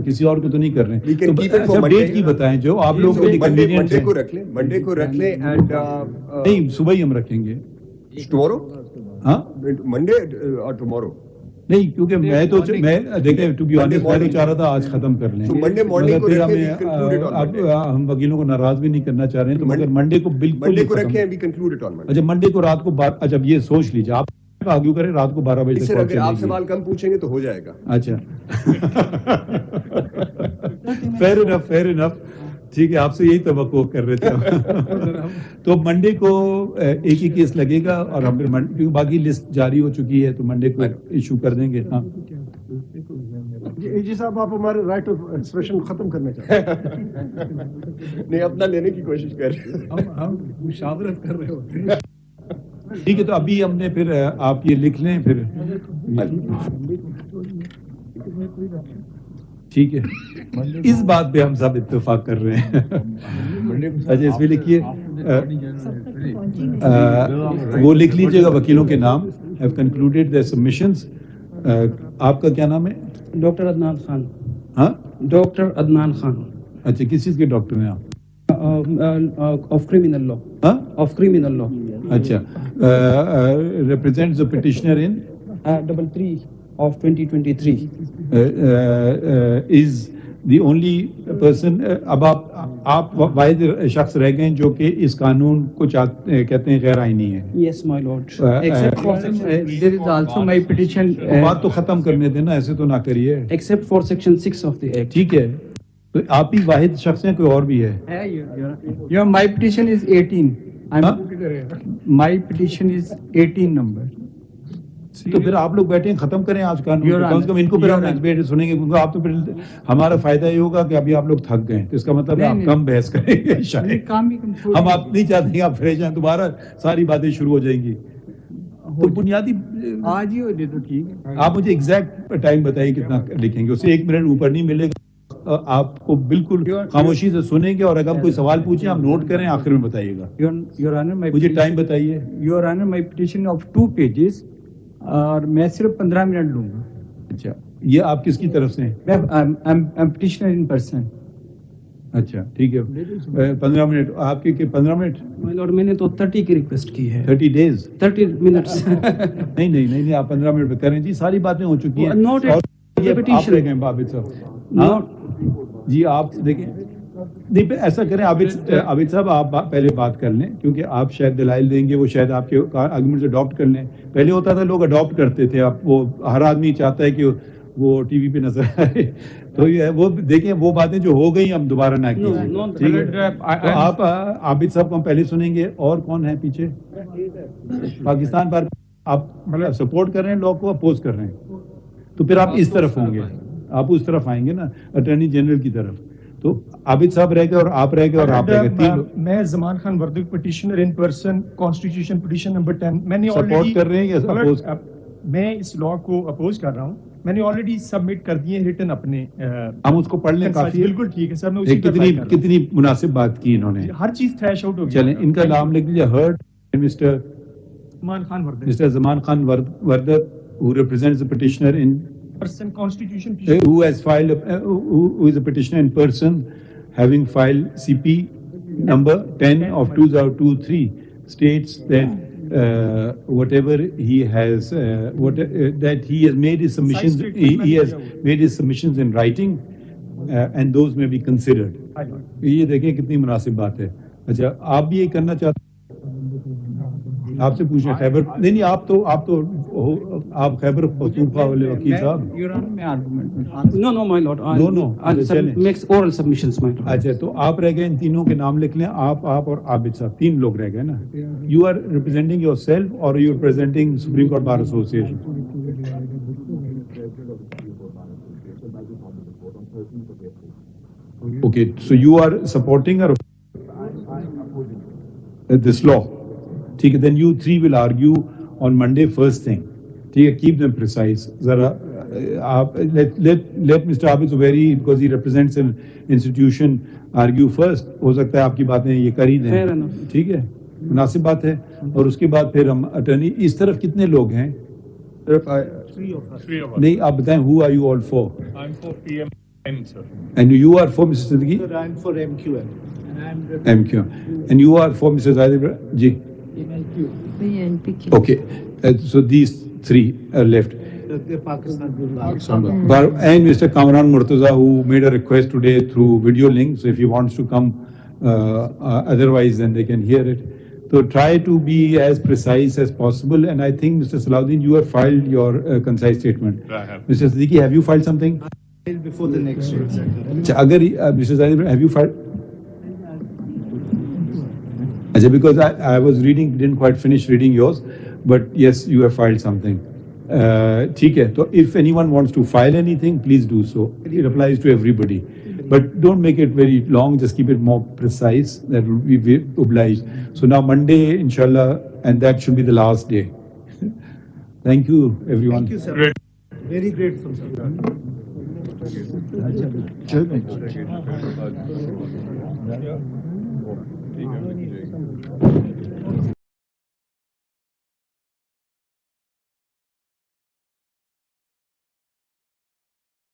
किसी और को तो नहीं कर रहे हैं। तो अच्छा डेट की बताएं जो आप लोग मंडे को रख लें एंड नहीं सुबह ही हम रखेंगे टुमारो। हाँ मंडे और टुमारो नहीं, क्योंकि मैं देखें टू बी ऑनेस्ट मैं तो चाह रहा था आज खत्म कर लें। मंडे मॉर्निंग को अब हम वकीलों को नाराज भी नहीं करना चाह रहे हैं, तो मगर मंडे को बिल्कुल मंडे को रखें वी कंक्लूडेड ऑन मंडे। अच्छा मंडे को रात को अच्छा ये सोच लीजिए आप आर्ग्यू करें रात को 12 बजे तक। अगर आप सवाल कम पूछेंगे तो हो जाएगा। अच्छा फेयर इनफ ठीक है, आपसे यही तवक्को कर रहे थे। तो मंडे को एक ही केस लगेगा और हम क्योंकि बाकी लिस्ट जारी हो चुकी है तो मंडे को इशू कर देंगे। हाँ जी साहब आप हमारे राइट ऑफ एक्सप्रेशन खत्म करना चाहते हैं? नहीं अपना लेने की कोशिश कर रहे हैं, हम मुशावरत कर रहे होते हैं। ठीक है, तो अभी हमने फिर आप ये लिख लें फिर ठीक है, इस बात पे हम सब इत्तेफाक कर रहे हैं। अच्छा इसमें लिखिए वो लिख लीजिएगा वकीलों के नाम हैव कंक्लूडेड देयर सबमिशंस। आपका क्या नाम है? डॉक्टर अदनान खान। हाँ डॉक्टर अदनान खान। अच्छा किस चीज़ के डॉक्टर हैं आप? Of criminal law. हाँ ऑफ क्रिमिनल लॉ। अच्छा represents the petitioner in 3 of 2023 is the only person अब आप वाहिद शख्स रह गए जो कि इस कानून को कहते हैं गैर आईनी है। Yes my lord, except for there is also my petition बात तो खत्म करने देना, ऐसे तो ना करिए। except for section 6 of the act। ठीक है, तो आप ही वाहिद शख्स हैं, कोई और भी है? Your my petition is 18. My petition is 18 number। तो फिर आप लोग बैठे खत्म करें आज कानून, कम से कम इनको फिर हम नेक्स्ट डेट सुनेंगे, क्योंकि आप तो फिर हमारा फायदा ये होगा कि अभी आप लोग थक गए, तो इसका मतलब आप कम बहस करेंगे शायद। हम आप नहीं चाहते आप फिर जाएं, दोबारा सारी बातें शुरू हो जाएंगी। तो बुनियादी आज ही हो जाए तो ठीक है। आप मुझे एग्जैक्ट टाइम बताइए कितना लिखेंगे, उससे 1 मिनट ऊपर नहीं मिलेगा। आपको बिल्कुल खामोशी से सुनेंगे और अगर कोई सवाल पूछे आप नोट करें, आखिर में बताइएगा। Your Honor, मुझे टाइम बताइए। Your Honor, my petition of 2 pages और मैं सिर्फ 15 मिनट लूंगा। अच्छा ये आप किसकी तरफ से हैं? I'm petitioner in person। अच्छा ठीक है, 15 मिनट आपके 15 मिनट? My lord मैंने तो 30 की रिक्वेस्ट की है। 30 days 30 मिनट्स नहीं आप 15 मिनट करें जी, सारी बातें हो चुकी हैं। Not ये आप रह गए आबिद साहब। जी आप देखें नहीं ऐसा करें आबिद साहब आप पहले बात कर लें, क्योंकि आप शायद दलाइल देंगे, वो शायद आपके आर्गुमेंट्स अडॉप्ट कर लें। पहले होता था लोग अडॉप्ट करते थे, आप वो हर आदमी चाहता है कि वो टीवी पे नजर आए, तो ये वो देखें वो बातें जो हो गई हम दोबारा ना कीजिए, ठीक है? तो आप आबिद साहब को हम पहले सुनेंगे। और कौन है पीछे? पाकिस्तान पर आप मतलब सपोर्ट कर रहे हैं लॉ को, अपोज कर रहे हैं, तो फिर आप इस तरफ होंगे, आप उस तरफ आएंगे ना अटॉर्नी जनरल की तरफ। तो आबिद साहब रह गए और आप रह गए और आप रह गए। मैं Zaman Khan Wardak petitioner in person constitution petition number 10 मैंने सपोर्ट कर रहे हैं या अपोज? मैं इस लॉ को अपोज कर रहा हूँ, मैंने ऑलरेडी सबमिट कर दिए रिटन अपने। हम उसको पढ़ लें, काफी बिल्कुल ठीक है सर। मैं उसी कितनी मुनासिब बात की इन्होंने, हर चीज थ्रैश आउट हो गया। चलें इनका नाम लिख लीजिए। Heard mister Zaman Khan Wardak who represents the petitioner in person constitution who has filed who is a petitioner in person having filed CP number 10 of 2023 states that whatever he has that he has made his submissions he has made his submissions in writing and those may be considered। ये देखें कितनी मुनासिब बात है। अच्छा आप भी ये करना चाहते हैं? आपसे पूछना खैबर नहीं आप खैबर पख्तूनख्वा वाले वकील साहब। No my lord, makes oral submissions my lord। अच्छा तो आप रह गए, इन तीनों के नाम लिख लें, आप और आबिद साहब, 3 लोग रह गए ना। You are representing yourself or you are representing supreme court bar association? Okay so you are supporting or this law. ठीक है, then you three will argue on Monday first thing. ठीक है, keep them precise. जरा let Mr. Abid Zubairi, because he represents an institution, argue first. हो सकता है आपकी बातें ये कर ही दें. ठीक है, मुनासिब बात है. और उसके बाद फिर हम अटर्नी. इस तरफ कितने लोग हैं? Three of us. नहीं, आप बताएं, who are you all for? I'm for PMN, sir. And you are for Mr. Siddiqui? Sir, I'm for MQM. MQ. And you are for Mr. Zaid? Ji. Okay. So these three are left. And Mr. Kamran Murtaza, who made a request today through video link. So if he wants to come, otherwise then they can hear it. So try to be as precise as possible. And I think Mr. Salahuddin, you have filed your concise statement. I have. Mr. Siddiqui, have you filed something? Before the next one. Mr. Zaid, have you filed? Because I was reading, didn't quite finish reading yours, but yes, you have filed something. ठीक है, so if anyone wants to file anything, please do so. It applies to everybody. But don't make it very long, just keep it more precise. That will be obliged. So now Monday, inshallah, and that should be the last day. Thank you, everyone. Thank you, sir. Great. Very grateful, sir.